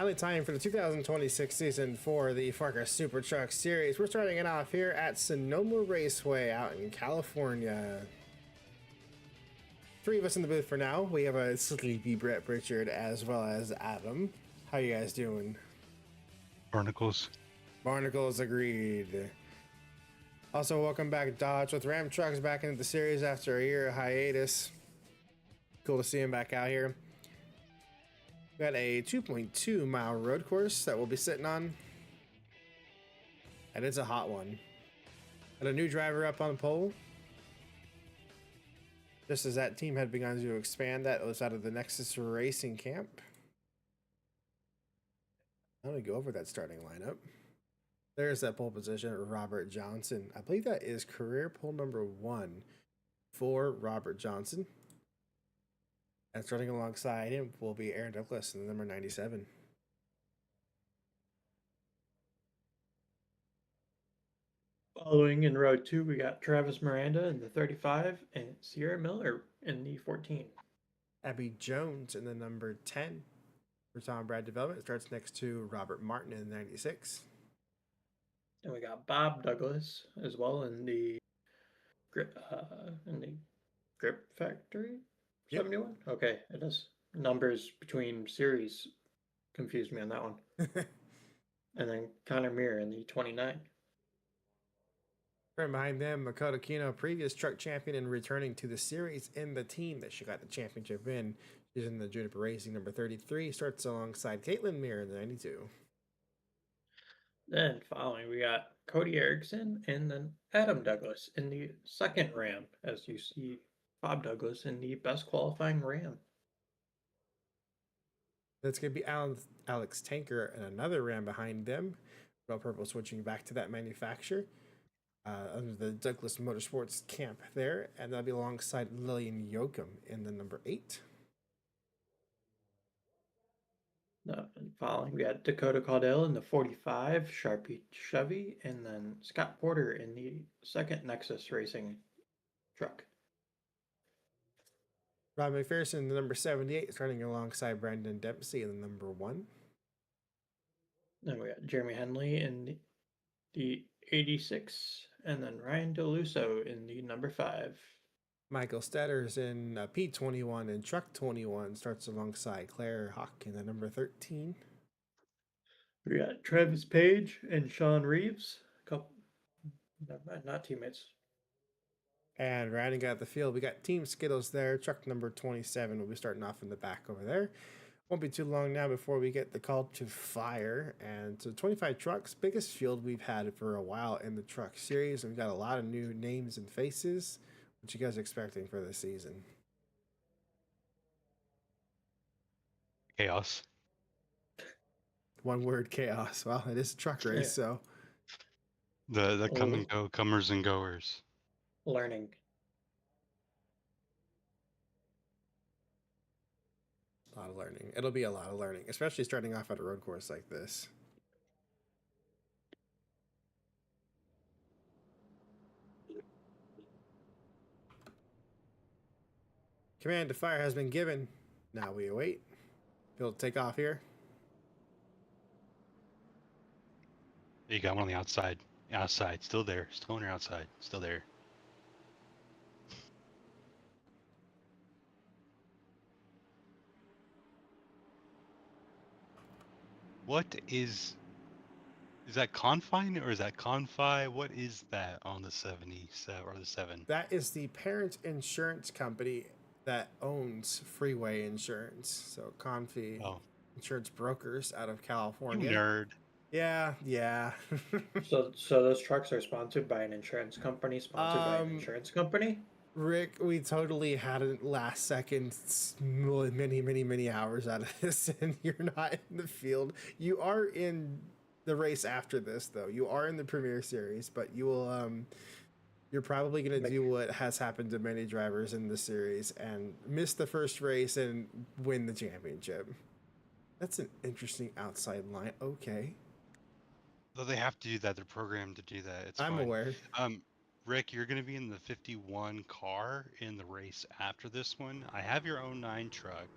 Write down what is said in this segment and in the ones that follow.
Finally, time for the 2026 season for the FARCA Super Truck Series. We're starting it off here at Sonoma Raceway out in California. Three of us in the booth for now. We have a sleepy Brett Pritchard as well as Adam. How you guys doing? Barnacles. Barnacles agreed. Also, welcome back Dodge with Ram Trucks back into the series after a year of hiatus. Cool to see him back out here. We got a 2.2 mile road course that we'll be sitting on. And it's a hot one. Got a new driver up on pole. Just as that team had begun to expand, that was out of the Nexus Racing Camp. I'm going to go over that starting lineup. There's that pole position, Robert Johnson. I believe that is career pole number 1 for Robert Johnson. And starting alongside him will be Aaron Douglas in the number 97. Following in row 2, we got Travis Miranda in the 35 and Sierra Miller in the 14. Abby Jones in the number 10 for Tom Brad Development. It starts next to Robert Martin in the 96. And we got Bob Douglas as well in the grip factory. 71. Okay, it is. Numbers between series confused me on that one. And then Connor Muir in the 29. Right behind them, Makoto Kino, previous truck champion and returning to the series in the team that she got the championship in. She's in the Juniper Racing number 33. Starts alongside Caitlin Muir in the 92. Then following, we got Cody Erickson and then Adam Douglas in the second Ram, as you see Bob Douglas in the best qualifying Ram. That's going to be Alex Tanker and another Ram behind them. Well, Purple switching back to that manufacturer under the Douglas Motorsports camp there. And that'll be alongside Lillian Yoakum in the number 8. And following, we got Dakota Caudell in the 45, Sharpie Chevy, and then Scott Porter in the second Nexus Racing truck. Rob McPherson in the number 78, starting alongside Brandon Dempsey in the number 1. Then we got Jeremy Henley in the 86, and then Ryan DeLuso in the number 5. Michael Stetters in P21 and Truck 21 starts alongside Claire Hawk in the number 13. We got Travis Page and Sean Reeves, not teammates. And rounding out the field, we got Team Skittles there. Truck number 27 will be starting off in the back over there. Won't be too long now before we get the call to fire. And so 25 trucks, biggest field we've had for a while in the truck series. And we've got a lot of new names and faces. What you guys expecting for this season? Chaos. One word, chaos. Well, it is a truck race, so. The come and go, comers and goers. Learning. A lot of learning. It'll be a lot of learning, especially starting off at a road course like this. Command to fire has been given. Now we await. He'll take off here. You got one on the outside. Outside. Still there. Still on your outside. Still there. What is that confine or is that confi? What is that on the 77 or the 7? That is the parent insurance company that owns Freeway Insurance. So Confi Oh, Insurance Brokers out of you California. nerd. Yeah, yeah. So those trucks are sponsored by an insurance company, sponsored by an um, insurance company. Rick, we totally had a last second many hours out of this, and you're not in the field. You are in the race after this, though. You are in the Premier Series, but you will you're probably going to Make- do what has happened to many drivers in the series and miss the first race and win the championship. That's an interesting outside line. Okay. Though they have to do that, they're programmed to do that. It's I'm fine. aware. Rick, you're going to be in the 51 car in the race after this one. I have your own 9 truck.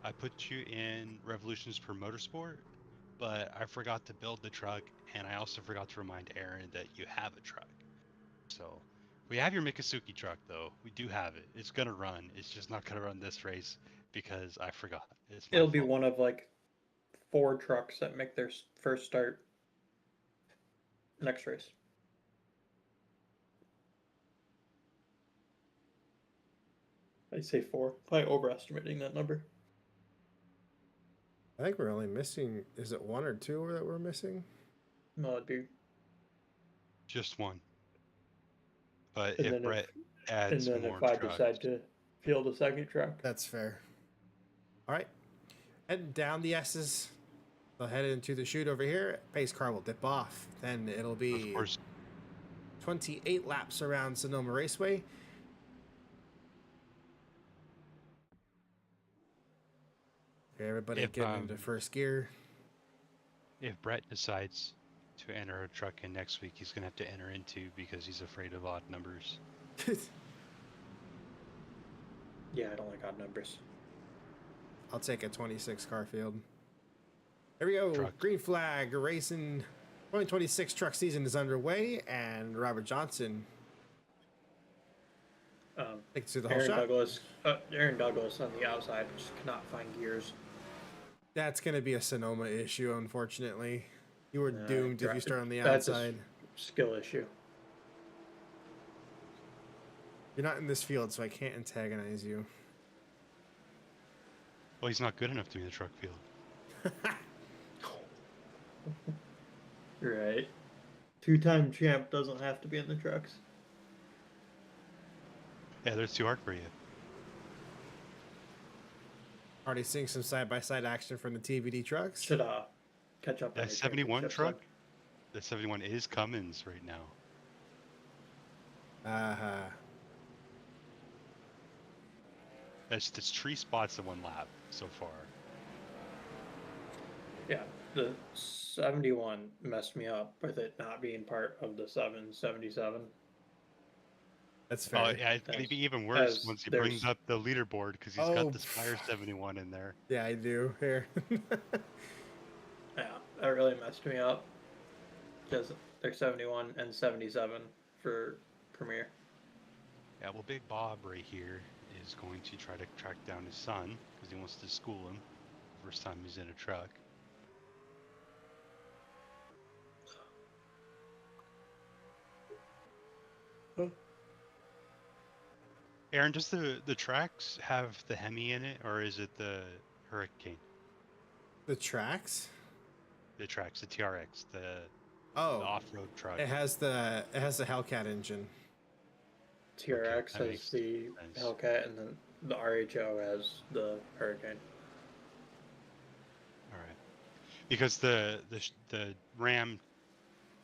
I put you in Revolutions per Motorsport, but I forgot to build the truck, and I also forgot to remind Aaron that you have a truck. So we have your Mikasuki truck, though. We do have it. It's going to run. It's just not going to run this race because I forgot. It's my It'll be fault. one of like 4 trucks that make their first start next race. I say 4. Probably overestimating that number. I think we're only missing, is it 1 or 2 that we're missing? No, it'd be. Just one. But And if then Brett if adds more I trucks, decide to field a second truck, That's fair. All right. Heading down the S's. They'll head into the chute over here. Pace car will dip off. Then it'll of be course, 28 laps around Sonoma Raceway. Okay, everybody if getting into first gear. if Brett decides to enter a truck in next week, he's gonna have to enter into because he's afraid of odd numbers. yeah, I don't like odd numbers. I'll take a 26 car field. Here we go. Truck. Green flag racing. 2026 truck season is underway, and Robert Johnson takes to the whole Aaron shot. Aaron Douglas on the outside just cannot find gears. That's going to be a Sonoma issue, unfortunately. You were Nah, doomed if you start on the that's a outside. skill issue. You're not in this field, so I can't antagonize you. Well, he's not good enough to be in the truck field. Right. 2-time champ doesn't have to be in the trucks. Yeah, that's too hard for you. Already seeing some side-by-side action from the TVD trucks. Should catch up on That your 71 championship truck, then. the 71 is Cummins right now. That's tree spots in 1 lap so far. Yeah, the 71 messed me up with it not being part of the 777. That's fair. Oh, yeah, it's gonna As- be even worse as once he there's- brings up the leaderboard because he's Oh. got the Spire 71 in there. Yeah, I do. Here. Yeah, that really messed me up. Because they're 71 and 77 for Premier. Yeah, well, Big Bob right here is going to try to track down his son because he wants to school him. First time he's in a truck. Aaron, does the tracks have the Hemi in it, or is it the Hurricane? The tracks? The tracks, the TRX, the Oh, off-road truck. it has the Hellcat engine. TRX that has makes the sense. Hellcat, and then the RHO has the Hurricane. All right, because the Ram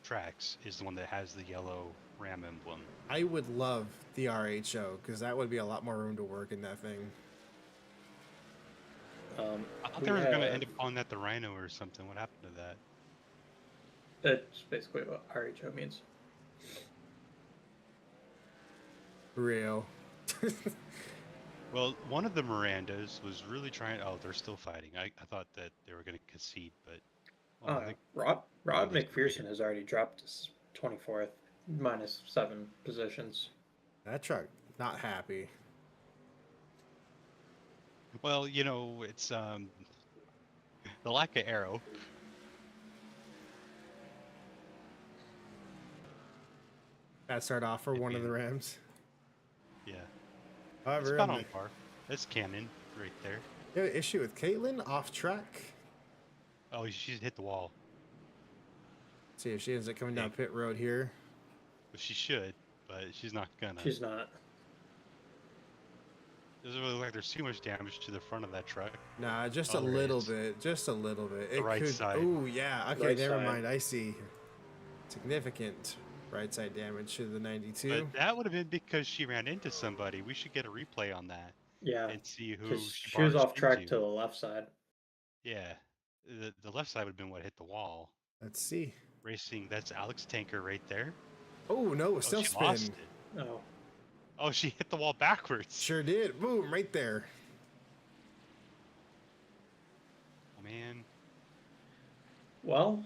tracks is the one that has the yellow Ram emblem. I would love the RHO because that would be a lot more room to work in that thing. I thought we they were going to have- end up calling that the Rhino or something. What happened to that? That's basically what RHO means. Real. Well, one of the Mirandas was really trying. Oh, they're still fighting. I thought that they were going to concede, but well, I think Rob at least McPherson has already dropped to 24th, minus 7 positions. That truck, not happy. well, you know, it's the lack of arrow. That start off for one of the Rams. Yeah. It's However, about on par. That's canon right there. you have an issue with Caitlin off track. Oh, she's hit the wall. See if she ends up coming down pit road here. Well, she should, but she's not gonna. She's not. Doesn't really look like there's too much damage to the front of that truck. Nah, just Oh, a there little is. bit. Just a little bit. The right side. Oh, yeah. Okay, Right never side. mind. I see. Significant right side damage to the 92. But that would have been because she ran into somebody. We should get a replay on that Yeah, and see who because she she was barged off track into. to the left side. Yeah, the left side would have been what hit the wall. Let's see. Racing, that's Alex Tanker right there. Oh, no. Oh, Still she spin. lost it. Oh, Oh, she hit the wall backwards. Sure did. Boom, right there. Oh, man. well,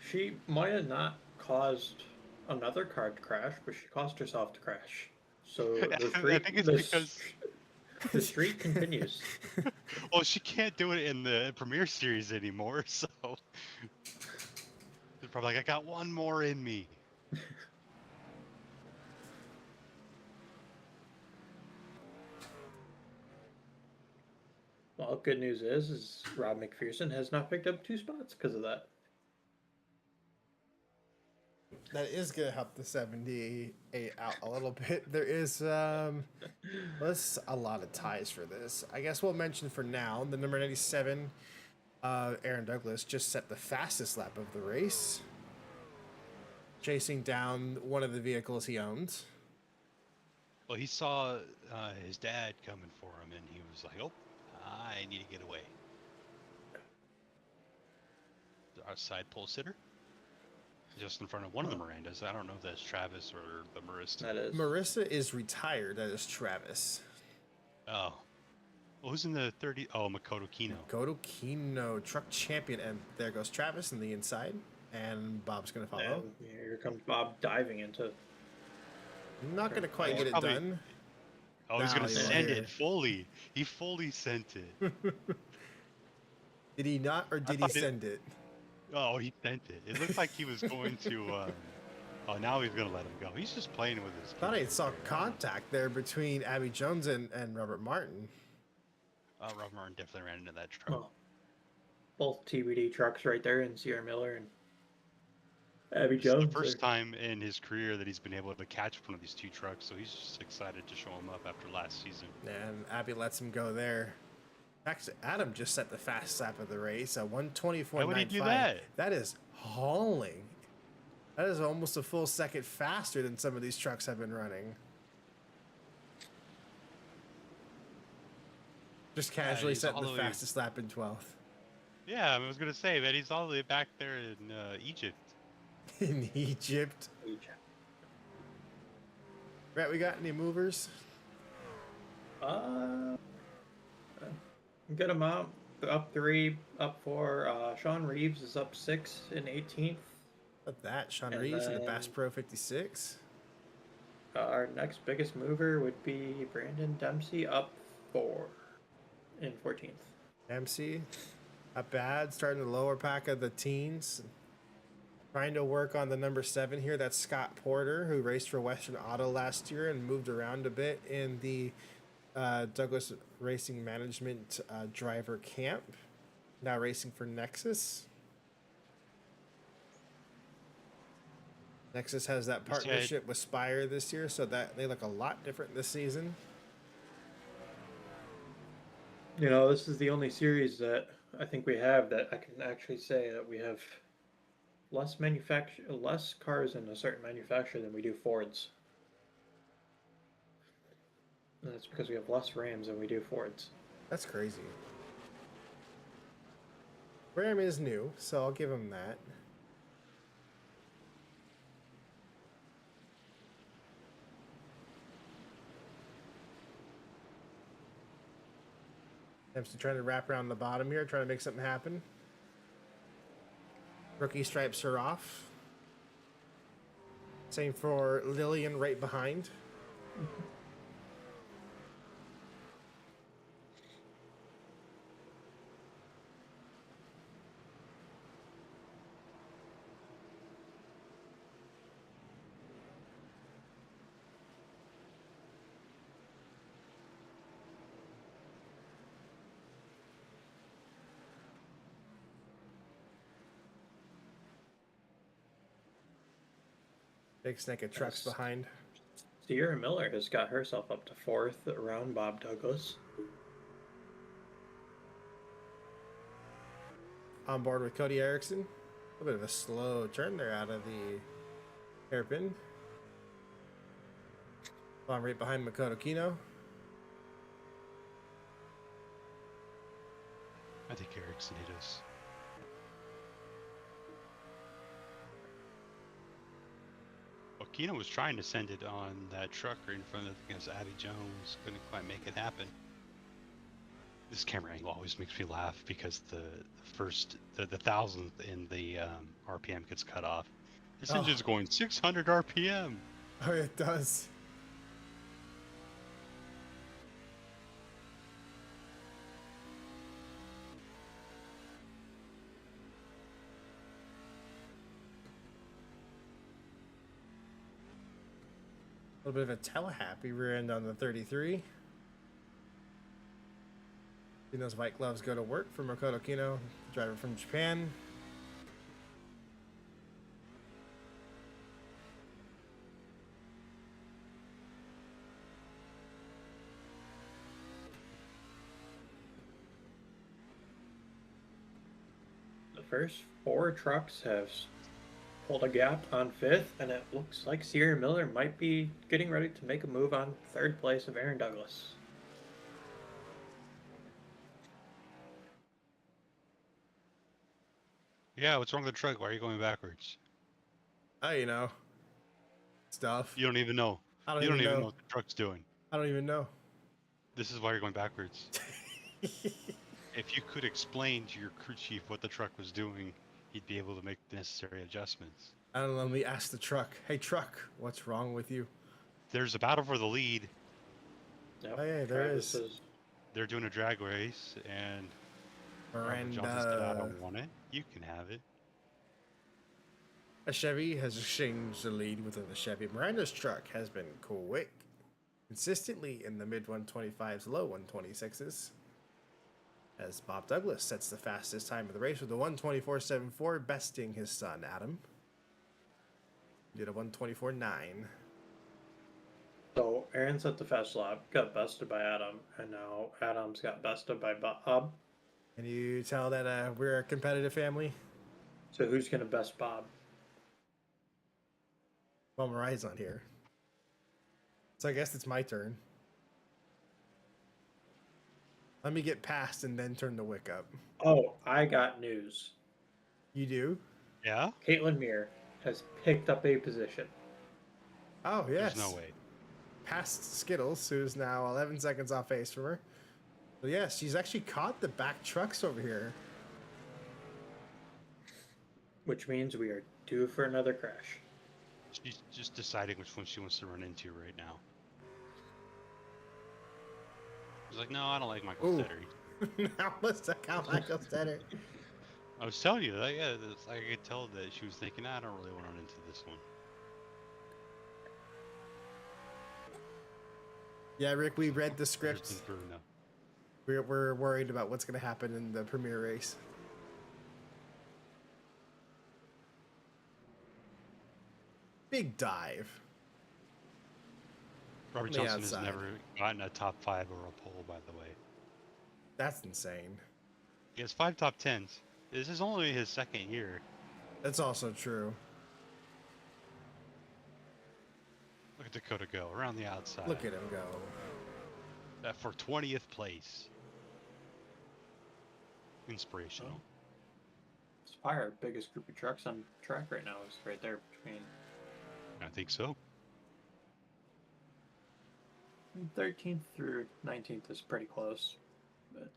she might have not caused another car to crash, but she caused herself to crash. So the I streak, think it's the, because... the streak continues. Well, she can't do it in the Premier Series anymore, so... They're probably like, I got one more in me. Well, good news is Rob McPherson has not picked up 2 spots because of that. That is going to help the 78 out a little bit. There is there's a lot of ties for this. I guess we'll mention for now the number 97, Aaron Douglas, just set the fastest lap of the race, chasing down one of the vehicles he owns. Well, he saw his dad coming for him, and he was like, oh, I need to get away. The outside pole sitter. Just in front of one of the Mirandas. I don't know if that's Travis or the Marissa. That is. Marissa is retired. That is Travis. Oh. Well, who's in the 30? Oh, Makoto Kino. Makoto Kino, truck champion. And there goes Travis in the inside. And Bob's going to follow. And here comes Bob diving into. Not going to quite He's get it probably- done. Oh, he's Now going to he's send here. it fully. He fully sent it. Did he not, or did he thought it- send it? Oh, he sent it. It looked like he was going to... oh, now he's going to let him go. He's just playing with his Thought I kids saw right there. contact there between Abby Jones and Robert Martin. Oh, Rob Martin definitely ran into that truck. Well, both TBD trucks right there, and Sierra Miller and Abby This is Jones. the first are- time in his career that he's been able to catch one of these 2 trucks, so he's just excited to show him up after last season. And Abby lets him go there. Actually, Adam just set the fast lap of the race, a 124.95. Why would he do that? That is hauling. That is almost a full second faster than some of these trucks have been running. Just casually he's setting all the the way- fastest lap in 12th. Yeah, I was going to say that he's all the way back there in Egypt. In Egypt. Brett, we got any movers? Good amount. Up 3, up 4. Sean Reeves is up 6 in 18th. Look at that. Sean And Reeves in the then- Bass Pro 56. Our next biggest mover would be Brandon Dempsey, up 4 in 14th. MC, not bad. Starting the lower pack of the teens. Trying to work on the number 7 here. That's Scott Porter, who raced for Western Auto last year and moved around a bit in the Douglas Racing Management driver camp. Now racing for Nexus. Nexus has that partnership with Spire this year, so that they look a lot different this season. You know, this is the only series that I think we have that I can actually say that we have less cars in a certain manufacturer than we do Fords. And that's because we have less Rams than we do Fords. That's crazy. Ram is new, so I'll give him that. Dempsey trying to wrap around the bottom here, trying to make something happen. Rookie stripes are off. Same for Lillian right behind. Big snake of trucks Yes. behind. Sierra Miller has got herself up to 4th around Bob Douglas. On board with Cody Erickson. A little bit of a slow turn there out of the hairpin. I'm right behind Makoto Kino. I think Eric's need us. Well, Kino was trying to send it on that truck right in front of against Abby Jones. Couldn't quite make it happen. This camera angle always makes me laugh because the thousandth in the RPM gets cut off. This engine's going 600 RPM. Oh, it does. A little bit of a telehappy rear end on the 33. And those white gloves go to work for Makoto Kino, driver from Japan. The first 4 trucks have pulled a gap on 5th, and it looks like Sierra Miller might be getting ready to make a move on 3rd place of Aaron Douglas. Yeah, what's wrong with the truck? Why are you going backwards? Oh, you know. Stuff. You don't even know. I You don't even know what the truck's doing. I don't even know. This is why you're going backwards. If you could explain to your crew chief what the truck was doing, he'd be able to make the necessary adjustments. I don't know, let me ask the truck. Hey, truck, what's wrong with you? There's a battle for the lead. Yep. Oh, yeah, there is. They're doing a drag race, and Robert Johnson said, I don't want it. You can have it. A Chevy has exchanged the lead within the Chevy. Miranda's truck has been quick, consistently in the mid 125s, low 126s. As Bob Douglas sets the fastest time of the race with a 124.74, besting his son Adam. He did a 124.9. So Aaron set the fast lap, got bested by Adam, and now Adam's got bested by Bob. Can you tell that we're a competitive family? So who's gonna best Bob? Well, Mariah's not here. So I guess it's my turn. Let me get past and then turn the wick up. Oh, I got news. You do? Yeah? Caitlin Muir has picked up a position. Oh, yes. There's no way. Past Skittles, who's now 11 seconds off pace from her. But yes, she's actually caught the back trucks over here. Which means we are due for another crash. She's just deciding which one she wants to run into right now. She's like, no, I don't like Michael Stetter. Now let's check out Michael Stetter. I was telling you that, yeah, I could tell that she was thinking, I don't really want to run into this one. Yeah, Rick, we read the script. We're worried about what's going to happen in the premiere race. Big dive. Robert Johnson has never gotten a top 5 or a pole, by the way. That's insane. He has 5 top 10s. This is only his 2nd year. That's also true. Look at Dakota go around the outside. Look at him go. That for 20th place. Inspirational. It's probably our biggest group of trucks on track right now is right there between. I think so. 13th through 19th is pretty close, but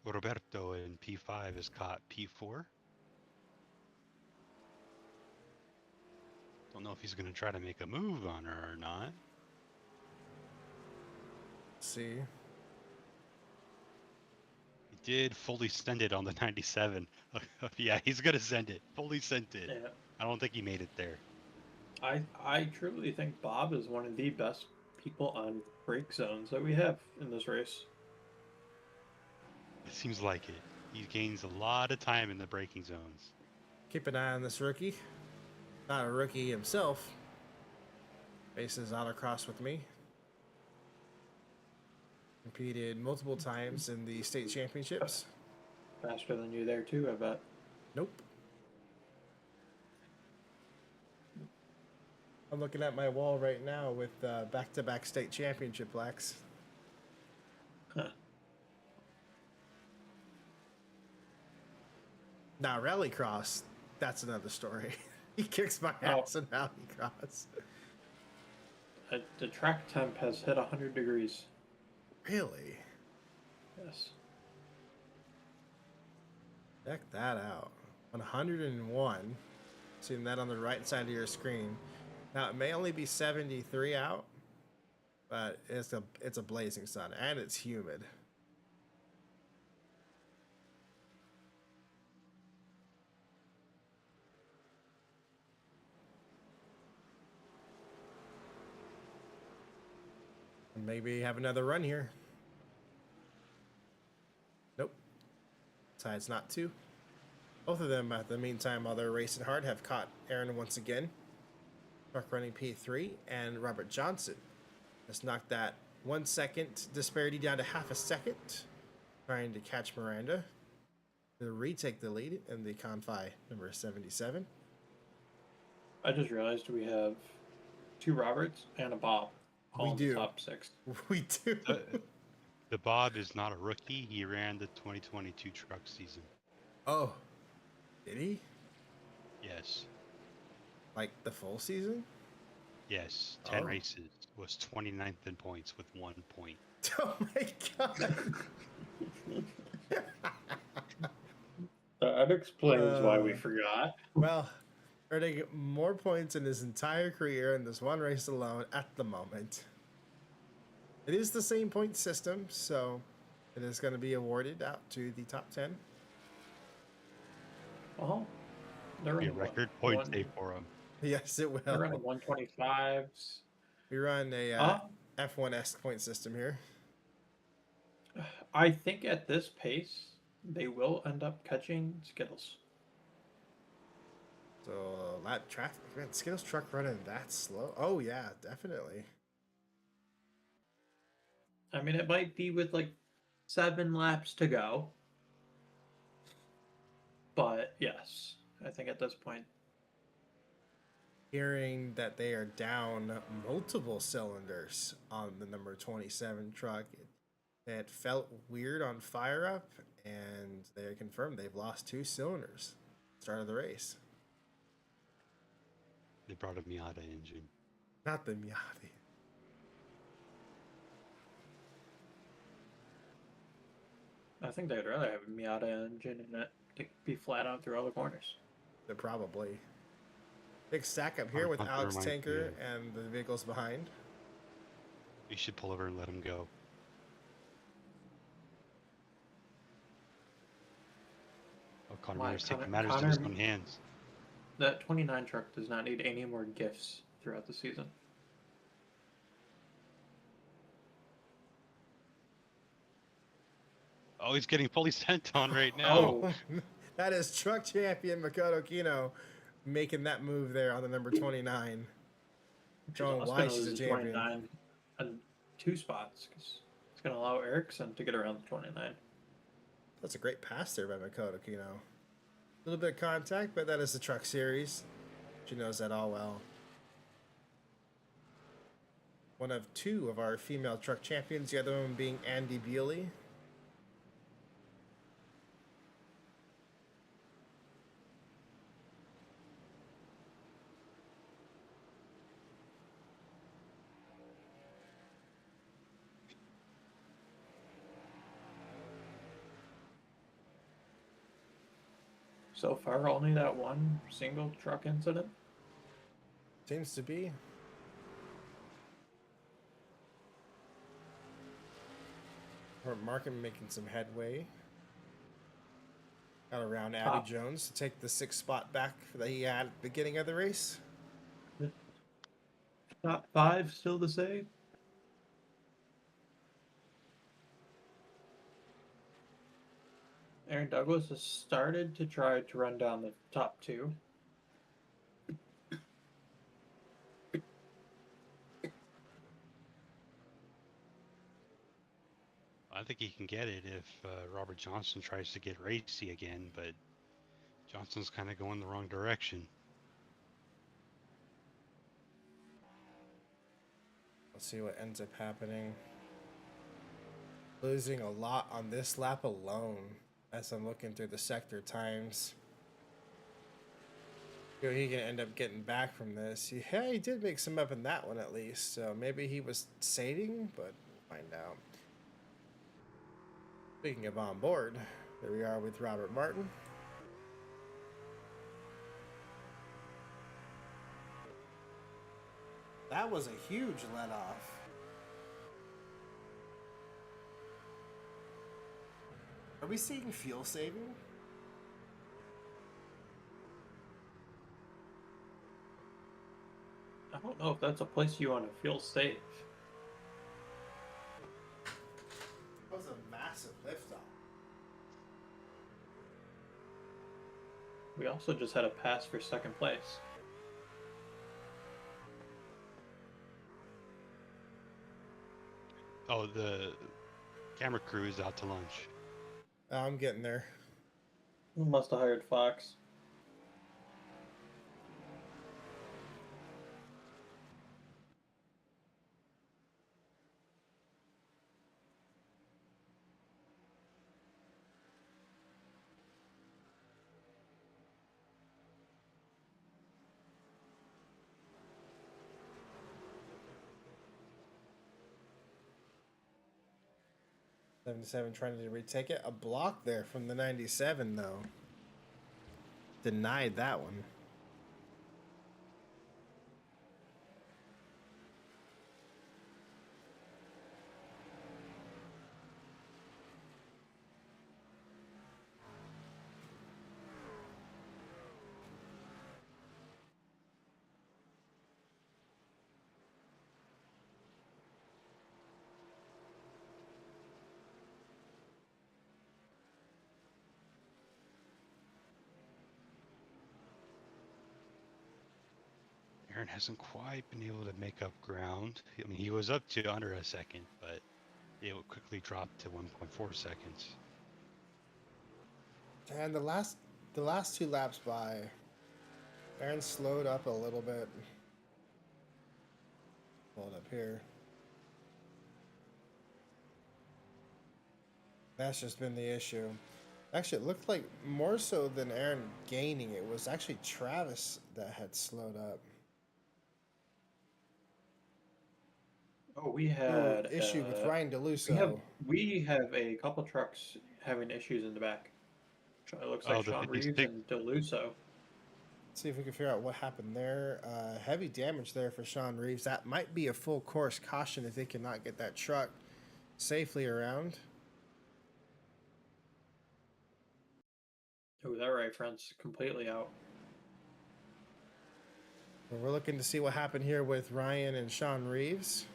Roberto in P5 has caught P4. Don't know if he's going to try to make a move on her or not. Let's see. He did fully send it on the 97. Yeah, he's going to send it. Fully sent it. yeah. I don't think he made it there. I truly think Bob is one of the best people on break zones that we have in this race. It seems like it. He gains a lot of time in the braking zones. Keep an eye on this rookie. Not a rookie himself. Races autocross with me. Competed multiple times in the state championships. Faster than you there too, I bet. Nope. I'm looking at my wall right now with back-to-back state championship blacks. Huh. Now, rallycross, that's another story. He kicks my ass in rallycross. The track temp has hit 100 degrees. Really? Yes. Check that out. 101. Seeing that on the right side of your screen. Now, it may only be 73 out, but it's a blazing sun, and it's humid. Maybe have another run here. Nope. Decides not to. Both of them, at the meantime, while they're racing hard, have caught Aaron once again. Truck running P3, and Robert Johnson has knocked that 1 second disparity down to half a second, trying to catch Miranda to retake the lead in the Confi number 77. I just realized we have 2 Roberts and a Bob. All in the top 6. We do. The Bob is not a rookie. He ran the 2022 truck season. Oh, did he? Yes. Like the full season? Yes. 10 races. Was 29th in points with 1 point. Oh my god. That explains why we forgot. Well, earning more points in his entire career in this one race alone at the moment. It is the same point system, so it is going to be awarded out to the top 10. Well, they're Be a running record point day for him. Yes, it will. They're running 125s. We run a F1-esque point system here. I think at this pace, they will end up catching Skittles. So, lap traffic. Man, Skittles truck running that slow? Oh, yeah, definitely. I mean, it might be with like 7 laps to go. But yes, I think at this point. Hearing that they are down multiple cylinders on the number 27 truck, it felt weird on fire up, and they confirmed they've lost 2 cylinders start of the race. They brought a Miata engine. Not the Miata. I think they'd rather have a Miata engine in it to be flat out through all the corners. They're probably. Big stack up here with Alex Tanker and the vehicles behind. We should pull over and let him go. Oh, Connor Myers taking matters to his own hands. That 29 truck does not need any more gifts throughout the season. Oh, he's getting fully sent on right now. Oh, that is truck champion Makoto Kino making that move there on the number 29. Showing why she's a champion. 29 and 2 spots because it's going to allow Erickson to get around the 29. That's a great pass there by Makoto Kino. A little bit of contact, but that is the truck series. She knows that all well. One of 2 of our female truck champions, the other one being Andy Bewley. So far, only that one single truck incident? Seems to be. Markham making some headway. Got around Abby Jones to take the 6th spot back that he had at the beginning of the race. Top 5 still the same? Aaron Douglas has started to try to run down the top 2. I think he can get it if Robert Johnson tries to get racy again, but Johnson's kind of going the wrong direction. Let's see what ends up happening. Losing a lot on this lap alone as I'm looking through the sector times. You know, he can end up getting back from this. Yeah, he did make some up in that one at least. So maybe he was sading, but we'll find out. Speaking of on board, here we are with Robert Martin. That was a huge let off. Are we seeing fuel saving? I don't know if that's a place you want to feel safe. That was a massive liftoff. We also just had a pass for second place. Oh, the camera crew is out to lunch. I'm getting there. Must have hired Fox. '77 trying to retake it. A block there from the 97 though. Denied that one. Aaron hasn't quite been able to make up ground. I mean, he was up to under a second, but it will quickly drop to 1.4 seconds. And the last 2 laps by, Aaron slowed up a little bit. Hold up here. That's just been the issue. Actually, it looked like more so than Aaron gaining, it was actually Travis that had slowed up. Oh, we had issue with Ryan DeLuso. We have a couple trucks having issues in the back. It looks like Sean Reeves and DeLuso. Let's see if we can figure out what happened there. Heavy damage there for Sean Reeves. That might be a full course caution if they cannot get that truck safely around. Oh, that right front's completely out. We're looking to see what happened here with Ryan and Sean Reeves.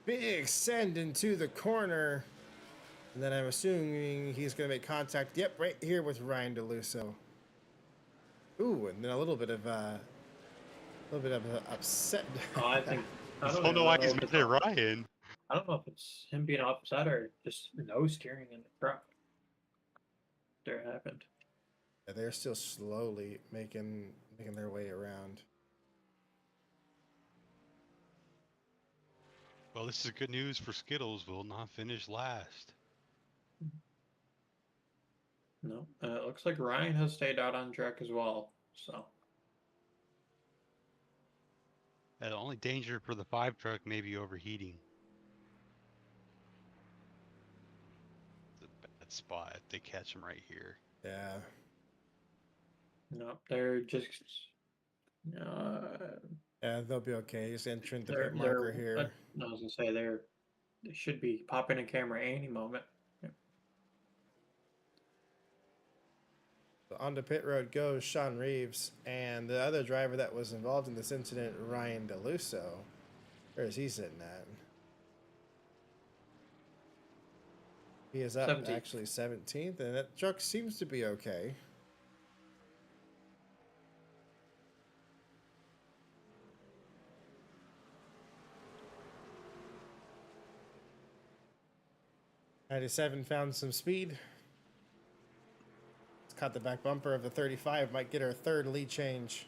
Big send into the corner. And then I'm assuming he's going to make contact. Yep, right here with Ryan DeLuso. Ooh, and then a little bit of upset. Oh, I think I don't know why he's mad at Ryan. I don't know if it's him being offside or just no steering in the truck. There happened. Yeah, they're still slowly making their way around. Well, this is good news for Skittles. Will not finish last. No, it looks like Ryan has stayed out on track as well. So. The only danger for the 5 truck may be overheating. It's a bad spot if they catch him right here. Yeah. No, they're just. Yeah, they'll be okay. He's entering the pit marker here. I was gonna say they should be popping a camera any moment. on the pit road goes Sean Reeves, and the other driver that was involved in this incident, Ryan DeLuso. Where is he sitting at? He is up 17th. actually 17th, and that truck seems to be okay. '97 found some speed. It's caught the back bumper of the 35. Might get her third lead change.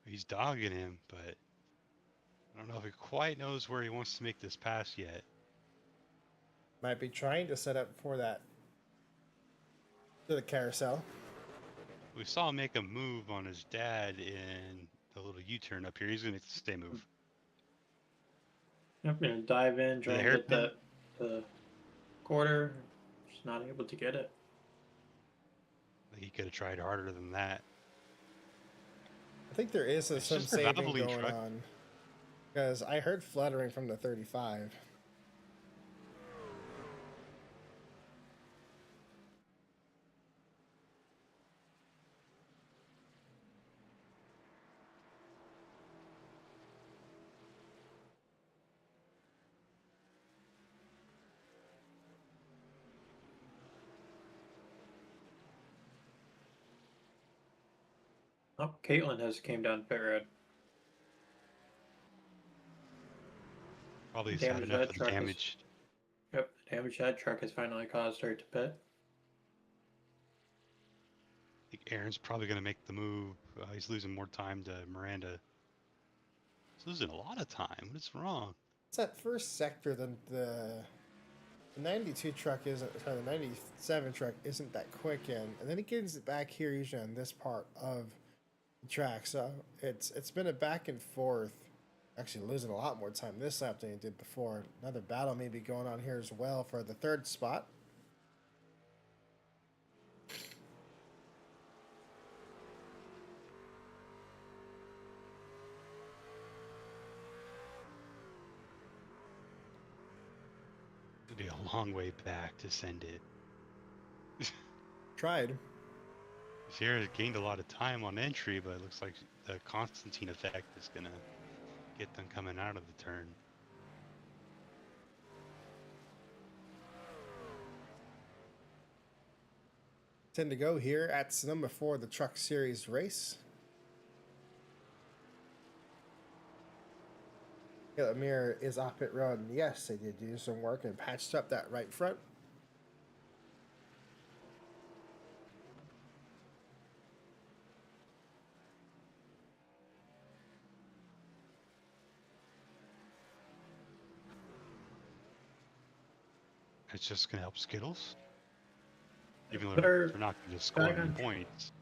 He's dogging him, but I don't know if he quite knows where he wants to make this pass yet. Might be trying to set up for that to the carousel. We saw him make a move on his dad in the little U-turn up here. He's going to make the same move. I'm gonna dive in, try The and get hairpin? the quarter. Just not able to get it. Like, he could have tried harder than that. I think there is It's some just a saving Valvoline going truck. on. Because I heard fluttering from the 35. Oh, Caitlin has came down pit road. Probably has had Damage enough that of the truck is- damage. Yep, the damage that truck has finally caused her to pit. I think Aaron's probably going to make the move. He's losing more time to Miranda. He's losing a lot of time. What is wrong? It's that first sector, the 92 truck isn't, sorry, the 97 truck isn't that quick in. And then it gets back here usually on this part of the track. So it's been a back and forth. Actually losing a lot more time this lap than he did before. Another battle may be going on here as well for the third spot. It'd be a long way back to send it. Tried. Sierra gained a lot of time on entry, but it looks like the Constantine effect is going to get them coming out of the turn. 10 to go here at Sonoma for the Truck Series race. Mir is off pit road, and yes, they did do some work and patched up that right front. It's just going to help Skittles. Even though Put her they're not going to score back any on- points.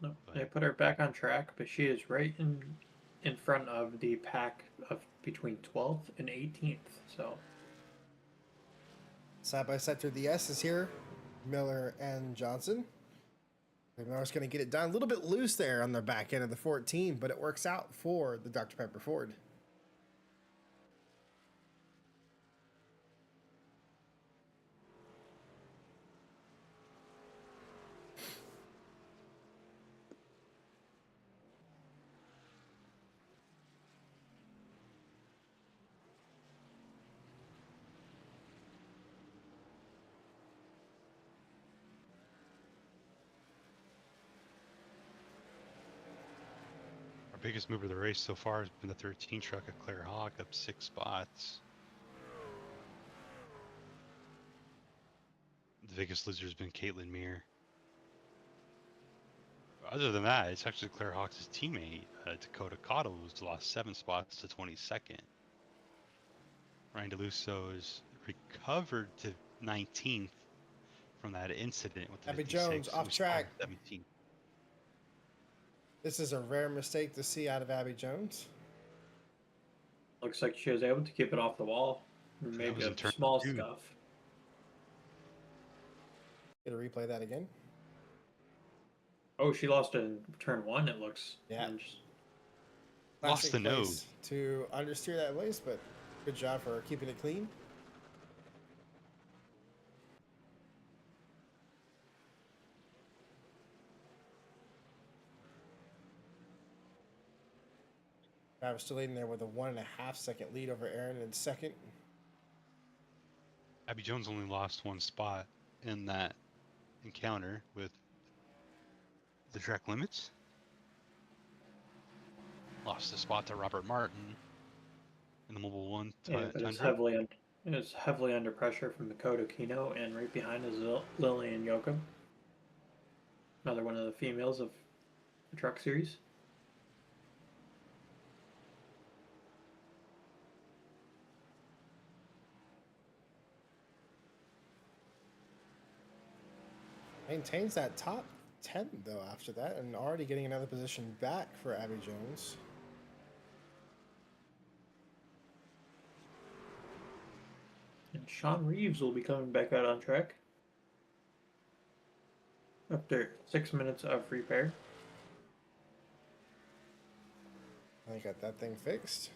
No, But- they put her back on track, but she is right in front of the pack of between 12th and 18th. So Side by side through the S is here. Miller and Johnson. Miller's going to get it done. A little bit loose there on the back end of the 14, but it works out for the Dr. Pepper Ford. Our biggest mover of the race so far has been the 13 truck at Claire Hawk, up 6 spots. The biggest loser has been Caitlin Meir. Other than that, it's actually Claire Hawks' teammate, Dakota Cottle, who's lost 7 spots to 22nd. Ryan DeLusso is recovered to 19th from that incident with the Abby Jones 56. off We saw him track. 17th. This is a rare mistake to see out of Abby Jones. Looks like she was able to keep it off the wall. So that Maybe was a in turn small 2. scuff. Gonna replay that again. Oh, she lost in turn 1, it looks. Yeah. And just- Lost the Classic nose. place to understeer that place, but good job for keeping it clean. Travis still leading there with a 1.5 second lead over Aaron in second. Abby Jones only lost one spot in that encounter with the track limits. Lost the spot to Robert Martin in the Mobile 1 yeah, but it's Tundra. heavily under pressure from Makoto Kino, and right behind is Lillian Yoakum. Another one of the females of the truck series. Maintains that top 10 though after that, and already getting another position back for Abby Jones. And Sean Reeves will be coming back out on track after 6 minutes of repair. I got that thing fixed.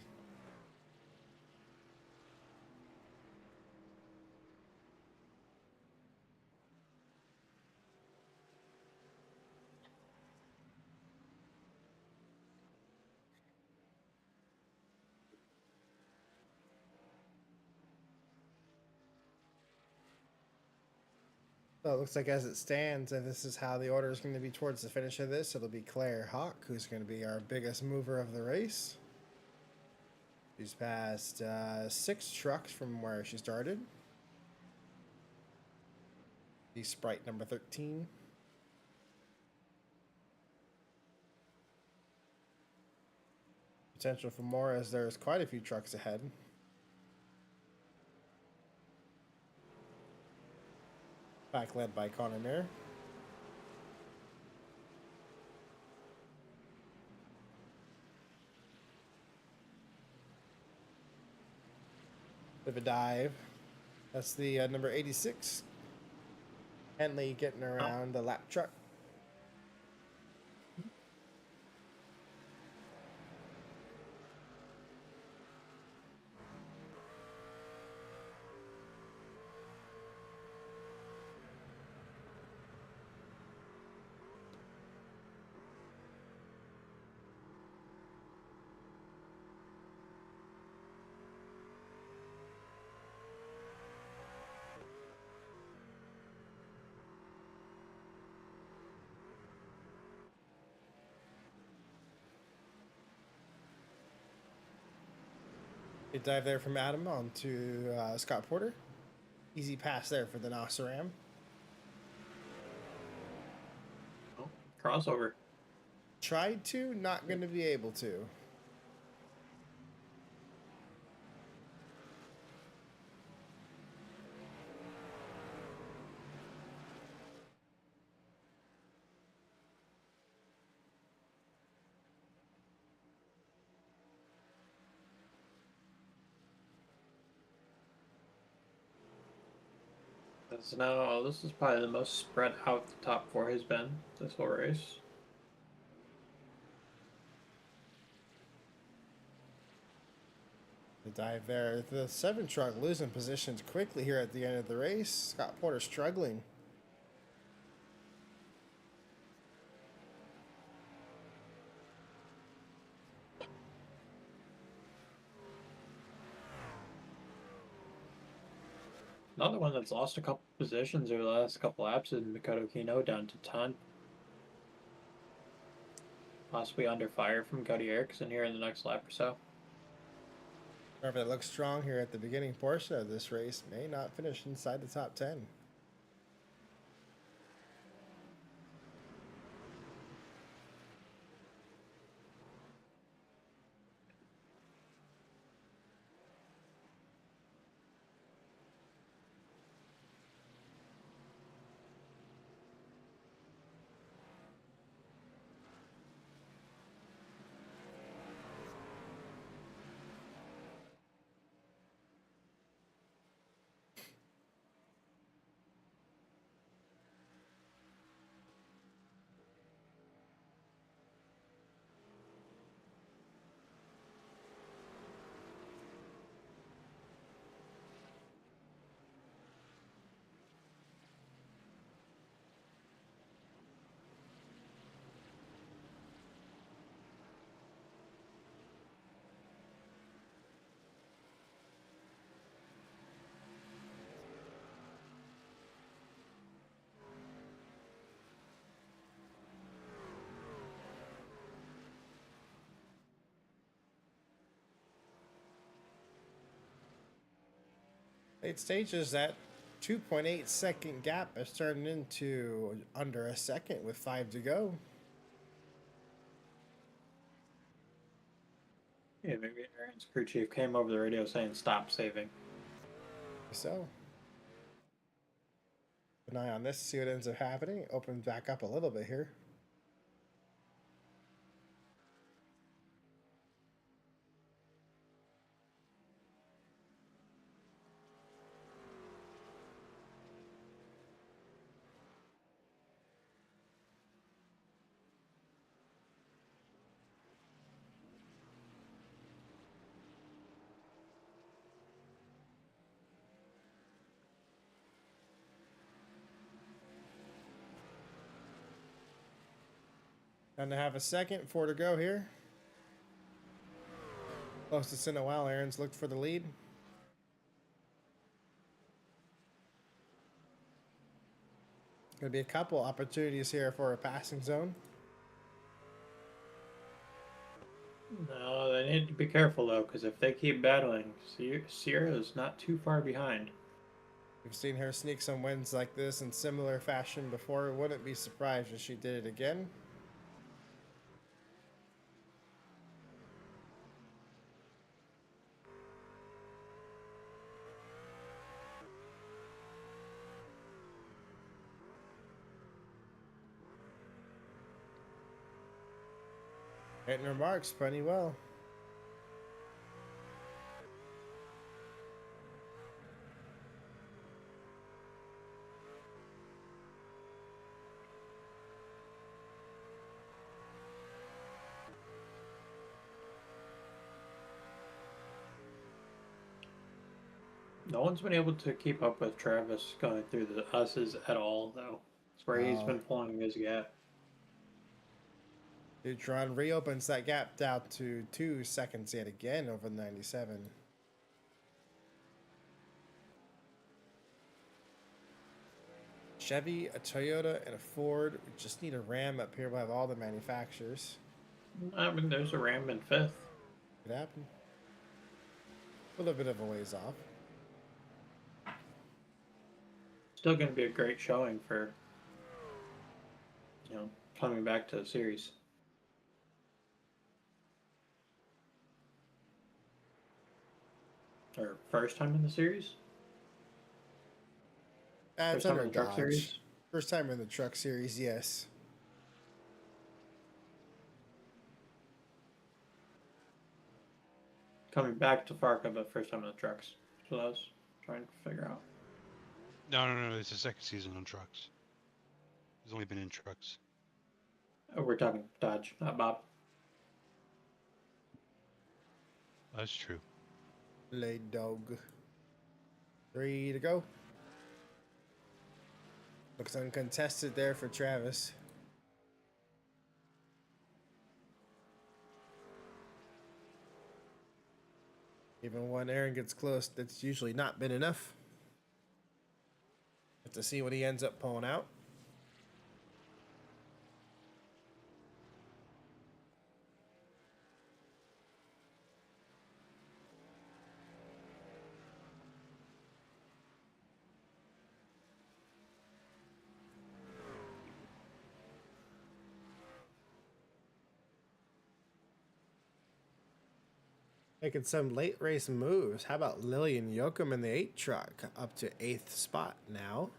So it looks like as it stands, and this is how the order is going to be towards the finish of this, it'll be Claire Hawk, who's going to be our biggest mover of the race. She's passed 6 trucks from where she started. The Sprite number 13. Potential for more as there's quite a few trucks ahead. Back led by Connor Mayer. Bit of a dive. That's the number 86. Henley getting around the lap truck. Good dive there from Adam onto Scott Porter. Easy pass there for the Nosaram. Oh, crossover. Tried to, not going to be able to. So this is probably the most spread out the top 4 has been this whole race. The dive there. The 7 truck losing positions quickly here at the end of the race. Scott Porter struggling. Another one that's lost a couple positions over the last couple laps is Makoto Kino down to 10. Possibly under fire from Cody Erickson here in the next lap or so. Whoever that looks strong here at the beginning portion of this race may not finish inside the top 10. Late stages, that 2.8 second gap has turned into under a second with 5 to go. Yeah, maybe Aaron's crew chief came over the radio saying stop saving. So, keep an eye on this, see what ends up happening. Opens back up a little bit here. Down to have a second, 4 to go here. Closest in a while, Aaron's looked for the lead. Gonna be a couple opportunities here for a passing zone. No, they need to be careful though, because if they keep battling, Sierra is not too far behind. We've seen her sneak some wins like this in similar fashion before. Wouldn't be surprised if she did it again. Hitting her marks pretty well. No one's been able to keep up with Travis going through the Us's at all, though. It's where he's been pulling his gap. Neutron reopens that gap down to 2 seconds yet again over 97. Chevy, a Toyota, and a Ford. We just need a Ram up here. We'll have all the manufacturers. I mean, there's a Ram in 5th. Could happen. A little bit of a ways off. Still going to be a great showing for, coming back to the series. Or first time in the series? It's First time under in the truck Dodge. series? First time in the truck series, yes. Coming back to FARCA, but first time in the trucks. So I was trying to figure out. No. It's the second season on trucks. He's only been in trucks. Oh, we're talking Dodge, not Bob. That's true. Late dog. 3 to go. Looks uncontested there for Travis. Even when Aaron gets close, that's usually not been enough. Have to see what he ends up pulling out. Making some late race moves. How about Lillian Yoakum in the 8 truck? Up to 8th spot now.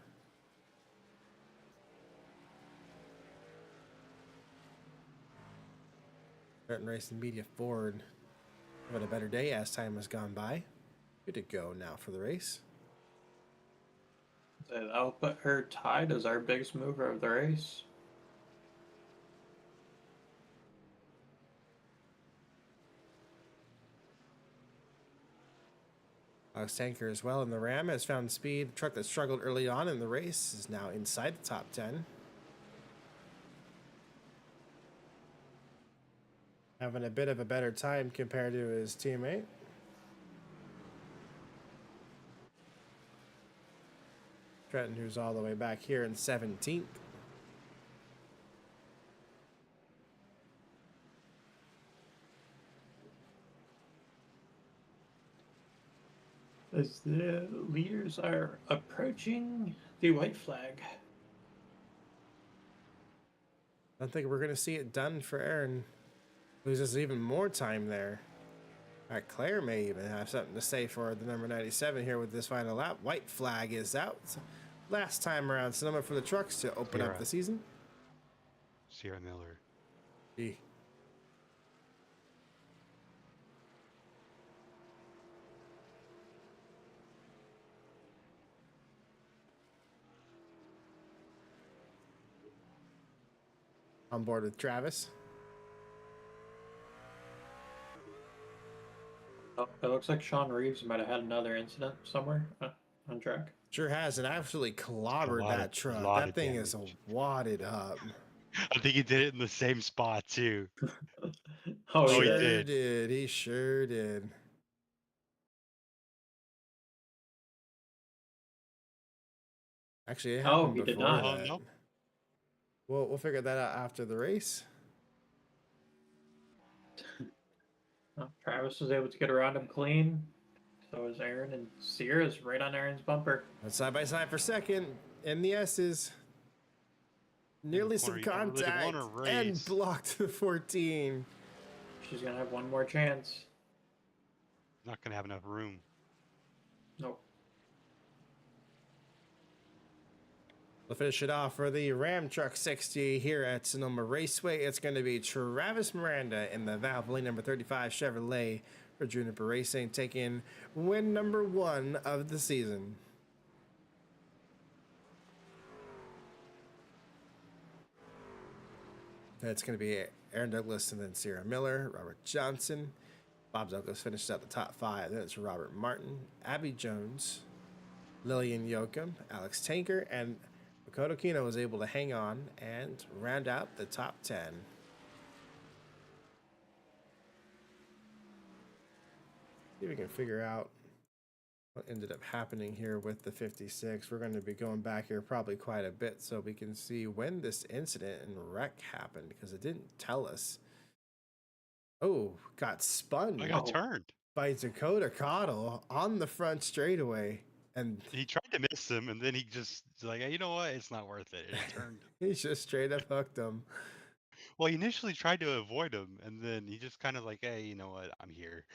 Starting racing media Ford. Having a better day as time has gone by. Good to go now for the race. That'll put her tied as our biggest mover of the race. Tanker as well in the Ram has found speed. The truck that struggled early on in the race is now inside the top 10. Having a bit of a better time compared to his teammate. Trenton, who's all the way back here in 17th. as the leaders are approaching the white flag. I don't think we're going to see it done for Aaron. Loses even more time there. All right, Claire may even have something to say for the number 97 here with this final lap. White flag is out. Last time around, Sonoma for the trucks to open up the season. Sierra Miller. Gee. On board with Travis. Oh, it looks like Sean Reeves might have had another incident somewhere on track. Sure has, and absolutely clobbered that truck. That thing is wadded up. I think he did it in the same spot too. Oh, he Sure did. He sure did. Actually, it happened he did before not. that. Oh, no. Well, we'll figure that out after the race. Travis was able to get around him clean. So is Aaron, and Sierra's right on Aaron's bumper. But side by side for second in the S's. Nearly some contact and blocked the 14. She's going to have one more chance. Not going to have enough room. Nope. We'll finish it off for the Ram Truck 60 here at Sonoma Raceway. It's going to be Travis Miranda in the Valvoline number 35 Chevrolet for Juniper Racing, taking win number 1 of the season. It's going to be Aaron Douglas and then Sierra Miller, Robert Johnson. Bob Douglas finished out the top 5. Then it's Robert Martin, Abby Jones, Lillian Yoakum, Alex Tanker, and Makoto Kino was able to hang on and round out the top 10. See if we can figure out what ended up happening here with the 56. We're going to be going back here probably quite a bit so we can see when this incident and wreck happened, because it didn't tell us. Oh, got spun. I got turned by Dakota Cottle on the front straightaway. And he tried to miss him, and then he just like, hey, you know what? It's not worth it. And he turned. He just straight up hooked him. Well, he initially tried to avoid him, and then he just kind of like, hey, you know what? I'm here.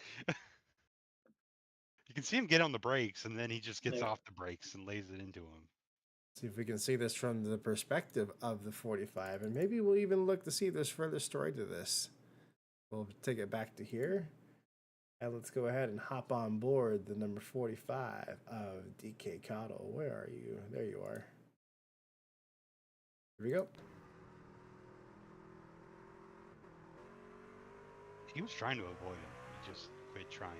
You can see him get on the brakes, and then he just gets off the brakes and lays it into him. See if we can see this from the perspective of the 45, and maybe we'll even look to see if there's further story to this. We'll take it back to here, and let's go ahead and hop on board the number 45 of DK Cottle. Where are you? There you are. Here we go. He was trying to avoid him. He just quit trying.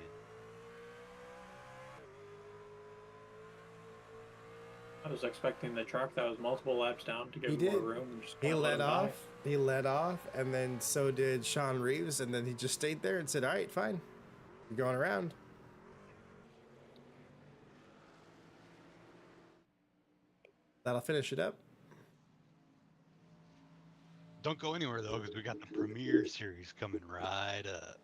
I was expecting the truck that was multiple laps down to give more room. He let off. He let off, and then so did Sean Reeves, and then he just stayed there and said, all right, fine. You're going around. That'll finish it up. Don't go anywhere, though, because we got the Premier Series coming right up.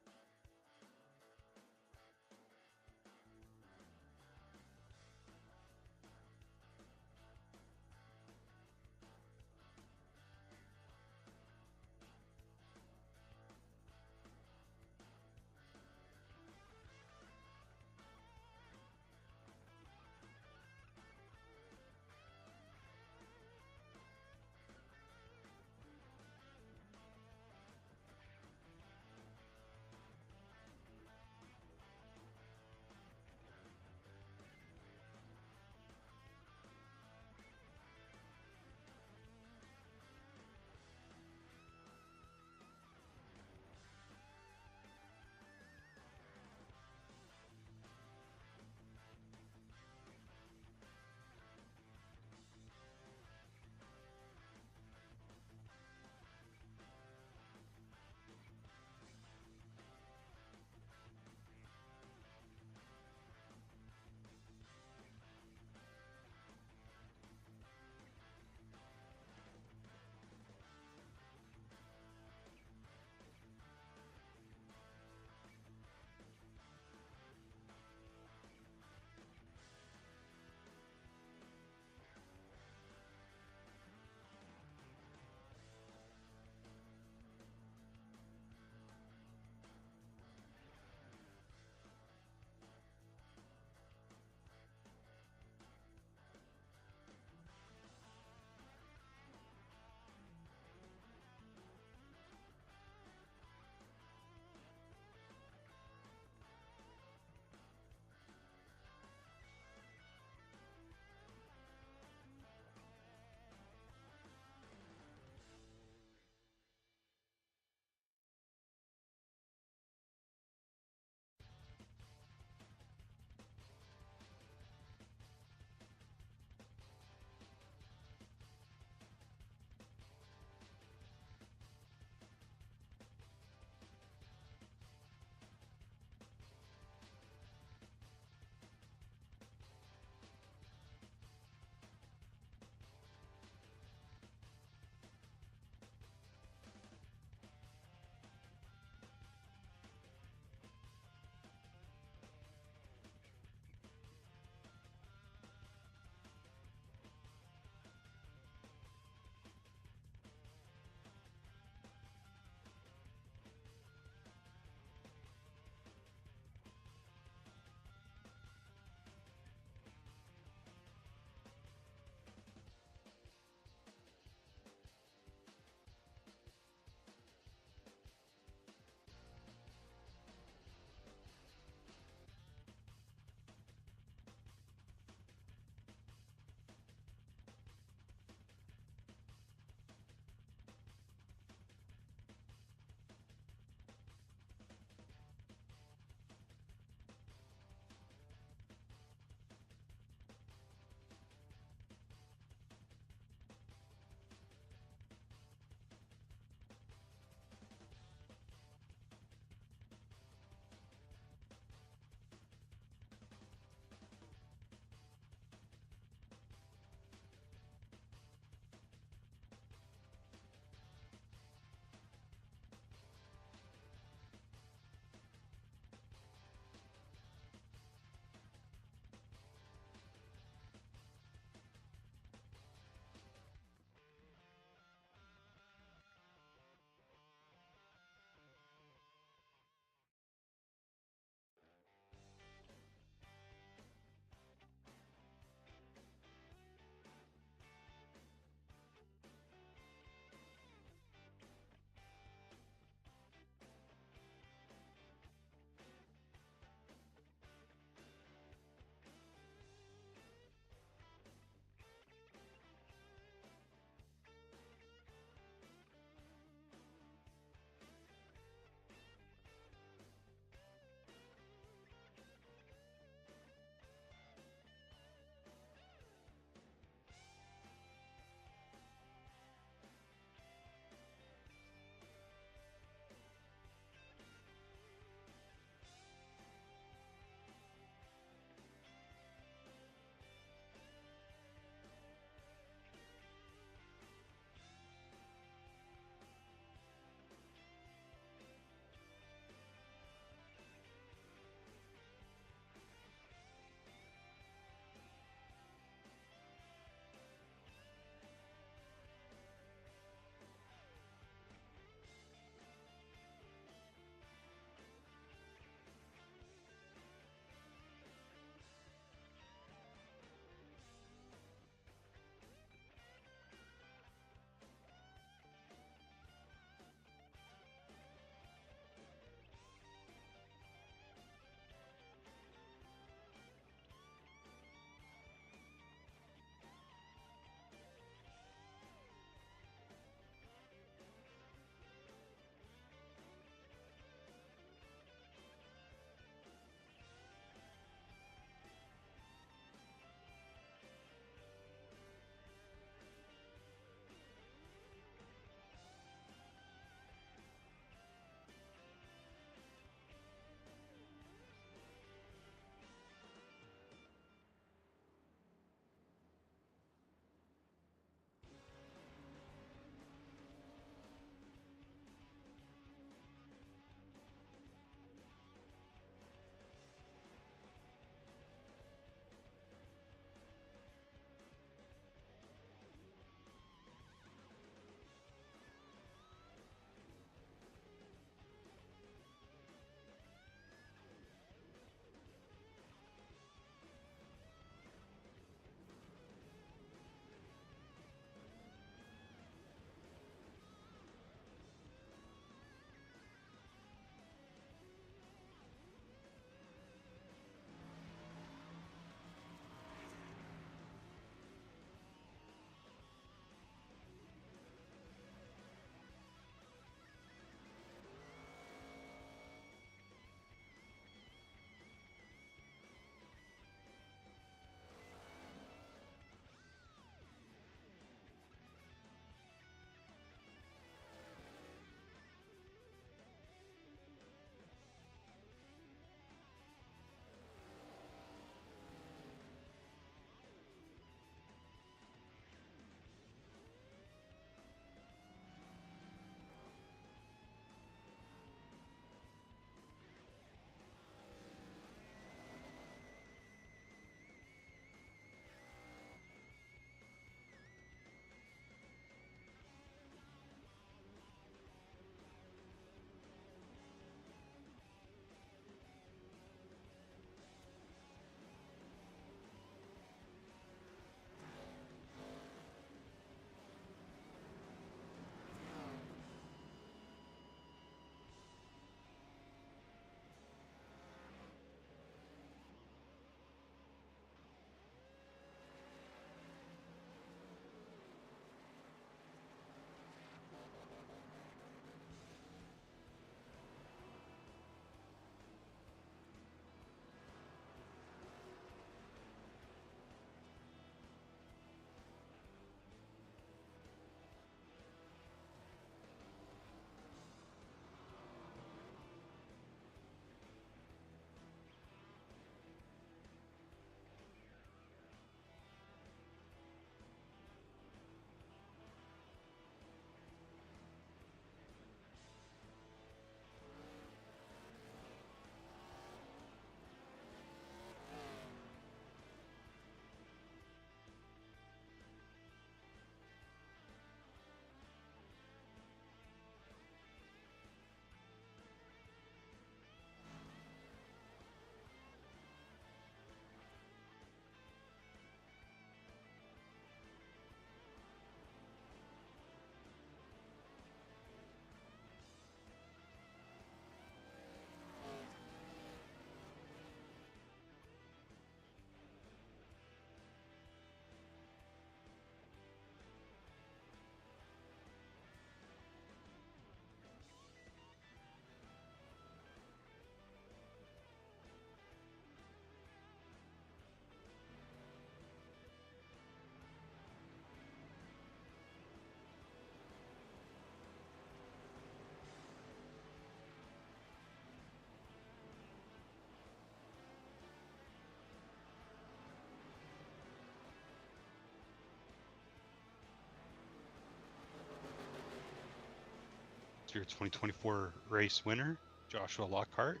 your 2024 race winner, Joshua Lockhart,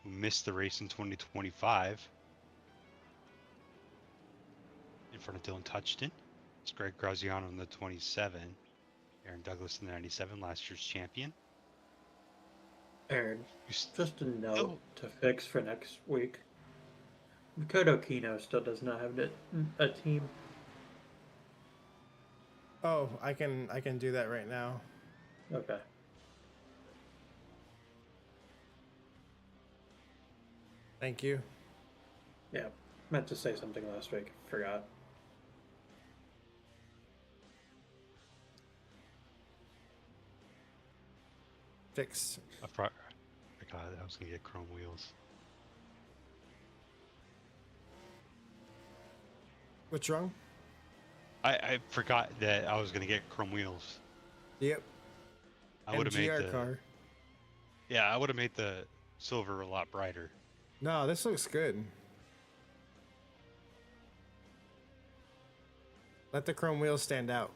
who missed the race in 2025 in front of Dylan Touchton. It's Greg Graziano in the 27, Aaron Douglas in the 97, last year's champion. Aaron, You just a note still- to fix for next week. Makoto Kino still does not have a team. Oh, I can do that right now. Okay. Thank you. Yeah, meant to say something last week. Forgot. Fixed. I forgot I was going to get chrome wheels. What's wrong? I forgot that I was going to get chrome wheels. Yep. I would have made MGR the car. Yeah, I would have made the silver a lot brighter. No, this looks good. Let the chrome wheels stand out.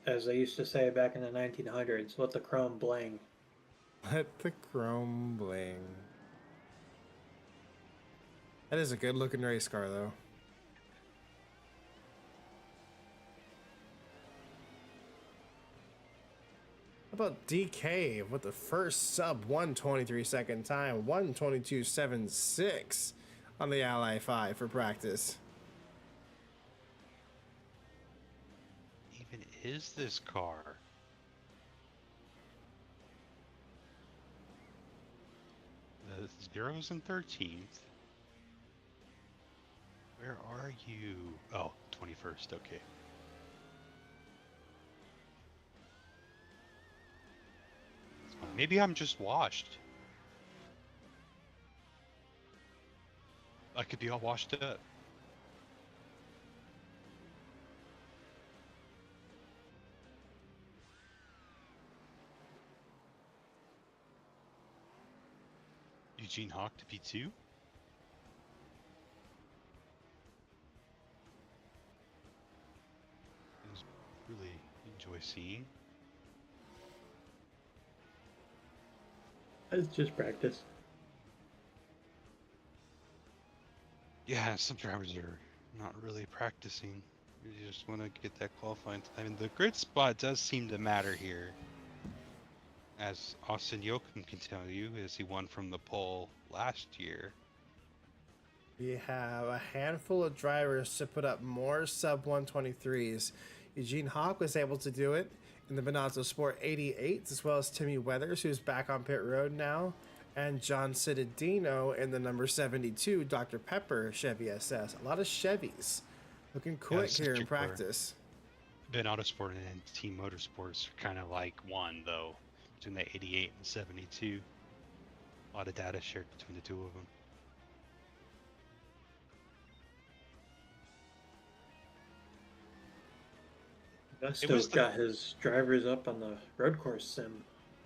As they used to say back in the 1900s, let the chrome bling. Let the chrome bling. That is a good looking race car though. How about DK with the first sub 123 second time, 122.76 on the Ally 5 for practice. Even is this car? The 0s and 13th. Where are you? Oh, 21st, okay. Maybe I'm just washed. I could be all washed up. Eugene Hawk to P2. Really enjoy seeing. It's just practice. Yeah, some drivers are not really practicing. You just want to get that qualifying time. And the grid spot does seem to matter here. As Austin Yoakum can tell you, as he won from the pole last year. We have a handful of drivers to put up more sub 123s. Eugene Hawk was able to do it in the Benazzo Sport 88, as well as Timmy Weathers, who's back on pit road now, and John Cittadino in the number 72 Dr. Pepper Chevy SS. A lot of Chevys looking quick here in practice. Ben Autosport and Team Motorsports are kind of like one, though, between the 88 and 72. A lot of data shared between the two of them. Gusto's got his drivers up on the road course sim,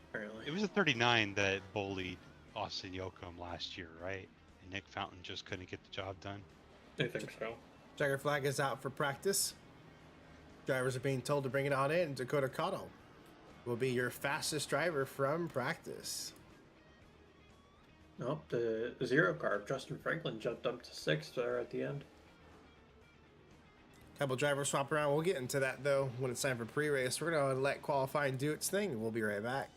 apparently. It was a 39 that bullied Austin Yoakum last year, right? And Nick Fountain just couldn't get the job done. I think so. Checker flag is out for practice. Drivers are being told to bring it on in. Dakota Cotto will be your fastest driver from practice. Nope, the zero car, Justin Franklin jumped up to 6th there at the end. Couple drivers swap around. We'll get into that though when it's time for pre-race. We're gonna let qualifying do its thing. We'll be right back.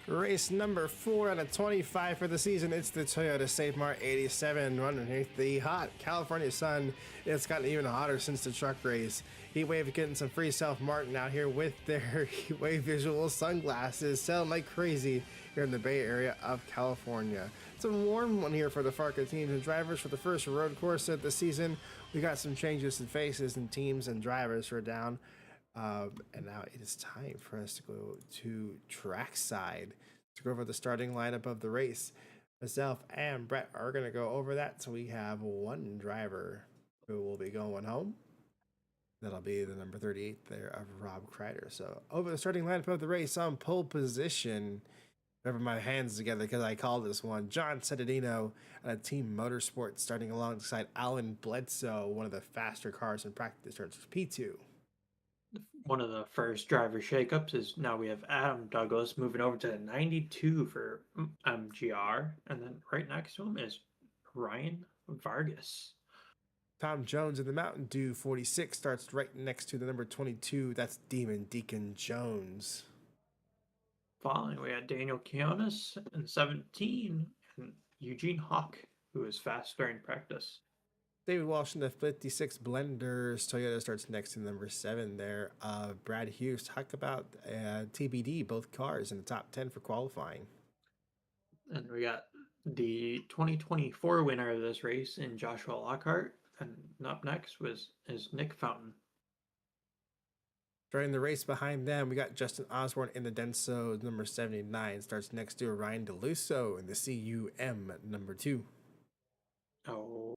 Race number 4 out of 25 for the season. It's the Toyota Sonomar 87 running underneath the hot California sun. It's gotten even hotter since the truck race. Heatwave getting some free self-martin out here with their Heatwave visual sunglasses, selling like crazy here in the Bay Area of California. It's a warm one here for the FARCA teams and drivers for the first road course of the season. We got some changes in faces and teams and drivers who are down. And now it is time for us to go to trackside to go over the starting lineup of the race. Myself and Brett are going to go over that. So we have one driver who will be going home. That'll be the number 38 there of Rob Kreider. So over the starting lineup of the race on pole position, rub my hands together because I called this one. John Citadino at Team Motorsports starting alongside Alan Bledsoe, one of the faster cars in practice, starts P2. One of the first driver shakeups is now we have Adam Douglas moving over to 92 for MGR, and then right next to him is Ryan Vargas. Tom Jones in the Mountain Dew 46 starts right next to the number 22. That's Demon Deacon Jones. Following, we had Daniel Quiones in 17 and Eugene Hawk, who is fast during practice. David Walsh in the 56 Blenders. Toyota starts next to number 7 there. Brad Hughes, talk about TBD, both cars in the top 10 for qualifying. And we got the 2024 winner of this race in Joshua Lockhart. And up next is Nick Fountain. During the race behind them, we got Justin Osborne in the Denso number 79. Starts next to Ryan DeLusso in the CUM number 2. Oh,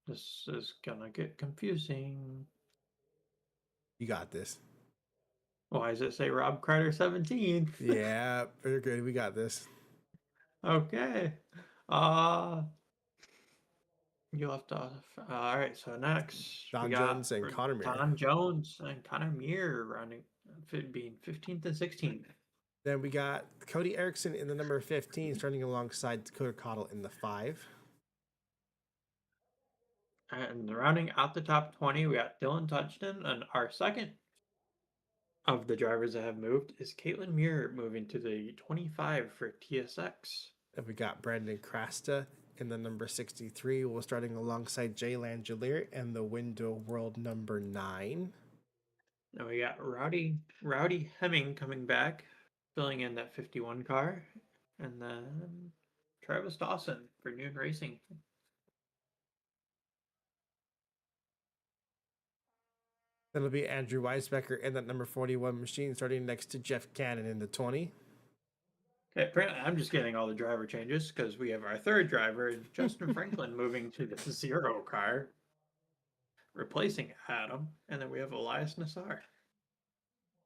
this is gonna get confusing. You got this. Why does it say Rob Kreider 17? Yeah, very good. We got this. Okay. You left off. All right, so next Don Jones and Connor Muir. Don Jones and Connor Muir running, being 15th and 16th. Then we got Cody Erickson in the number 15, starting alongside Dakota Cottle in the 5. And rounding out the top 20, we got Dylan Touchton, and our second of the drivers that have moved is Caitlin Muir moving to the 25 for TSX. And we got Brandon Crasta in the number 63. We're starting alongside Jay Langelier and the Window World number 9. Then we got Rowdy Hemming coming back, filling in that 51 car. And then Travis Dawson for Noon Racing. That'll be Andrew Weisbecker in that number 41 machine, starting next to Jeff Cannon in the 20. Okay, apparently I'm just getting all the driver changes because we have our third driver, Justin Franklin, moving to the 0 car, replacing Adam, and then we have Elias Nassar.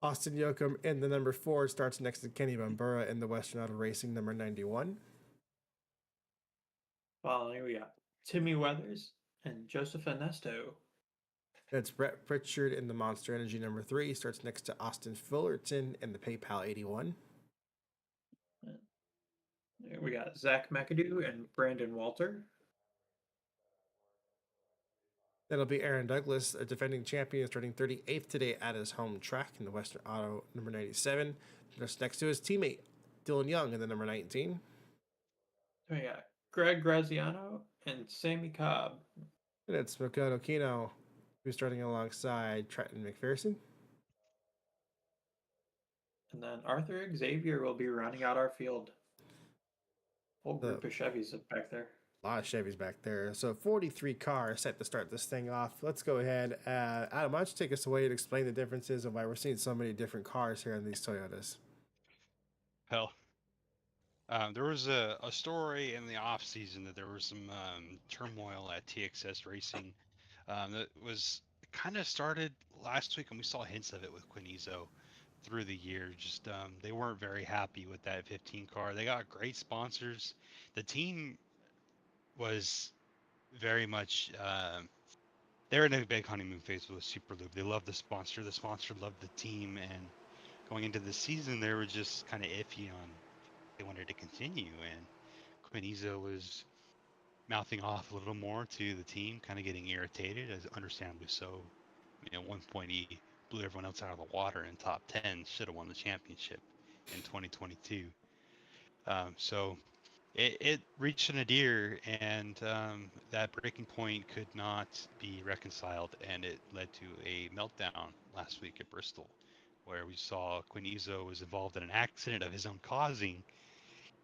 Austin Yoakum in the number 4 starts next to Kenny Bambura in the Western Auto Racing number 91. Following, we got Timmy Weathers and Joseph Ernesto. That's Brett Pritchard in the Monster Energy number 3, starts next to Austin Fullerton in the PayPal 81. We got Zach McAdoo and Brandon Walter. That'll be Aaron Douglas, a defending champion, starting 38th today at his home track in the Western Auto number 97. Just next to his teammate, Dylan Young in the number 19. We got Greg Graziano and Sammy Cobb. And it's Makoto Kino, who's starting alongside Trenton McPherson. And then Arthur Xavier will be rounding out our field. Whole group of Chevys back there. A lot of Chevys back there. So 43 cars set to start this thing off. Let's go ahead. Adam, why don't you take us away and explain the differences and why we're seeing so many different cars here in these Toyotas? Hell, there was a story in the off season that there was some turmoil at TXS Racing that was kind of started last week, and we saw hints of it with Quinizo through the year. Just they weren't very happy with that 15 car. They got great sponsors. The team was very much they're in a big honeymoon phase with Superloop. They love the sponsor. The sponsor loved the team, and going into the season, they were just kind of iffy on if they wanted to continue. And Quinizo was mouthing off a little more to the team, kind of getting irritated, as understandably so. At one point, he blew everyone else out of the water in top 10. Should have won the championship in 2022. So it reached a nadir, and that breaking point could not be reconciled, and it led to a meltdown last week at Bristol, where we saw Quinn Izzo was involved in an accident of his own causing,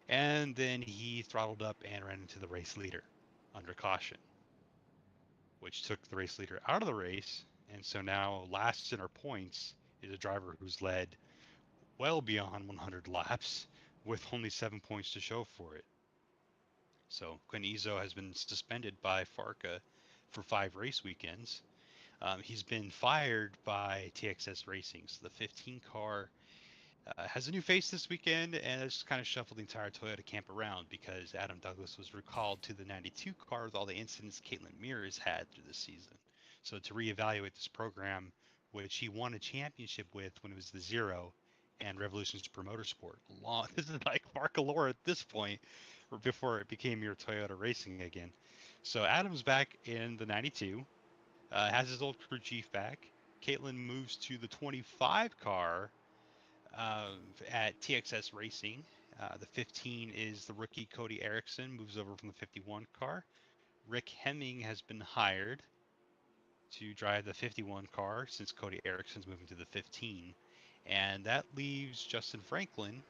and then he throttled up and ran into the race leader under caution, which took the race leader out of the race, and so now last in our points is a driver who's led well beyond 100 laps with only 7 points to show for it. So Quinn Izzo has been suspended by FARCA for 5 race weekends. He's been fired by TXS Racing. So the 15 car has a new face this weekend, and it's kind of shuffled the entire Toyota camp around because Adam Douglas was recalled to the 92 car with all the incidents Caitlin Mears had through the season. So to reevaluate this program, which he won a championship with when it was the Zero and Revolutions Per Motorsport. This is like FARCA lore at this point, before it became your Toyota Racing again. So Adam's back in the 92, has his old crew chief back. Caitlin moves to the 25 car at TXS Racing. The 15 is the rookie Cody Erickson, moves over from the 51 car. Rick Hemming has been hired to drive the 51 car since Cody Erickson's moving to the 15. And that leaves Justin Franklin,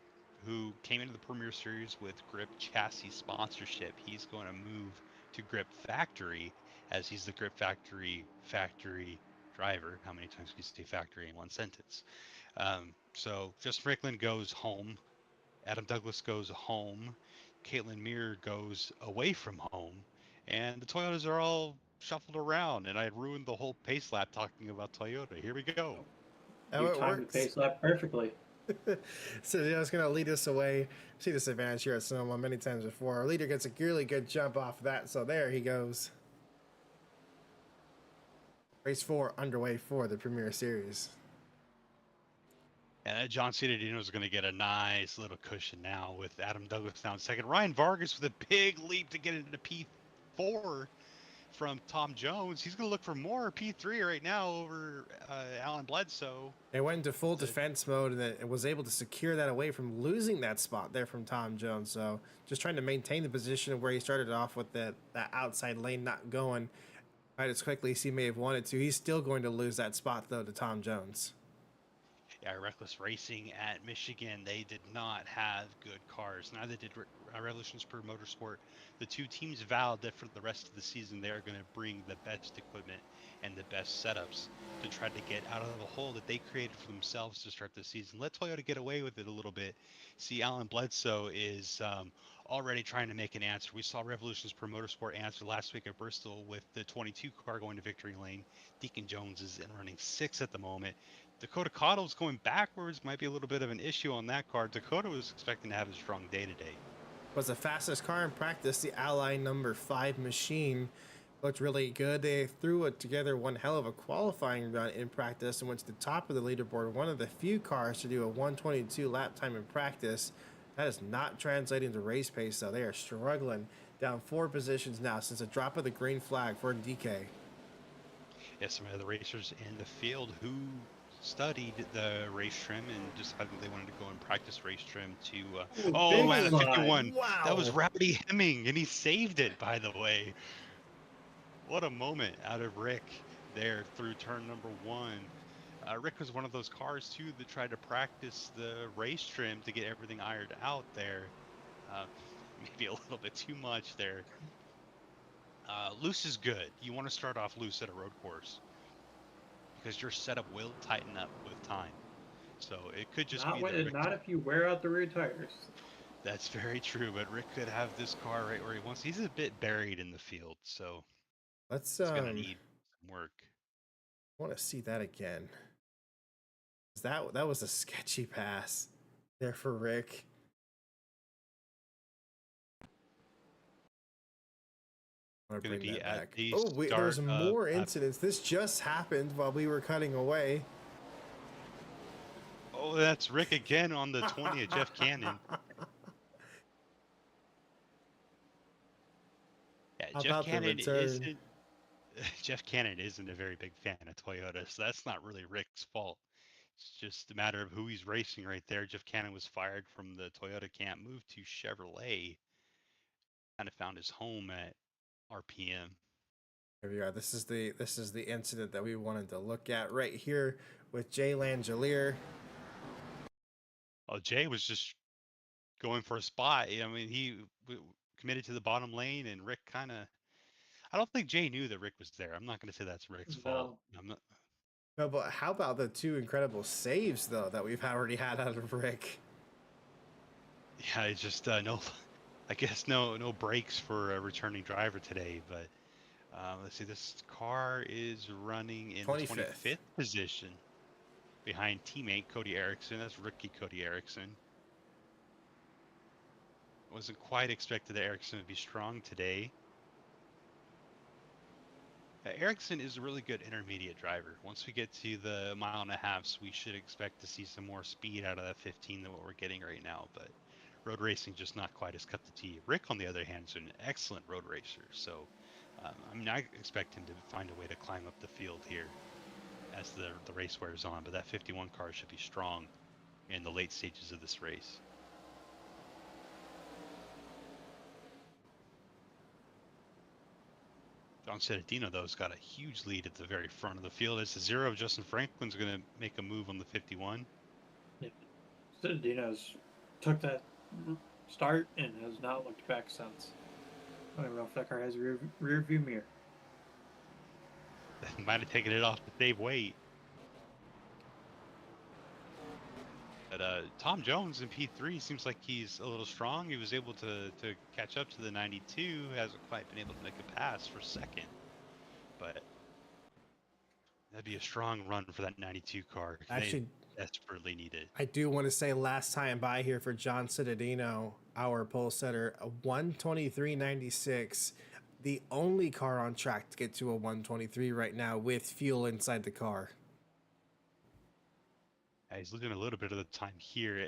who came into the Premier Series with Grip Chassis sponsorship. He's going to move to Grip Factory, as he's the Grip Factory driver. How many times can you say factory in one sentence? So Justin Franklin goes home. Adam Douglas goes home. Caitlin Meir goes away from home. And the Toyotas are all shuffled around. And I ruined the whole pace lap talking about Toyota. Here we go. How You it timed the works. pace lap perfectly. So it's going to lead us away. See this advantage here at Sonoma many times before. Our leader gets a really good jump off of that. So there he goes. Race 4 underway for the Premier Series. And John Citadino is going to get a nice little cushion now with Adam Douglas down second. Ryan Vargas with a big leap to get into P4 from Tom Jones. He's going to look for more P3 right now over Alan Bledsoe. It went into full defense mode and it was able to secure that away from losing that spot there from Tom Jones. So just trying to maintain the position where he started off with that outside lane not going quite as quickly as he may have wanted to. He's still going to lose that spot though to Tom Jones. Yeah, Reckless Racing at Michigan, they did not have good cars. Neither did Revolutions Per Motorsport. The two teams vowed that for the rest of the season, they are going to bring the best equipment and the best setups to try to get out of the hole that they created for themselves to start the season. Let Toyota get away with it a little bit. See, Alan Bledsoe is already trying to make an answer. We saw Revolutions Per Motorsport answer last week at Bristol with the 22 car going to victory lane. Deacon Jones is in running 6 at the moment. Dakota Cotto's going backwards might be a little bit of an issue on that car. Dakota was expecting to have a strong day today. Was the fastest car in practice. The Ally number 5 machine looked really good. They threw it together one hell of a qualifying run in practice and went to the top of the leaderboard. One of the few cars to do a 122 lap time in practice. That is not translating to race pace though. They are struggling down 4 positions now since the drop of the green flag for DK. Yes, some of the racers in the field who studied the race trim and decided they wanted to go and practice race trim to oh man, the 51. Wow. That was Rowdy Hemming, and he saved it, by the way. What a moment out of Rick there through turn number 1. Rick was one of those cars too that tried to practice the race trim to get everything ironed out there. Maybe a little bit too much there. Loose is good. You want to start off loose at a road course because your setup will tighten up with time. So it could just be that Rick, not if you wear out the rear tires. That's very true, but Rick could have this car right where he wants. He's a bit buried in the field, so Let's it's gonna need some work. I want to see that again. That was a sketchy pass there for Rick. I want to bring that back. Oh, wait, there's more incidents. This just happened while we were cutting away. Oh, that's Rick again on the 20 of Jeff Cannon. Yeah, Jeff Cannon isn't a very big fan of Toyota, so that's not really Rick's fault. It's just a matter of who he's racing right there. Jeff Cannon was fired from the Toyota camp, moved to Chevrolet, kind of found his home at RPM. Here we are. This is the incident that we wanted to look at right here with Jay Langelier. Oh, Jay was just going for a spot. I mean, he committed to the bottom lane, and Rick kind of. I don't think Jay knew that Rick was there. I'm not going to say that's Rick's fault. I'm not. No, but how about the two incredible saves though that we've already had out of Rick? Yeah, it's just no. I guess no breaks for a returning driver today. But let's see. This car is running in 25th. the 25th position, behind teammate Cody Erickson. That's rookie Cody Erickson. Wasn't quite expected that Erickson would be strong today. Erickson is a really good intermediate driver. Once we get to the 1.5 miles, we should expect to see some more speed out of that 15 than what we're getting right now. But road racing just not quite as cup to tea. Rick, on the other hand, is an excellent road racer. So, I mean, I expect him to find a way to climb up the field here as the race wears on. But that 51 car should be strong in the late stages of this race. John Citadino, though, has got a huge lead at the very front of the field. It's a 0. Justin Franklin's going to make a move on the 51. Yeah. Citadino's took that start and has not looked back since. I don't even know if that car has a rear view mirror. Might have taken it off to save weight. But Tom Jones in P3 seems like he's a little strong. He was able to catch up to the 92. Hasn't quite been able to make a pass for second. But that'd be a strong run for that 92 car. Actually, they desperately need it. I do want to say last time by here for John Citadino, our pole setter, a 123.96. The only car on track to get to a 123 right now with fuel inside the car. He's losing a little bit of the time here.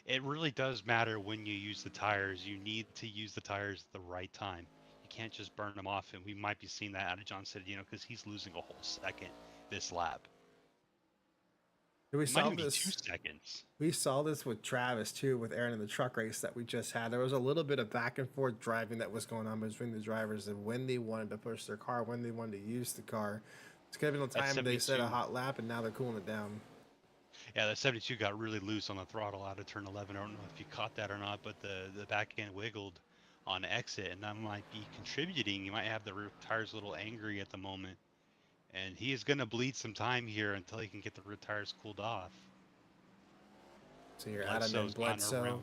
It really does matter when you use the tires. You need to use the tires at the right time. You can't just burn them off, and we might be seeing that out of John Citadino because he's losing a whole second this lap. We It might even be 2 seconds. We saw this with Travis too, with Aaron in the truck race that we just had. There was a little bit of back and forth driving that was going on between the drivers and when they wanted to push their car, when they wanted to use the car. It's given the time they set a hot lap, and now they're cooling it down. Yeah, the 72 got really loose on the throttle out of turn 11. I don't know if you caught that or not, but the back end wiggled on exit, and that might be contributing. You might have the rear tires a little angry at the moment, and he is going to bleed some time here until he can get the rear tires cooled off. So you're Adam and Bledsoe.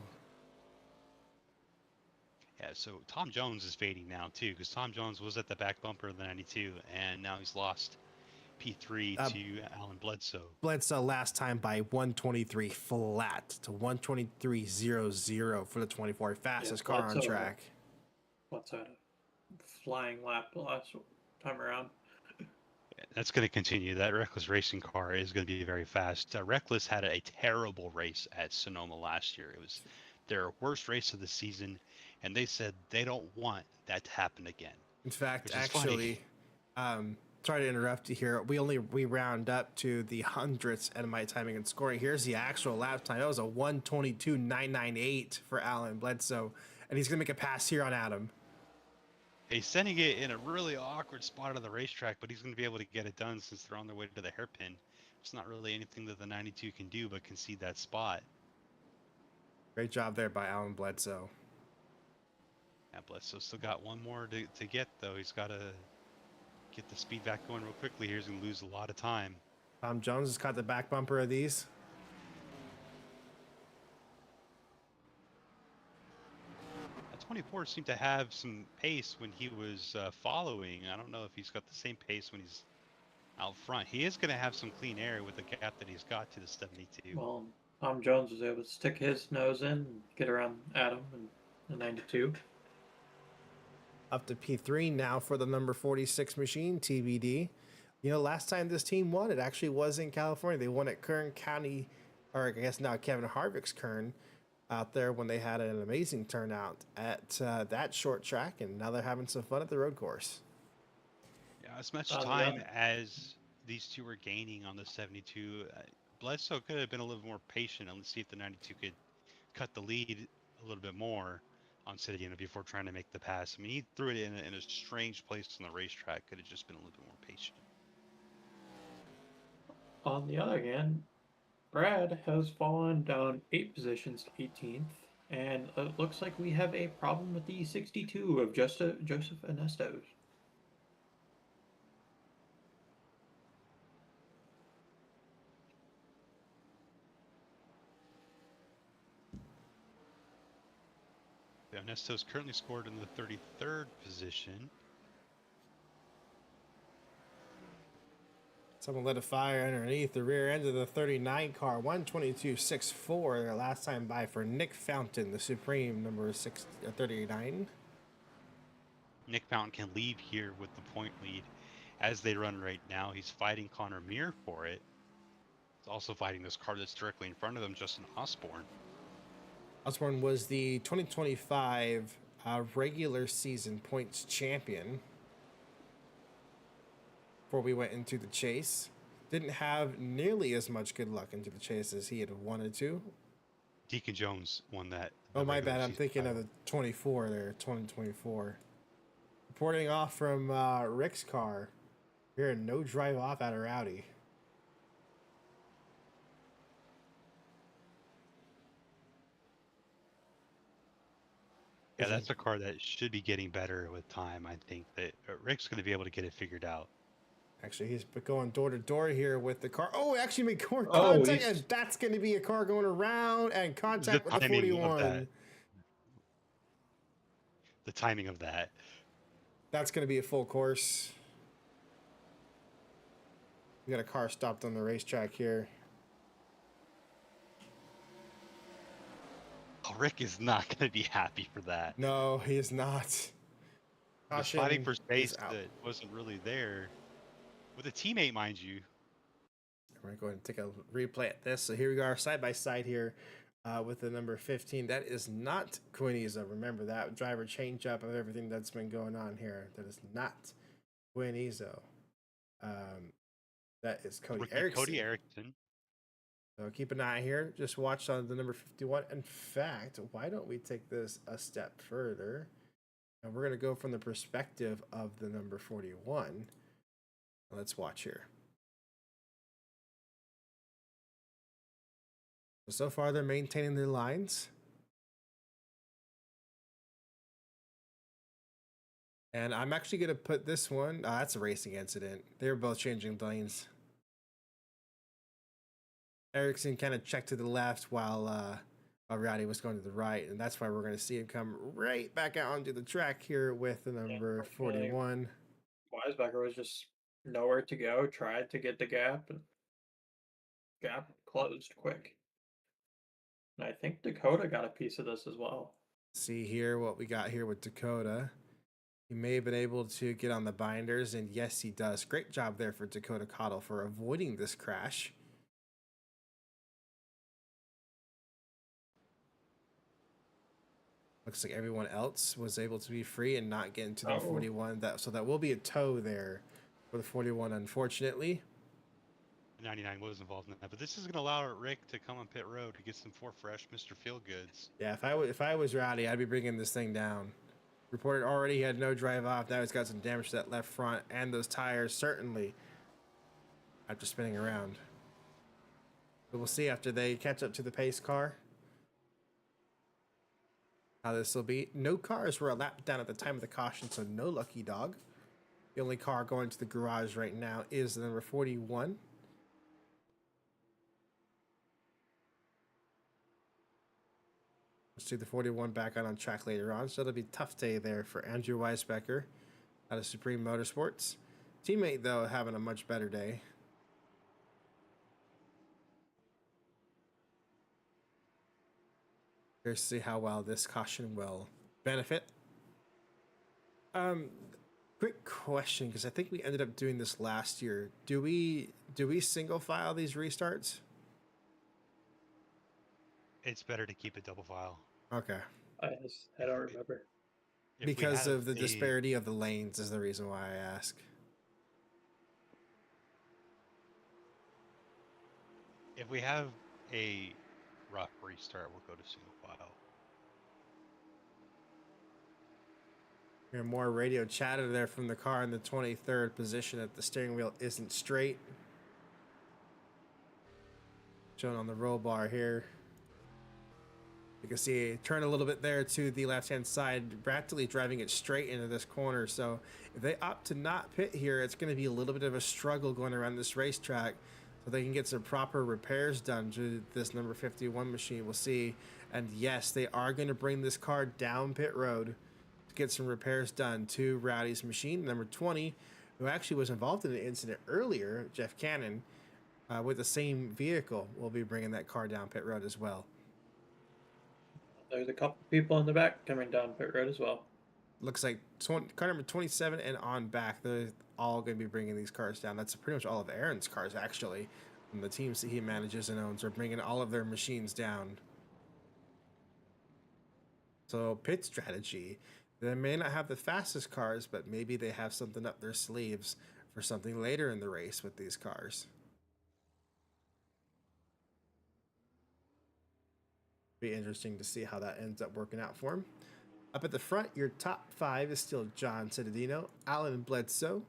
Yeah, so Tom Jones is fading now too, because Tom Jones was at the back bumper of the 92, and now he's lost P3 to Alan Bledsoe. Bledsoe last time by 123 flat to 123.00 for the 24. Fastest car on track. Bledsoe had a flying lap last time around. That's going to continue. That Reckless racing car is going to be very fast. Reckless had a terrible race at Sonoma last year. It was their worst race of the season, and they said they don't want that to happen again. In fact, actually, sorry to interrupt you here. We round up to the hundredths and my timing and scoring. Here's the actual lap time. That was a 122.998 for Alan Bledsoe, and he's gonna make a pass here on Adam. He's sending it in a really awkward spot on the racetrack, but he's going to be able to get it done since they're on their way to the hairpin. It's not really anything that the 92 can do but concede that spot. Great job there by Alan Bledsoe. Yeah, Bledsoe still got one more to get, though. He's got to get the speed back going real quickly here. He's going to lose a lot of time. Tom Jones has caught the back bumper of these. That 24 seemed to have some pace when he was following. I don't know if he's got the same pace when he's out front. He is going to have some clean air with the gap that he's got to the 72. Well, Tom Jones was able to stick his nose in and get around Adam in the 92. Up to P3 now for the number 46 machine, TBD. You know, last time this team won, it actually was in California. They won at Kern County, or I guess now Kevin Harvick's Kern, out there when they had an amazing turnout at that short track, and now they're having some fun at the road course. Yeah, as much time as these two are gaining on the 72, Bledsoe could have been a little more patient and see if the 92 could cut the lead a little bit more on City before trying to make the pass. I mean, he threw it in a strange place on the racetrack. Could have just been a little bit more patient. On the other hand, Brad has fallen down 8 positions to 18th, and it looks like we have a problem with the 62 of Joseph Ernesto's. Ernesto's currently scored in the 33rd position. Someone lit a fire underneath the rear end of the 39 car, 122.64. Their last time by for Nick Fountain, the Supreme number 39. Nick Fountain can leave here with the point lead as they run right now. He's fighting Connor Muir for it. He's also fighting this car that's directly in front of them, Justin Osborne. Osborne was the 2025 regular season points champion before we went into the chase. Didn't have nearly as much good luck into the chase as he had wanted to. Deacon Jones won that. Oh, my bad. I'm thinking of the 24 there, 2024. Reporting off from Rick's car. Here, no drive off out of Rowdy. Yeah, that's a car that should be getting better with time. I think that Rick's going to be able to get it figured out. Actually, he's going door to door here with the car. Oh, actually made contact, and that's going to be a car going around and contact with the 41. The timing of that. That's going to be a full course. We got a car stopped on the racetrack here. Oh, Rick is not going to be happy for that. No, he is not. He's fighting for space that wasn't really there. With a teammate, mind you. We're going to go ahead and take a replay at this. So here we go, side by side here with the number 15. That is not Quinizo. Remember that driver change up of everything that's been going on here. That is not Quinizo. That is Cody Erickson. So keep an eye here. Just watch on the number 51. In fact, why don't we take this a step further? And we're going to go from the perspective of the number 41. Let's watch here. So far, they're maintaining their lines. And I'm actually going to put this one. That's a racing incident. They were both changing lanes. Erickson kind of checked to the left while Rowdy was going to the right. And that's why we're going to see him come right back out onto the track here with the number 41. Weisbecker was just nowhere to go, tried to get the gap, and gap closed quick. And I think Dakota got a piece of this as well. See here what we got here with Dakota. He may have been able to get on the binders, and yes, he does. Great job there for Dakota Cottle for avoiding this crash. Looks like everyone else was able to be free and not get into the 41. So that will be a tow there for the 41, unfortunately. 99 was involved in that, but this is going to allow Rick to come on pit road to get some fresh Mr. Feelgoods. Yeah, if I was Rowdy, I'd be bringing this thing down. Reported already he had no drive off. Now he's got some damage to that left front and those tires, certainly, after spinning around. But we'll see after they catch up to the pace car how this will be. No cars were a lap down at the time of the caution, so no lucky dog. The only car going to the garage right now is the number 41. Let's see the 41 back out on track later on, so it'll be a tough day there for Andrew Weisbecker out of Supreme Motorsports. Teammate, though, having a much better day. Here's to see how well this caution will benefit. Quick question, because I think we ended up doing this last year. Do we single file these restarts? It's better to keep it double file. Okay. I don't remember. Because of the disparity of the lanes is the reason why I ask. If we have a rough restart, we'll go to single file. Hear more radio chatter there from the car in the 23rd position that the steering wheel isn't straight. Shown on the roll bar here. You can see turn a little bit there to the left-hand side, practically driving it straight into this corner. So if they opt to not pit here, it's going to be a little bit of a struggle going around this racetrack so they can get some proper repairs done to this number 51 machine. We'll see. And yes, they are going to bring this car down pit road to get some repairs done to Rowdy's machine, number 20, who actually was involved in an incident earlier, Jeff Cannon, with the same vehicle. Will be bringing that car down pit road as well. There's a couple people in the back coming down pit road as well. Looks like car number 27 and on back, they're all going to be bringing these cars down. That's pretty much all of Aaron's cars, actually. And the teams that he manages and owns are bringing all of their machines down. So pit strategy. They may not have the fastest cars, but maybe they have something up their sleeves for something later in the race with these cars. Be interesting to see how that ends up working out for him. Up at the front, your top five is still John Cittadino, Alan Bledsoe,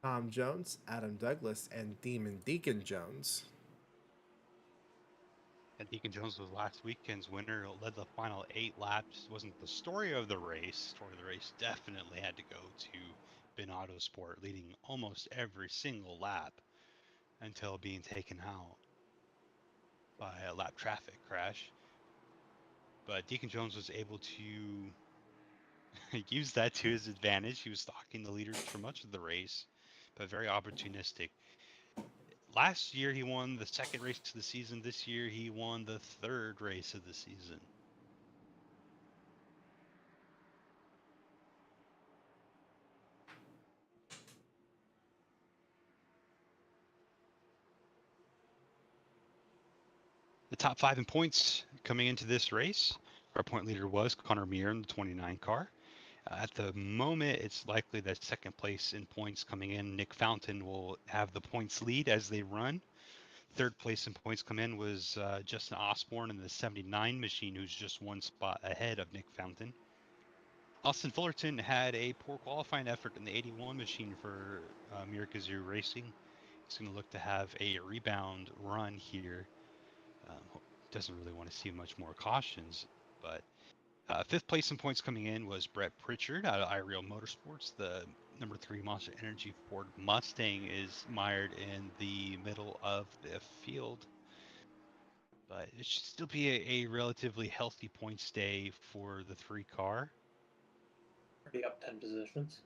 Tom Jones, Adam Douglas, and Demon Deacon Jones. And Deacon Jones was last weekend's winner, led the final 8 laps. Wasn't the story of the race. Story of the race definitely had to go to Ben Autosport, leading almost every single lap until being taken out by a lap traffic crash. But Deacon Jones was able to use that to his advantage. He was stalking the leaders for much of the race, but very opportunistic. Last year he won the 2nd race of the season. This year he won the 3rd race of the season. The top 5 in points coming into this race. Our point leader was Connor Muir in the 29 car. At the moment, it's likely that 2nd place in points coming in, Nick Fountain will have the points lead as they run. 3rd place in points come in was Justin Osborne in the 79 machine, who's just 1 spot ahead of Nick Fountain. Austin Fullerton had a poor qualifying effort in the 81 machine for Mirkazoo Racing. He's going to look to have a rebound run here. Doesn't really want to see much more cautions, but 5th place in points coming in was Brett Pritchard out of iReal Motorsports. The number 3 Monster Energy Ford Mustang is mired in the middle of the field, but it should still be a relatively healthy points day for the 3 car. Already up 10 positions.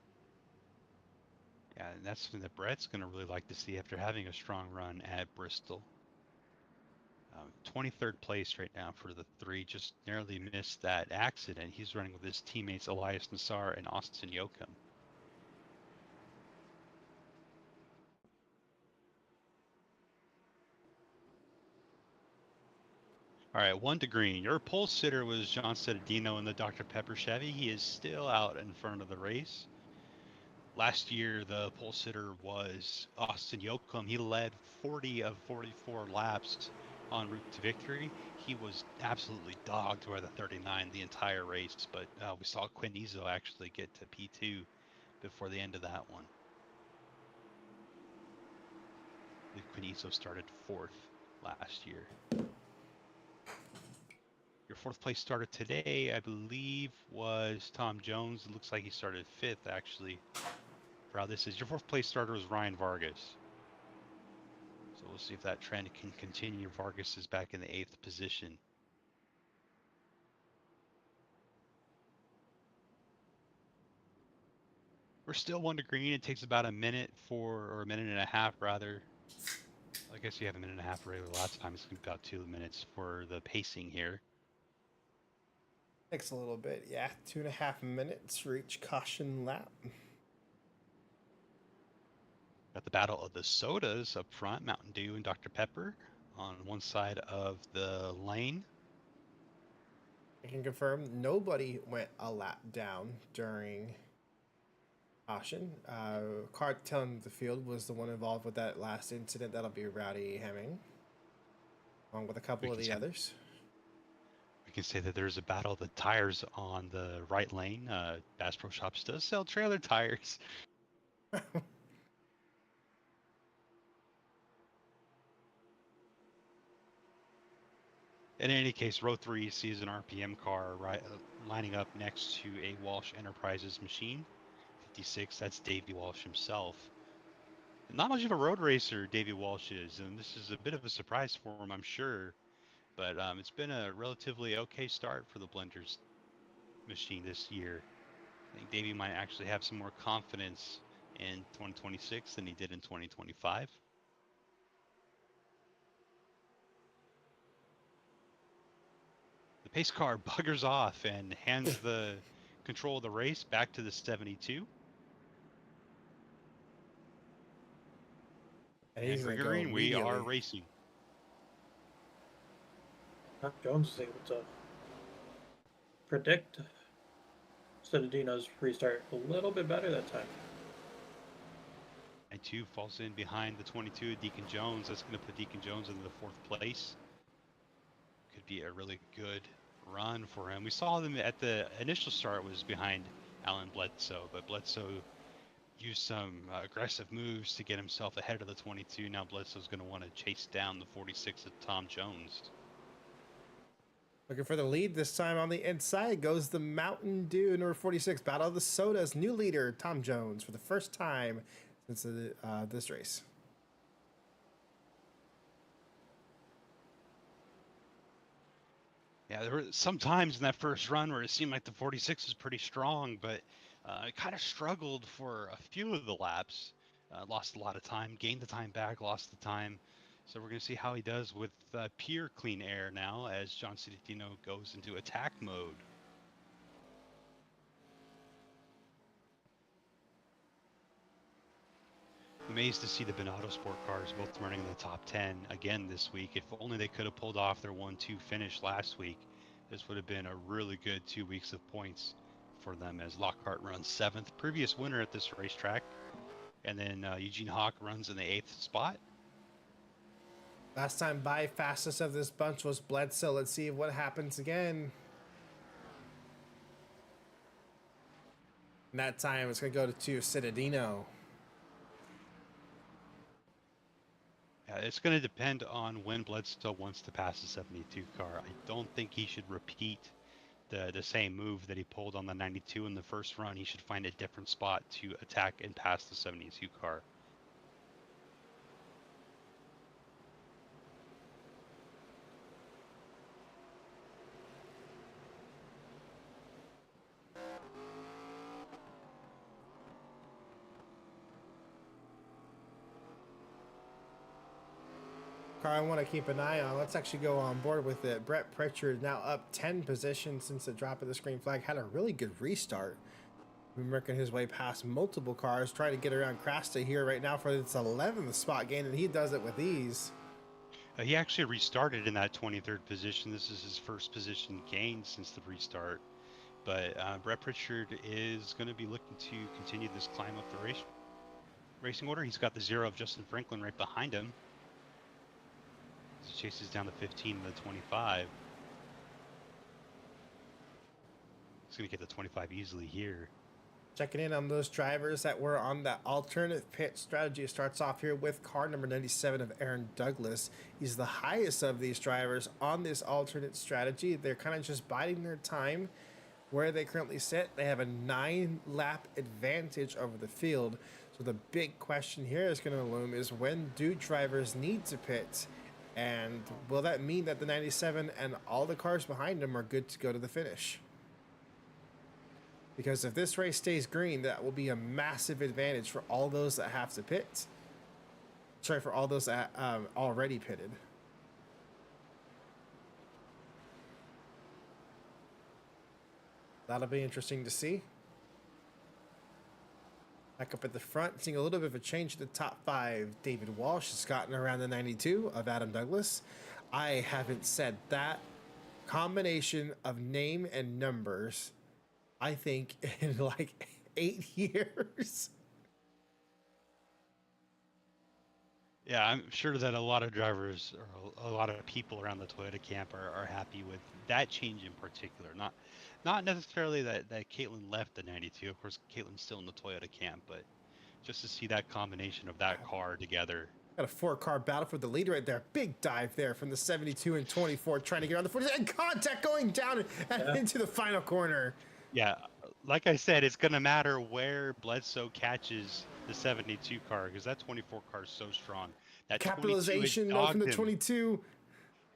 Yeah, and that's something that Brett's going to really like to see after having a strong run at Bristol. 23rd place right now for the 3, just narrowly missed that accident. He's running with his teammates Elias Nassar and Austin Yoakum. All right, 1 to green. Your pole sitter was John Cittadino in the Dr. Pepper Chevy. He is still out in front of the race. Last year, the pole sitter was Austin Yoakum. He led 40 of 44 laps en route to victory. He was absolutely dogged by the 39 the entire race, but we saw Quinn Izzo actually get to P2 before the end of that one. Quinn Izzo started 4th last year. Your 4th place starter today, I believe, was Tom Jones. It looks like he started 5th, actually, for how this is. Your 4th place starter was Ryan Vargas. So we'll see if that trend can continue. Vargas is back in the 8th position. We're still 1 to green. It takes about a minute or a minute and a half, rather. I guess you have a minute and a half for regular lap time. It's going to be about 2 minutes for the pacing here. Takes a little bit, yeah. 2.5 minutes for each caution lap. Got the battle of the sodas up front, Mountain Dew and Dr. Pepper on one side of the lane. I can confirm nobody went a lap down during caution. Car telling the field was the one involved with that last incident. That'll be Rowdy Hemming. along with a couple We of can the say, others. we can say that there's a battle of the tires on the right lane. Bass Pro Shops does sell trailer tires. In any case, row 3 sees an RPM car lining up next to a Walsh Enterprises machine. 56, that's Davey Walsh himself. Not much of a road racer, Davey Walsh is, and this is a bit of a surprise for him, I'm sure. But it's been a relatively okay start for the Blenders machine this year. I think Davey might actually have some more confidence in 2026 than he did in 2025. The pace car buggers off and hands the control of the race back to the 72. And And he's for going to go green, we are immediately. racing. Jones is able to predict Citadino's restart a little bit better that time. And 2 falls in behind the 22, Deacon Jones. That's going to put Deacon Jones into the 4th place. Could be a really good run for him. We saw them at the initial start was behind Alan Bledsoe, but Bledsoe used some aggressive moves to get himself ahead of the 22. Now Bledsoe's going to want to chase down the 46 of Tom Jones. Looking for the lead this time on the inside goes the Mountain Dew number 46. Battle of the Sodas. New leader, Tom Jones, for the first time since this race. Yeah, there were some times in that first run where it seemed like the 46 was pretty strong, but it kind of struggled for a few of the laps. Lost a lot of time, gained the time back, lost the time. So we're going to see how he does with pure clean air now as John Cittadino goes into attack mode. Amazed to see the Bernardo Sport cars both running in the top 10 again this week. If only they could have pulled off their 1-2 finish last week, this would have been a really good 2 weeks of points for them as Lockhart runs 7th, previous winner at this racetrack. And then Eugene Hawk runs in the 8th spot. Last time by, fastest of this bunch was Bledsoe. Let's see what happens again. And that time it's going to go to Cittadino. Yeah, it's going to depend on when Bledsoe wants to pass the 72 car. I don't think he should repeat the same move that he pulled on the 92 in the first run. He should find a different spot to attack and pass the 72 car. Car I want to keep an eye on. Let's actually go on board with it. Brett Pritchard now up 10 positions since the drop of the screen flag. Had a really good restart. Been working his way past multiple cars, trying to get around Crasta here right now for its 11th spot gain, and he does it with ease. He actually restarted in that 23rd position. This is his first position gain since the restart. But Brett Pritchard is going to be looking to continue this climb up the racing order. He's got the 0 of Justin Franklin right behind him. He chases down the 15 and the 25. He's going to get the 25 easily here. Checking in on those drivers that were on that alternate pit strategy. It starts off here with car number 97 of Aaron Douglas. He's the highest of these drivers on this alternate strategy. They're kind of just biding their time where they currently sit. They have a 9-lap advantage over the field. So the big question here is going to loom is, when do drivers need to pit? And will that mean that the 97 and all the cars behind them are good to go to the finish? Because if this race stays green, that will be a massive advantage for all those that have to pit. Sorry, for all those that already pitted. That'll be interesting to see. Back up at the front, seeing a little bit of a change in the top 5. David Walsh has gotten around the 92 of Adam Douglas. I haven't said that combination of name and numbers, I think, in like 8 years. Yeah, I'm sure that a lot of drivers or a lot of people around the Toyota camp are happy with that change in particular. Not necessarily that Caitlin left the 92. Of course, Caitlin's still in the Toyota camp, but just to see that combination of that car together. Got a 4-car battle for the lead right there. Big dive there from the 72 and 24, trying to get on the 40, and contact going down and into the final corner. Yeah, like I said, it's going to matter where Bledsoe catches the 72 car because that 24 car is so strong. That 22 has Capitalization from dogged the him. 22.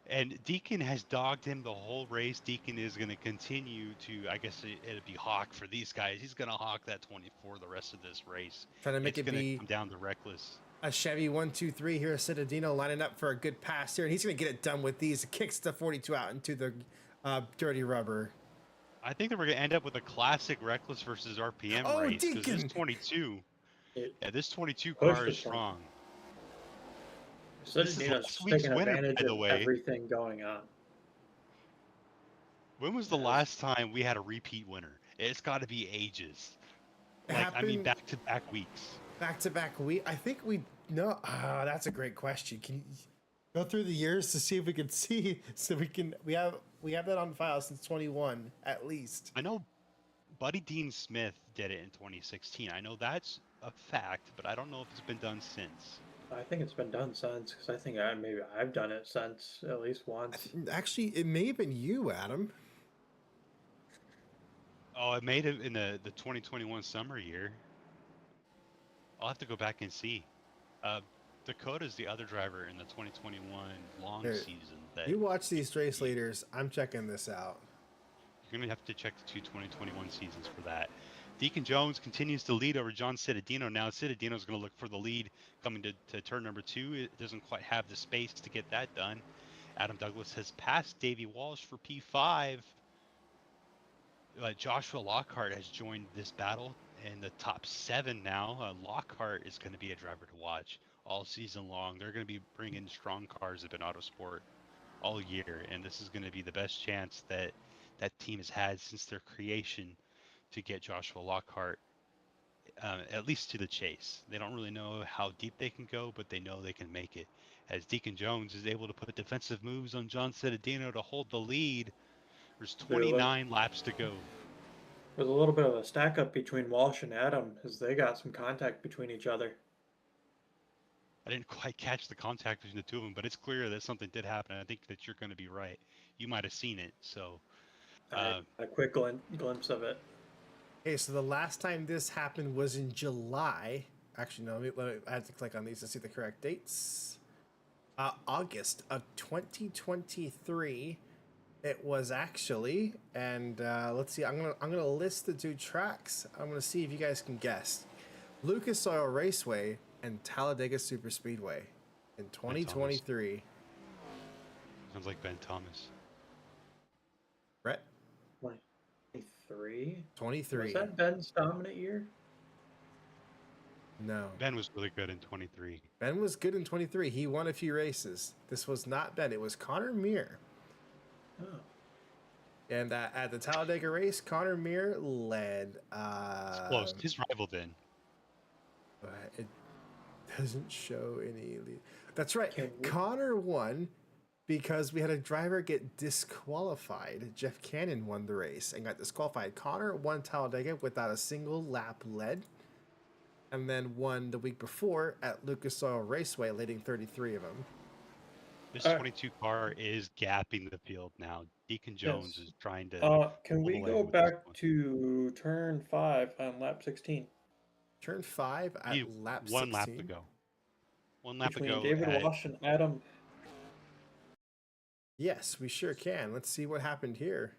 And Deacon has dogged him the whole race. Deacon is going to continue to, I guess it'd be hawk for these guys. He's going to hawk that 24 the rest of this race. Trying to make It's it going to be come down to reckless. a Chevy 1-2-3 here. Citadino lining up for a good pass here, and he's going to get it done with these. Kicks the 42 out into the dirty rubber. I think that we're going to end up with a classic reckless versus RPM race because this 22, this 22 car is strong. This is taking advantage of everything going on. When was the last time we had a repeat winner? It's got to be ages. I mean, back-to-back weeks. Back-to-back week. I think we know. That's a great question. Can you go through the years to see if we can see? So we have that on file since 21 at least. I know Buddy Dean Smith did it in 2016. I know that's a fact, but I don't know if it's been done since. I think it's been done since, because I think maybe I've done it since at least once. Actually, it may have been you, Adam. Oh, it made it in the 2021 summer year. I'll have to go back and see. Dakota's the other driver in the 2021 long season. You watch these race leaders. I'm checking this out. You're going to have to check the 2021 seasons for that. Deacon Jones continues to lead over John Citadino. Now Citadino's going to look for the lead coming to turn number 2. It doesn't quite have the space to get that done. Adam Douglas has passed Davey Walsh for P5. Joshua Lockhart has joined this battle in the top 7 now. Lockhart is going to be a driver to watch all season long. They're going to be bringing strong cars up in Autosport all year, and this is going to be the best chance that that team has had since their creation to get Joshua Lockhart at least to the chase. They don't really know how deep they can go, but they know they can make it. As Deacon Jones is able to put defensive moves on John Citadino to hold the lead, there's 29 laps to go. There's a little bit of a stack up between Walsh and Adam as they got some contact between each other. I didn't quite catch the contact between the two of them, but it's clear that something did happen. I think that you're going to be right. You might have seen it, so. A quick glimpse of it. Okay, so the last time this happened was in July. Actually, no, I have to click on these to see the correct dates. August of 2023. It was actually, and let's see. I'm gonna list the 2 tracks. I'm gonna see if you guys can guess. Lucas Oil Raceway and Talladega Superspeedway in 2023. Sounds like Ben Thomas. Brett? 23? 23. Was that Ben's dominant year? No. Ben was really good in 23. Ben was good in 23. He won a few races. This was not Ben. It was Connor Meir. Oh. And at the Talladega race, Connor Meir led. It's close. His rival then. It doesn't show any lead. That's right. Connor won because we had a driver get disqualified. Jeff Cannon won the race and got disqualified. Connor won Talladega without a single lap led, and then won the week before at Lucas Oil Raceway, leading 33 of them. This 22 car is gapping the field now. Deacon Jones is trying to. Can we go back to turn 5 on lap 16? Turn 5 at lap 16. 1 lap to go. 1 lap to go. David Walsh and Adam. Yes, we sure can. Let's see what happened here.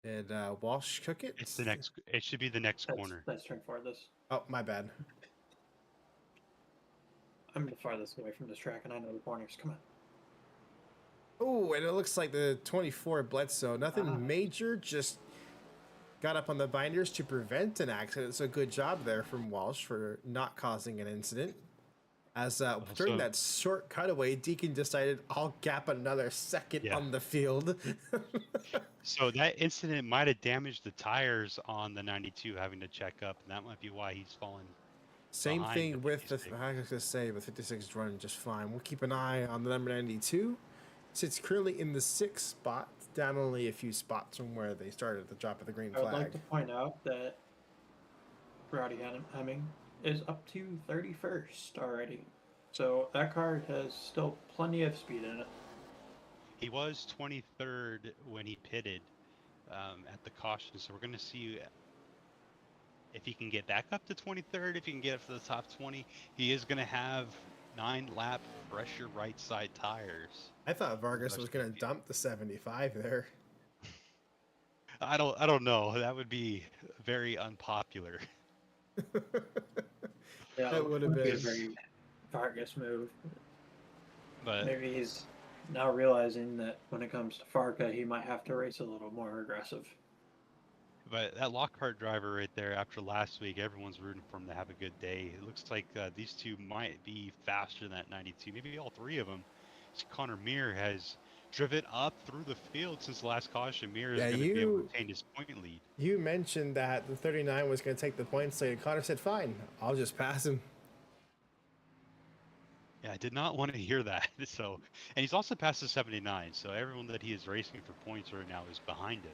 Did Walsh cook it? It's the next. It should be the next corner. Let's turn farthest. Oh, my bad. I'm the farthest away from this track, and I know the corners. Come on. Oh, and it looks like the 24 Bledsoe. Nothing major, just got up on the binders to prevent an accident. So good job there from Walsh for not causing an incident. As during that short cutaway, Deacon decided I'll gap another second on the field. So that incident might have damaged the tires on the 92, having to check up, and that might be why he's fallen Same behind thing the with the, 56. I was going to say, with 56 is running just fine. We'll keep an eye on the number 92. Sits currently in the 6th spot, down only a few spots from where they started at the drop of the green I would like flag. to point out that Rowdy Hemming is up to 31st already. So that car has still plenty of speed in it. He was 23rd when he pitted at the caution, so we're going to see if he can get back up to 23rd, if he can get up to the top 20. He is going to have 9-lap fresher right side tires. I thought Vargas was going to dump the 75 there. I don't know. That would be very unpopular. Yeah, That would have be a been. very Vargas move. But maybe he's now realizing that when it comes to FARCA, he might have to race a little more aggressive. But that Lockhart driver right there, after last week, everyone's rooting for him to have a good day. It looks like these two might be faster than that 92, maybe all three of them. So Connor Meir has driven up through the field since the last caution. Meir is going to be able to retain his point lead. You mentioned that the 39 was going to take the points lead. Connor said, fine, I'll just pass him. Yeah, I did not want to hear that. So, and he's also passed the 79, so everyone that he is racing for points right now is behind him.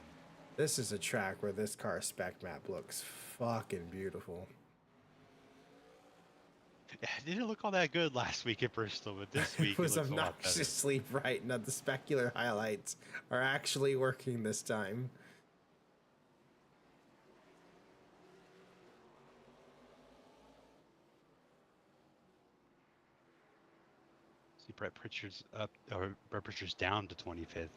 This is a track where this car spec map looks fucking beautiful. It didn't look all that good last week at Bristol, but this week it was looks obnoxiously bright. Now the specular highlights are actually working this time. See, Brett Pritchard's up, or Brett Pritchard's down to 25th.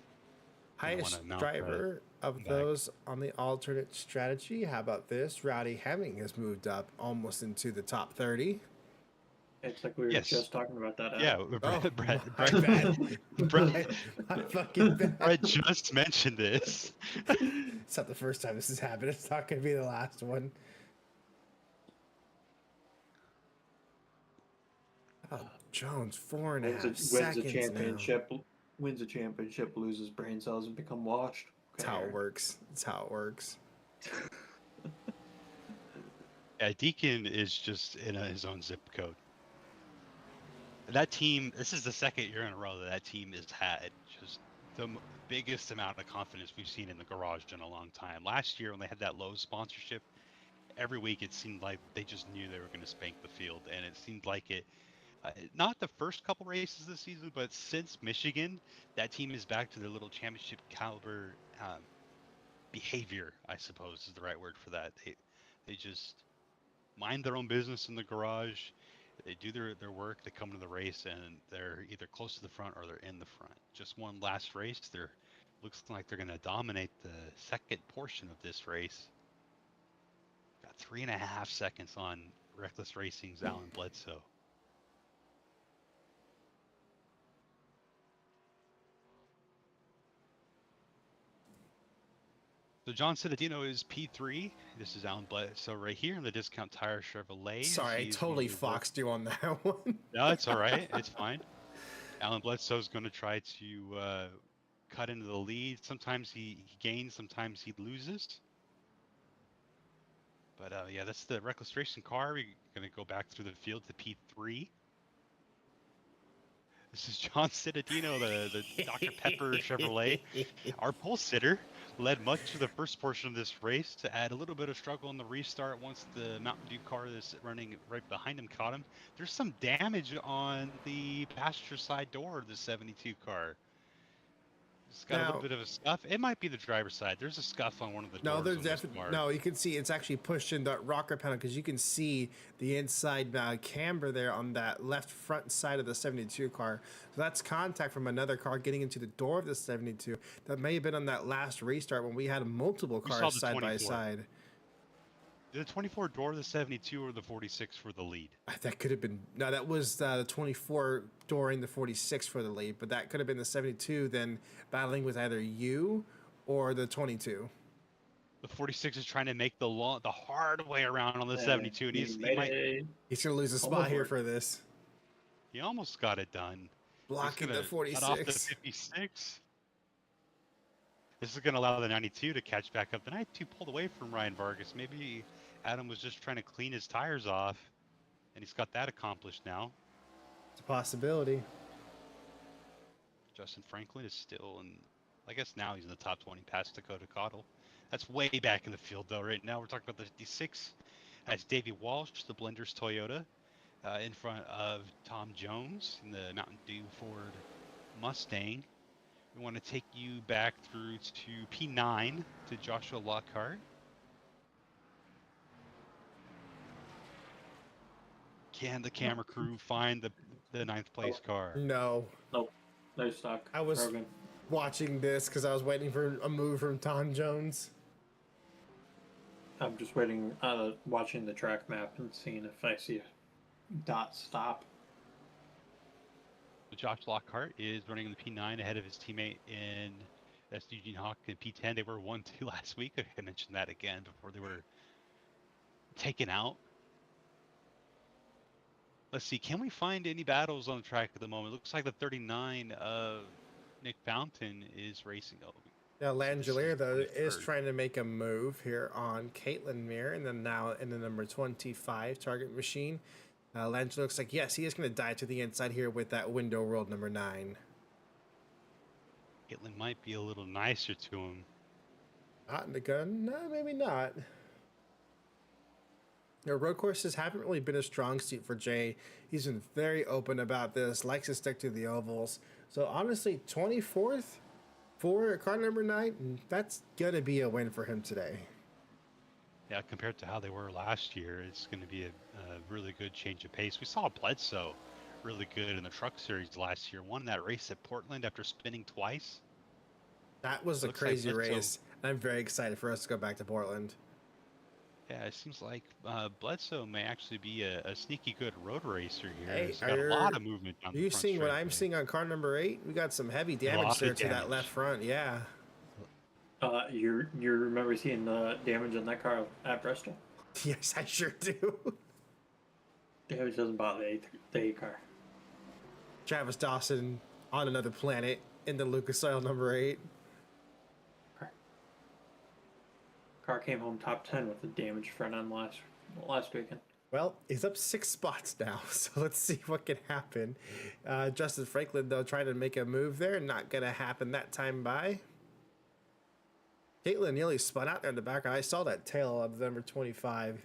Highest driver of those on the alternate strategy. How about this? Rowdy Hemming has moved up almost into the top 30. It's like we were just talking about that. Yeah, Brett, Brett just mentioned this. It's not the first time this has happened. It's not going to be the last one. Oh, Jones, 4.5 seconds wins a championship, loses brain cells, and become washed. That's how it works. That's how it works. Yeah, Deacon is just in his own zip code. That team, this is the second year in a row that team has had just the biggest amount of confidence we've seen in the garage in a long time. Last year when they had that Lowe's sponsorship, every week it seemed like they just knew they were going to spank the field, and it seemed like it. Not the first couple races this season, but since Michigan, that team is back to their little championship caliber behavior, I suppose is the right word for that. They just mind their own business in the garage. They do their work, they come to the race, and they're either close to the front or they're in the front. Just one last race. Looks like they're going to dominate the second portion of this race. Got 3.5 seconds on Reckless Racing's Alan Bledsoe. So John Cittadino is P3. This is Alan Bledsoe right here in the Discount Tire Chevrolet. Sorry, I totally foxed you on that one. No, it's all right. It's fine. Alan Bledsoe is going to try to cut into the lead. Sometimes he gains, sometimes he loses. But yeah, that's the Reckless Racing car. We're going to go back through the field to P3. This is John Cittadino, the Dr. Pepper Chevrolet. Our pole sitter led much of the first portion of this race to add a little bit of struggle in the restart once the Mountain Dew car that's running right behind him caught him. There's some damage on the passenger side door of the 72 car. It's got a little bit of a scuff. It might be the driver's side. There's a scuff on one of the doors. No, there's definitely no. You can see it's actually pushed in the rocker panel because you can see the inside camber there on that left front side of the 72 car. So that's contact from another car getting into the door of the 72. That may have been on that last restart when we had multiple cars side by side. The 24 door of the 72 or the 46 for the lead? That could have been... No, that was the 24 dooring the 46 for the lead, but that could have been the 72 then battling with either you or the 22. The 46 is trying to make the hard way around on the 72, and he's going to lose a spot here for this. He almost got it done. Blocking the 46. Cut off the 56. This is going to allow the 92 to catch back up. The 92 pulled away from Ryan Vargas. Maybe Adam was just trying to clean his tires off. and he's got that accomplished now. It's a possibility. Justin Franklin is still in, I guess now he's in the top 20 past Dakota Cottle. That's way back in the field, though. Right now, we're talking about the 56. That's Davey Walsh, the Blenders Toyota, in front of Tom Jones in the Mountain Dew Ford Mustang. We want to take you back through to P9 to Joshua Lockhart. Can the camera crew find the ninth place car? No. Nope. They're stuck. I was Broken. watching this because I was waiting for a move from Tom Jones. I'm just waiting, watching the track map and seeing if I see a dot stop. Josh Lockhart is running in the P9 ahead of his teammate in that's Eugene Hawk in P10. They were 1-2 last week. I mentioned that again before they were taken out. Let's see, can we find any battles on the track at the moment? It looks like the 39 of Nick Fountain is racing. Oh, Now, Langelier, though, is 23rd. trying to make a move here on Caitlin Mir, and then now in the number 25 target machine. Langelier looks like, yes, he is going to dive to the inside here with that window rolled number 9. Caitlin might be a little nicer to him. Not in the gun? No, maybe not. Road courses haven't really been a strong suit for Jay. He's been very open about this, likes to stick to the ovals. So honestly, 24th for car number 9, that's going to be a win for him today. Yeah, compared to how they were last year, it's going to be a really good change of pace. We saw Bledsoe really good in the Truck Series last year. Won that race at Portland after spinning twice. That was a Looks like crazy Bledsoe- race. I'm very excited for us to go back to Portland. Yeah, it seems like Bledsoe may actually be a sneaky good road racer here. Hey, He's got a lot of movement down Are the you front seeing what I'm straightaway. seeing on car number 8? We got some heavy damage lot there of to that damage. left front. Yeah. You remember seeing the damage on that car at Bristol? Yes, I sure do. Damage doesn't bother the A car. Travis Dawson on another planet in the Lucas Oil number 8. Car came home top 10 with the damaged front end last weekend. Well, he's up 6 spots now, so let's see what can happen. Justin Franklin, though, trying to make a move there. Not going to happen that time by. Caitlin nearly spun out there in the back. I saw that tail of number 25.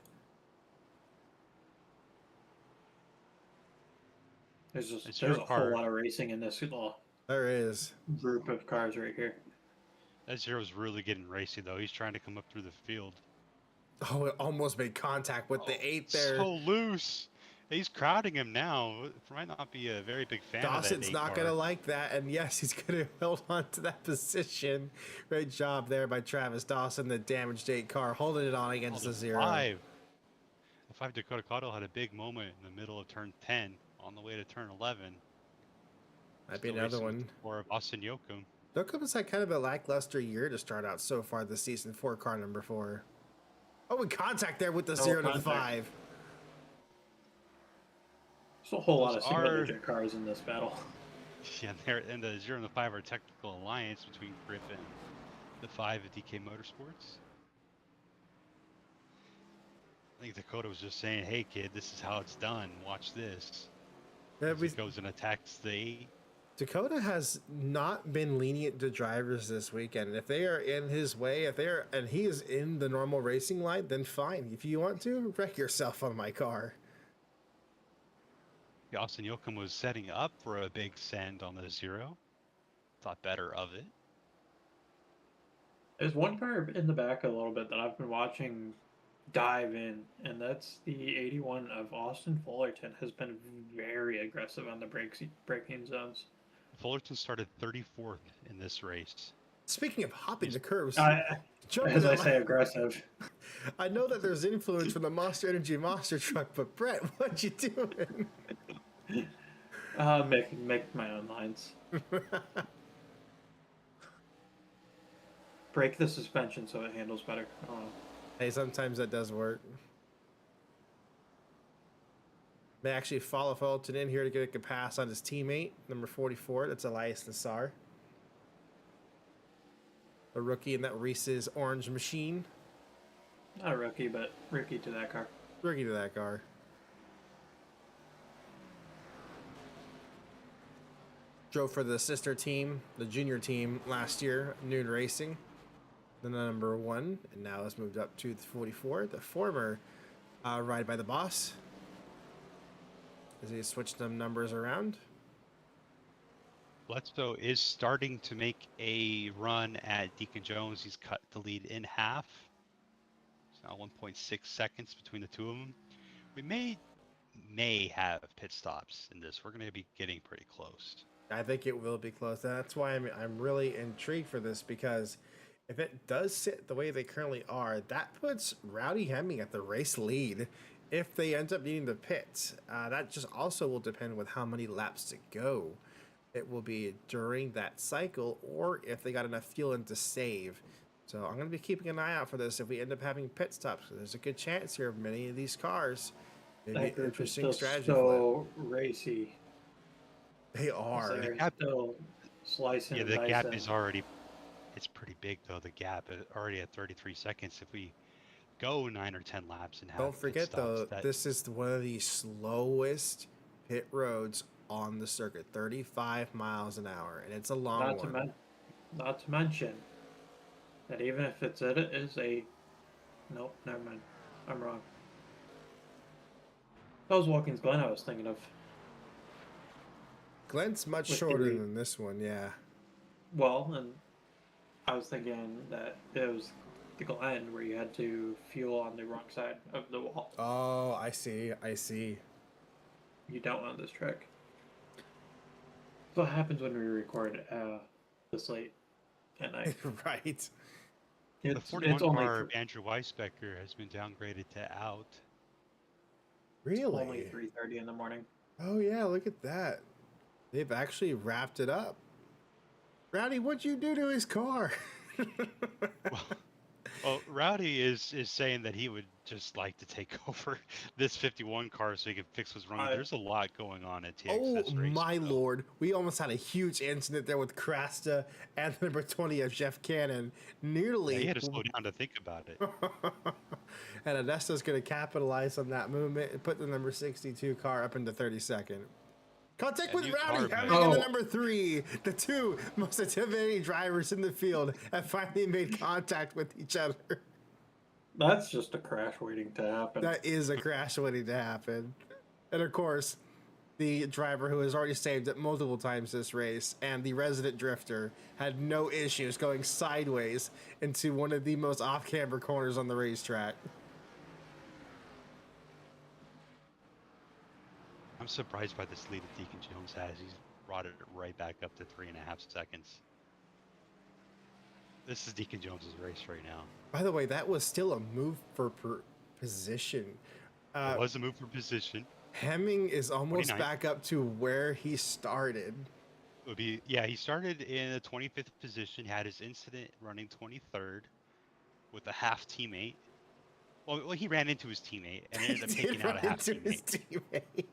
There's a whole lot of racing in this little There is. group of cars right here. That Zero's really getting racy, though. He's trying to come up through the field. Oh, it almost made contact with the 8 there. So loose. He's crowding him now. Might not be a very big fan Dawson's of that not going to like that, and yes, he's going to hold on to that position. Great job there by Travis Dawson, the damaged 8 car, holding it on against the 0. The 5 Dakota Cottle had a big moment in the middle of turn 10 on the way to turn 11. Might be another one. Or Austin Yoakum. Yoakum has had kind of a lackluster year to start out so far this season for car number 4. Oh, and contact there with the 0 to the 5. There's a whole lot of single-digit cars in this battle. Yeah, and the 0 and the 5 are a technical alliance between Grip and the 5 at DK Motorsports. I think Dakota was just saying, hey kid, this is how it's done. Watch this. Yeah, He goes and attacks the 8. Dakota has not been lenient to drivers this weekend. If they are in his way, and he is in the normal racing line, then fine. If you want to, wreck yourself on my car. Austin Yoakum was setting up for a big send on the 0. Thought better of it. There's one car in the back a little bit that I've been watching dive in, and that's the 81 of Austin Fullerton. Has been very aggressive on the braking zones. Fullerton started 34th in this race. Speaking of hopping the curves, As I say, aggressive. I know that there's influence from the Monster Energy monster truck, but Brett, what you doing? Make my own lines. Break the suspension so it handles better. Oh. Hey, sometimes that does work. May actually follow Fulton in here to get a pass on his teammate, number 44. That's Elias Nassar. A rookie in that Reese's orange machine. Not a rookie, but rookie to that car. Rookie to that car. drove for the sister team, the junior team last year, Noon Racing, the number 1, and now has moved up to the 44, the former ride by the boss. As he switched some numbers around. Bledsoe is starting to make a run at Deacon Jones. He's cut the lead in half. It's now 1.6 seconds between the two of them. We may have pit stops in this. We're going to be getting pretty close. I think it will be close. That's why I'm really intrigued for this, because if it does sit the way they currently are, that puts Rowdy Hemming at the race lead. If they end up needing the pits, that just also will depend with how many laps to go. It will be during that cycle, or if they got enough fuel in to save. So I'm going to be keeping an eye out for this if we end up having pit stops. There's a good chance here of many of these cars. Maybe That an group is interesting still strategy. so racy. They are. They're gap- still slicing. Yeah, and the gap dicing. is already, it's pretty big though. The gap is already at 33 seconds. If we go 9 or 10 laps and have Don't pit forget stops, though, this is one of the slowest pit roads on the circuit, 35 miles an hour, and it's a long one. Not to mention that even if it is a, nope, never mind, I'm wrong. That was Watkins Glen I was thinking of. Glenn's much With shorter the- than this one, yeah. Well, and I was thinking that it was the Glen where you had to fuel on the wrong side of the wall. Oh, I see. You don't on this track. What happens when we record this late at night? Right. the 41 car of Andrew Weisbecker has been downgraded to out. Only Really? 3:30 in the morning. Oh yeah, look at that. They've actually wrapped it up. Rowdy, what'd you do to his car? Well, Rowdy is saying that he would just like to take over this 51 car so he can fix what's wrong. There's a lot going on at TXS Oh Racing, my though. lord. We almost had a huge incident there with Krasta and number 20 of Jeff Cannon. Nearly. Yeah, he had to slow down to think about it. And Adesto's going to capitalize on that movement and put the number 62 car up into 32nd. Contact with new Rowdy car, having man. in the number 3. The two most intimidating drivers in the field have finally made contact with each other. That's just a crash waiting to happen. That is a crash waiting to happen. And of course, the driver who has already saved it multiple times this race and the resident drifter had no issues going sideways into one of the most off-camber corners on the racetrack. I'm surprised by this lead that Deacon Jones has. He's brought it right back up to 3.5 seconds. This is Deacon Jones's race right now. By the way, that was still a move for position. It was a move for position. Hemming is almost 29th. back up to where he started. It would be, yeah, he started in the 25th position, had his incident running 23rd with a half teammate. Well, he ran into his teammate and ended up taking out a half teammate.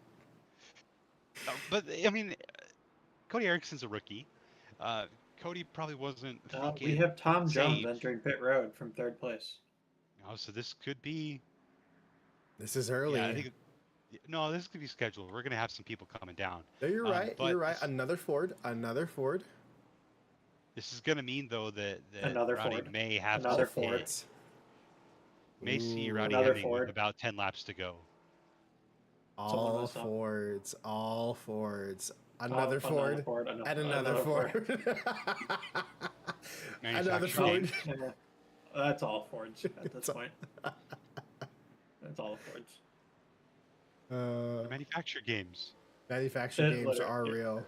But I mean, Cody Erickson's a rookie. Cody probably wasn't thinking. We have Tom Jones safe. entering pit road from 3rd place. Oh, so this could be. This is early. Yeah, I think, no, this could be scheduled. We're gonna have some people coming down. No, you're right. but You're right. this- Another Ford. This is gonna mean though that Another Rowdy Ford. may have Another some Ford. hits. May see Ooh, Rowdy another Hemming Ford. with about 10 laps to go. All mess up. Fords. All Fords. Another Oh, Ford. Ford. And another Ford. Another Manufacturing. Ford. Yeah. That's all Fords at this It's all- point. That's all Fords. Manufacture games. Manufactured It games literally- are yeah. real.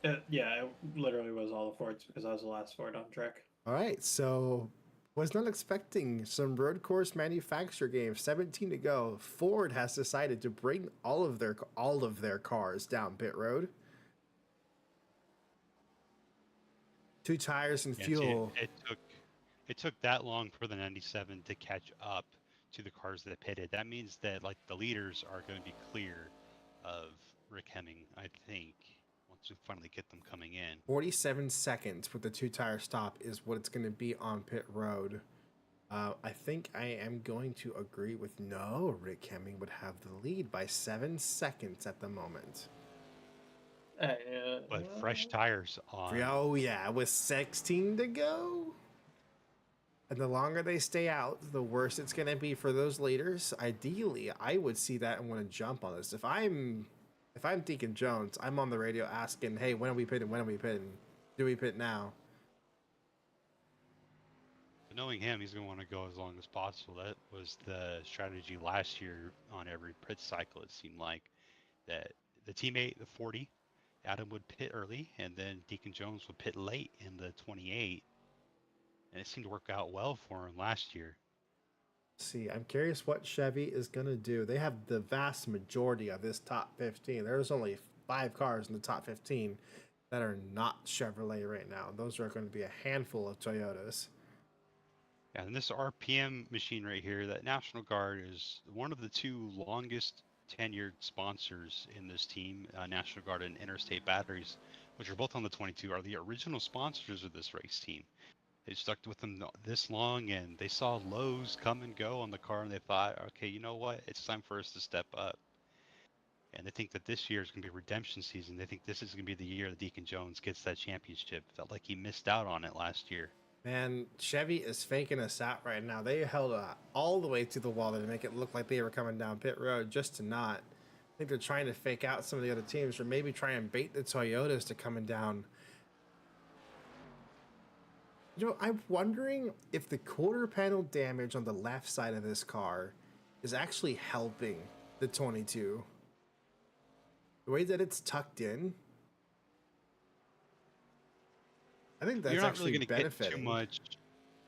It literally was all the Fords because I was the last Ford on track. All right, so was not expecting some road course manufacturer games. 17 to go. Ford has decided to bring all of their cars down pit road. 2 tires and Yeah, fuel. it took that long for the 97 to catch up to the cars that pitted. That means that like the leaders are going to be clear of Rick Hemming, I think, once we finally get them coming in. 47 seconds with the 2-tire stop is what it's going to be on pit road. I think I am going to agree with no. Rick Hemming would have the lead by 7 seconds at the moment. but fresh tires on. Oh yeah, with 16 to go. And the longer they stay out, the worse it's going to be for those leaders. Ideally, I would see that and want to jump on this. If I'm Deacon Jones, I'm on the radio asking, "Hey, when are we pitting? When are we pitting? Do we pit now?" But knowing him, he's going to want to go as long as possible. That was the strategy last year on every pit cycle. It seemed like that the teammate, the 40, Adam would pit early, and then Deacon Jones would pit late in the 28, and it seemed to work out well for him last year. See, I'm curious what Chevy is going to do. They have the vast majority of this top 15. There's only 5 cars in the top 15 that are not Chevrolet right now. Those are going to be a handful of Toyotas. Yeah, and this RPM machine right here, that National Guard is one of the 2 longest tenured sponsors in this team. National Guard and Interstate Batteries, which are both on the 22, are the original sponsors of this race team. They stuck with them this long, and they saw lows come and go on the car, and they thought, okay, you know what? It's time for us to step up. And they think that this year is going to be redemption season. They think this is going to be the year that Deacon Jones gets that championship. Felt like he missed out on it last year. Man, Chevy is faking us out right now. They held all the way to the wall to make it look like they were coming down pit road just to not. I think they're trying to fake out some of the other teams, or maybe try and bait the Toyotas to coming down. You know, I'm wondering if the quarter panel damage on the left side of this car is actually helping the 22. The way that it's tucked in, I think that's You're not actually really going to get benefiting. too much.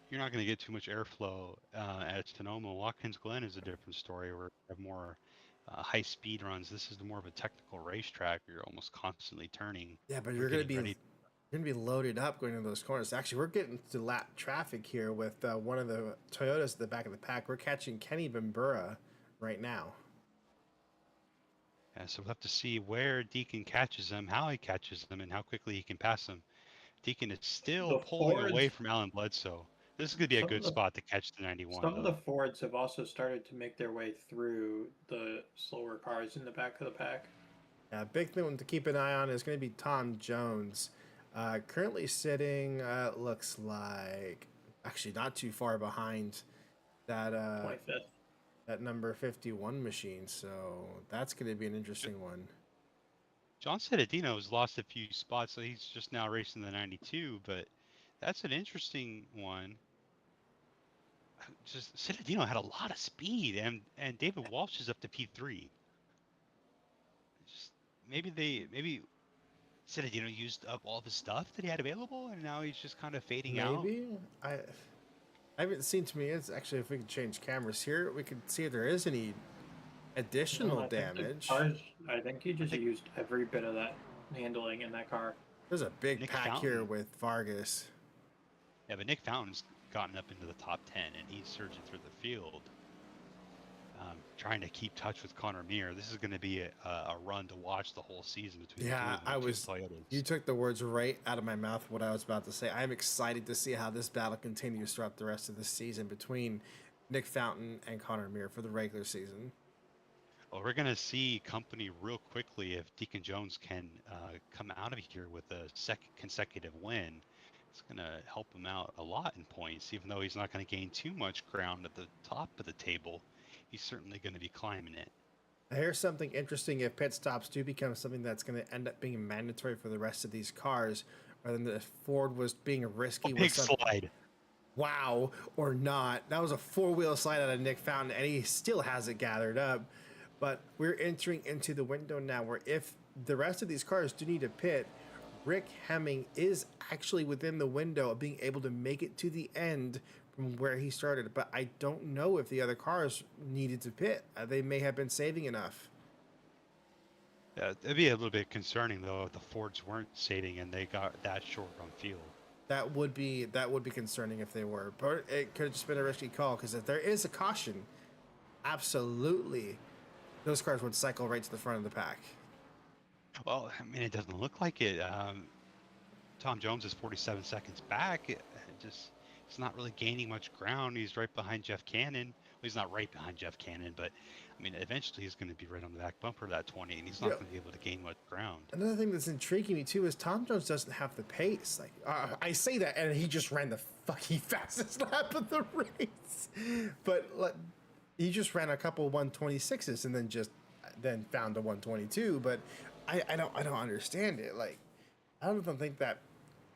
You're not going to get too much airflow at Sonoma. Watkins Glen is a different story where you have more high speed runs. This is more of a technical racetrack. You're almost constantly turning. Yeah, but or you're gonna getting be ready. loaded up going into those corners. Actually, we're getting to lap traffic here with one of the Toyotas at the back of the pack. We're catching Kenny Bambura right now. Yeah, so we'll have to see where Deacon catches them, how he catches them, and how quickly he can pass them. Deacon is still The pulling away Fords, from Alan Bledsoe. This is going to be a some of good the spot to catch the 91, some of the though. Fords have also started to make their way through the slower cars in the back of the pack. Yeah, big thing to keep an eye on is going to be Tom Jones. Currently sitting, looks like, actually not too far behind that 25th. that number 51 machine. So that's going to be an interesting one. John Citadino's lost a few spots, so he's just now racing the 92, but that's an interesting one. Just Citadino had a lot of speed, and David Walsh is up to P3. Just maybe Citadino used up all of his stuff that he had available, and now he's just kind of fading out. Maybe I haven't seen too many. It's actually, if we could change cameras here, we could see if there is any additional No, damage. I think he just used every bit of that handling in that car. There's a big Nick pack Fountain. here with Vargas. Yeah, but Nick Fountain's gotten up into the top 10, and he's surging through the field, trying to keep touch with Connor Meir. This is going to be a run to watch the whole season between Yeah, the two Toyotas. You took the words right out of my mouth. What I was about to say. I'm excited to see how this battle continues throughout the rest of the season between Nick Fountain and Connor Meir for the regular season. Well, we're going to see company real quickly if Deacon Jones can come out of here with a second consecutive win. It's going to help him out a lot in points, even though he's not going to gain too much ground at the top of the table. He's certainly going to be climbing it. Here's something interesting. If pit stops do become something that's going to end up being mandatory for the rest of these cars, rather than the Ford was being risky with some slide. Wow, or not. That was a 4-wheel slide out of Nick Fountain, and he still has it gathered up. But we're entering into the window now where if the rest of these cars do need to pit, Rick Hemming is actually within the window of being able to make it to the end from where he started. But I don't know if the other cars needed to pit. They may have been saving enough. Yeah, it'd be a little bit concerning though if the Fords weren't saving and they got that short on fuel. That would be concerning if they were. But it could have just been a risky call, because if there is a caution, absolutely, those cars would cycle right to the front of the pack. Well, I mean, it doesn't look like it. Tom Jones is 47 seconds back. He's not really gaining much ground. He's right behind Jeff Cannon. he's not right behind Jeff Cannon, but I mean, eventually he's going to be right on the back bumper of that 20, and he's not Yep. going to be able to gain much ground. Another thing that's intriguing me too is Tom Jones doesn't have the pace. Like I say that, and he just ran the fucking fastest lap of the race. But he just ran a couple 126s and then found a 122. But I don't understand it. Like I don't think that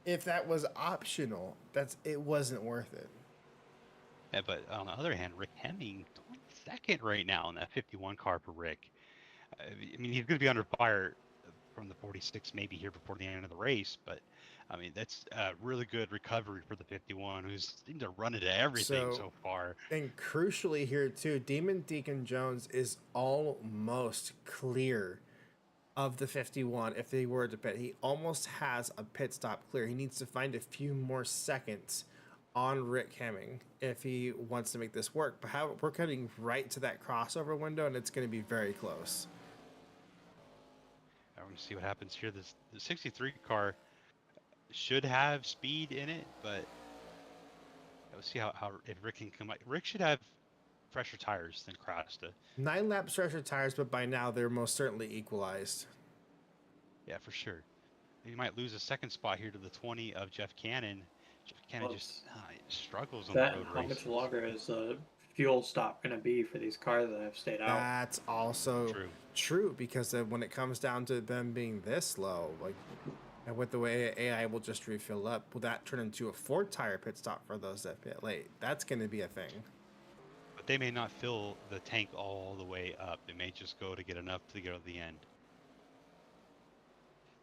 if that was optional, it wasn't worth it. Yeah, but on the other hand, Rick Hemming, 22nd right now in that 51 car for Rick. I mean, he's going to be under fire from the 46 maybe here before the end of the race, but I mean, that's a really good recovery for the 51, who's seemed to run into everything so far. And crucially here too, Demon Deacon Jones is almost clear of the 51 if they were to pit. He almost has a pit stop clear. He needs to find a few more seconds on Rick Hemming if he wants to make this work. But we're cutting right to that crossover window, and it's going to be very close. I want to see what happens here. The 63 car should have speed in it, but we'll see how if Rick can come. Rick should have fresher tires than Krasta. 9 laps fresher tires, but by now they're most certainly equalized. Yeah, for sure. He might lose a second spot here to the 20 of Jeff Cannon. Jeff Cannon just struggles on the road races. How much longer is the fuel stop going to be for these cars that have stayed out? That's also true because when it comes down to them being this low, like, and with the way AI will just refill up, will that turn into a 4-tire pit stop for those that pit late? That's going to be a thing. But they may not fill the tank all the way up. They may just go to get enough to get to the end.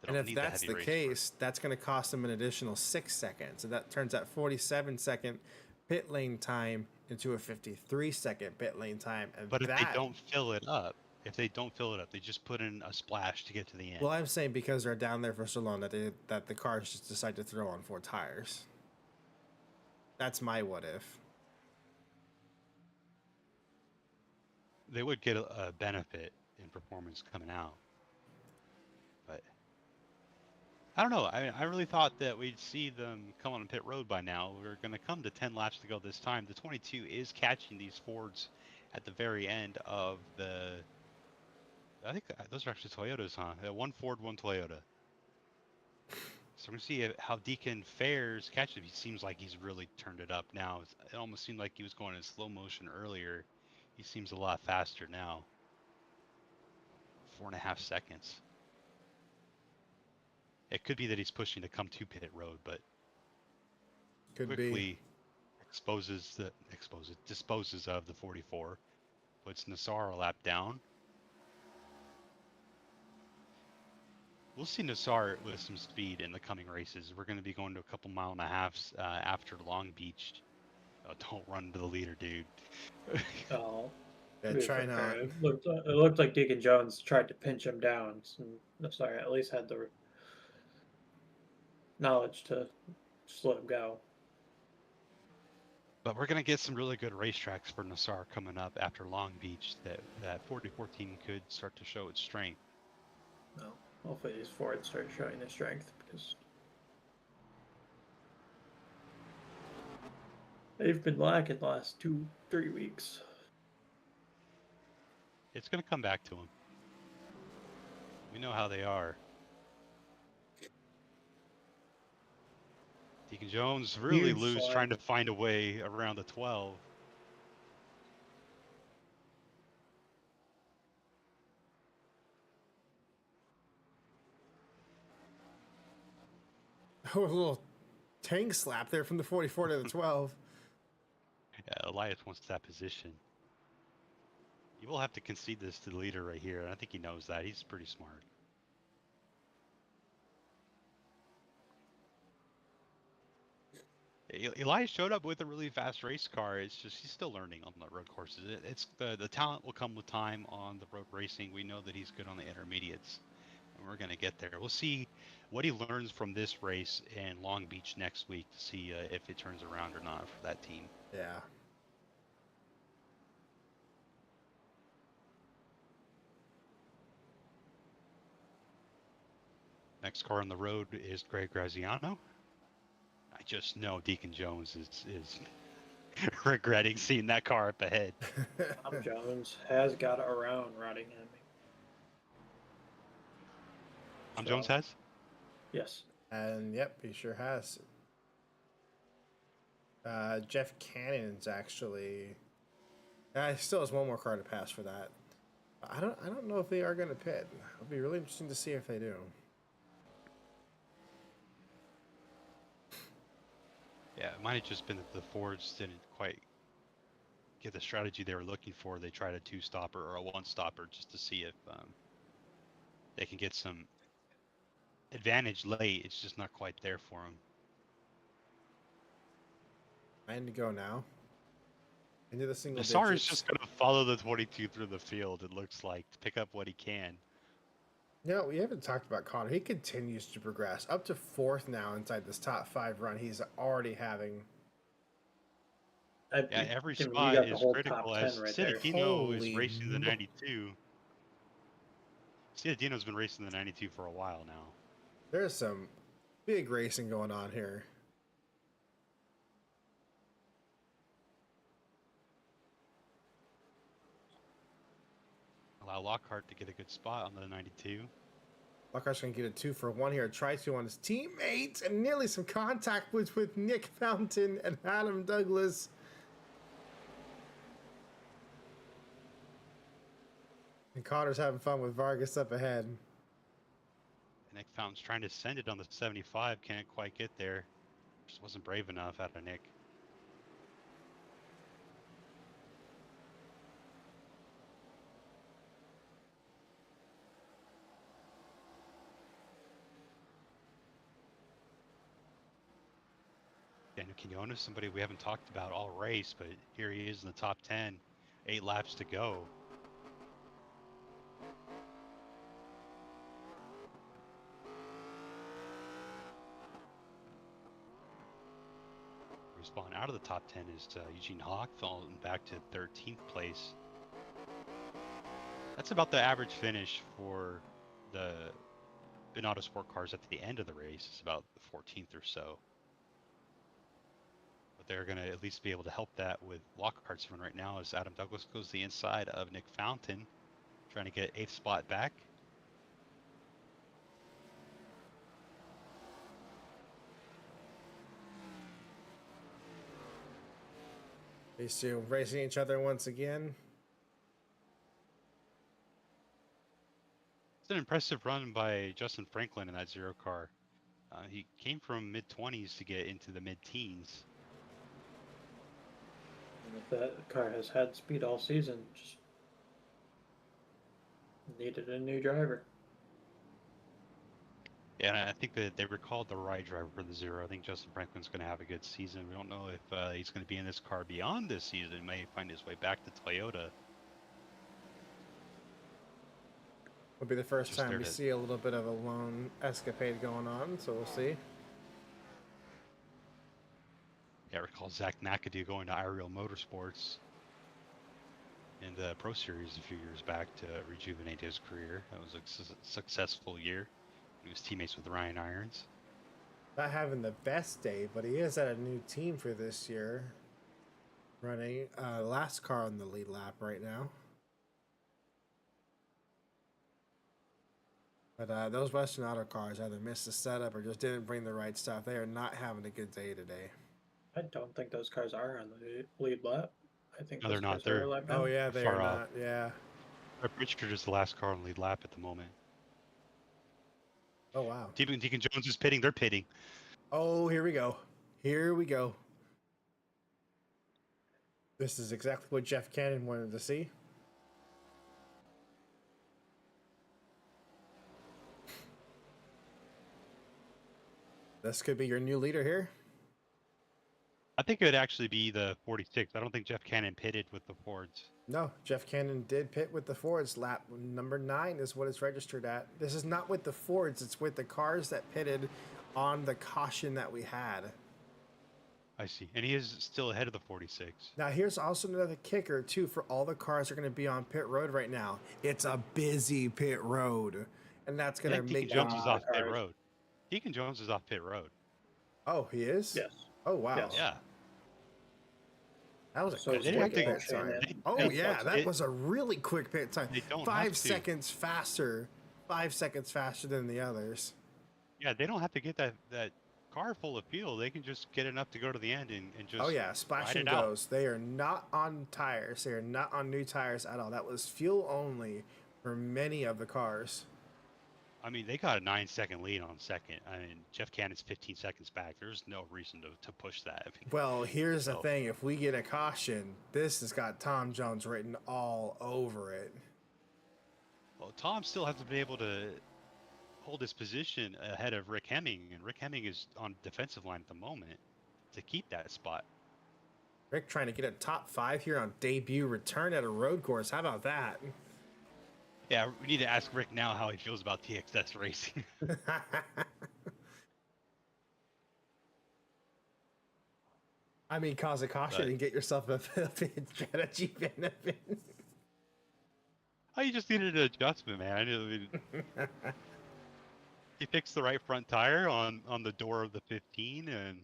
And if that's the case, that's going to cost them an additional 6 seconds. And that turns that 47-second pit lane time into a 53-second pit lane time. And but if they don't fill it up, they just put in a splash to get to the end. Well, I'm saying because they're down there for so long that the cars just decide to throw on 4 tires. That's my what if. They would get a benefit in performance coming out. But I don't know. I really thought that we'd see them come on pit road by now. We're going to come to 10 laps to go this time. The 22 is catching these Fords at the very end of the... I think those are actually Toyotas, huh? One Ford, one Toyota. So we're going to see how Deacon fares. Catch it. He seems like he's really turned it up now. It almost seemed like he was going in slow motion earlier. He seems a lot faster now. 4.5 seconds. It could be that he's pushing to come to pit road, but quickly disposes of the 44. Puts Nassar a lap down. We'll see Nassar with some speed in the coming races. We're going to be going to a couple 1.5 miles after Long Beach. Oh, don't run into the leader, dude. Oh. Yeah, try not. It looked like Deacon Jones tried to pinch him down. So Nassar at least had the knowledge to just let him go. But we're going to get some really good racetracks for Nassar coming up after Long Beach that 4014 could start to show its strength. No. Hopefully these Fords start showing their strength because they've been lacking the last 2-3 weeks. It's going to come back to them. We know how they are. Deacon Jones really loose trying to find a way around the 12. Oh, a little tank slap there from the 44 to the 12. Yeah, Elias wants that position. You will have to concede this to the leader right here, and I think he knows that. He's pretty smart. Elias showed up with a really fast race car. It's just he's still learning on the road courses. It's the talent will come with time on the road racing. We know that he's good on the intermediates, and we're going to get there. We'll see what he learns from this race in Long Beach next week to see if it turns around or not for that team. Yeah. Next car on the road is Greg Graziano. I just know Deacon Jones is regretting seeing that car up ahead. Tom Jones has got it around Rottingham. Tom Jones has? Yes. And yep, he sure has. Jeff Cannon's actually. He still has one more car to pass for that. I don't know if they are going to pit. It'll be really interesting to see if they do. Yeah, it might have just been that the Fords didn't quite get the strategy they were looking for. They tried a two-stopper or a one-stopper just to see if they can get some advantage late. It's just not quite there for them. 9 to go now. Into the single Nassar digits. is just going to follow the 22 through the field, it looks like, to pick up what he can. No, we haven't talked about Connor. He continues to progress. Up to 4th now inside this top 5 run. He's already having... Yeah, every you spot got the is whole critical top 10 as right there. Citadino is Holy racing the mo- 92. Citadino's been racing the 92 for a while now. There's some big racing going on here. Allow Lockhart to get a good spot on the 92. Lockhart's going to get a 2 for 1 here. Tries to on his teammates and nearly some contact with Nick Fountain and Adam Douglas. And Connor's having fun with Vargas up ahead. Nick Fountain's trying to send it on the 75. Can't quite get there. Just wasn't brave enough out of Nick. Daniel Quinones, somebody we haven't talked about all race, but here he is in the top 10. 8 laps to go. Respawn out of the top 10 is Eugene Hawk, falling back to 13th place. That's about the average finish for the Binotto Sport cars at the end of the race. It's about the 14th or so. But they're going to at least be able to help that with Lockhart's run right now as Adam Douglas goes the inside of Nick Fountain, trying to get 8th spot back. These two racing each other once again. It's an impressive run by Justin Franklin in that 0 car. He came from mid-20s to get into the mid-teens. And if that car has had speed all season, just needed a new driver. Yeah, and I think that they recalled the right driver for the 0. I think Justin Franklin's going to have a good season. We don't know if he's going to be in this car beyond this season. He may find his way back to Toyota. Will be the first Just time there we to- see a little bit of a lone escapade going on, so we'll see. Yeah, I recall Zach McAdoo going to Iriel Motorsports in the Pro Series a few years back to rejuvenate his career. That was a successful year. He was teammates with Ryan Irons. Not having the best day, but he is at a new team for this year. Running last car on the lead lap right now. But those Western Auto cars either missed the setup or just didn't bring the right stuff. They are not having a good day today. I don't think those cars are on the lead lap. I think No, those they're not. cars are They're- a lap Oh down. yeah, they Far are off. not. Yeah. Richard is the last car on lead lap at the moment. Oh wow. Deacon Jones is pitting. They're pitting. Oh, here we go. Here we go. This is exactly what Jeff Cannon wanted to see. This could be your new leader here. I think it would actually be the 46. I don't think Jeff Cannon pitted with the Fords. No, Jeff Cannon did pit with the Fords. Lap number 9 is what it's registered at. This is not with the Fords. It's with the cars that pitted on the caution that we had. I see. And he is still ahead of the 46. Now, here's also another kicker, too, for all the cars that are going to be on pit road right now. It's a busy pit road, and that's going to Deacon make... Jones is off pit cars. road. Deacon Jones is off pit road. Oh, he is? Yes. Oh, wow. Yes. Yeah. That was a So Yeah, they quick didn't have pit to. Shane, time. and Oh and yeah, Bucks. that was a really quick pit time. They don't have 5 to. seconds faster. 5 seconds faster than the others. Yeah, they don't have to get that car full of fuel. They can just get enough to go to the end and Oh just yeah, splash ride and it out. goes. They are not on tires. They are not on new tires at all. That was fuel only for many of the cars. I mean, they got a 9-second lead on second. I mean, Jeff Cannon's 15 seconds back. There's no reason to push that. I mean, Well, here's the so, thing. If we get a caution, this has got Tom Jones written all over it. well, Tom still hasn't been able to hold his position ahead of Rick Hemming, and Rick Hemming is on defensive line at the moment to keep that spot. Rick trying to get a top 5 here on debut return at a road course. How about that? Yeah, we need to ask Rick now how he feels about TXS racing. I mean, cause a caution But and get yourself a strategy benefit. oh, you just needed an adjustment, man. I mean, he fixed the right front tire on the door of the 15, and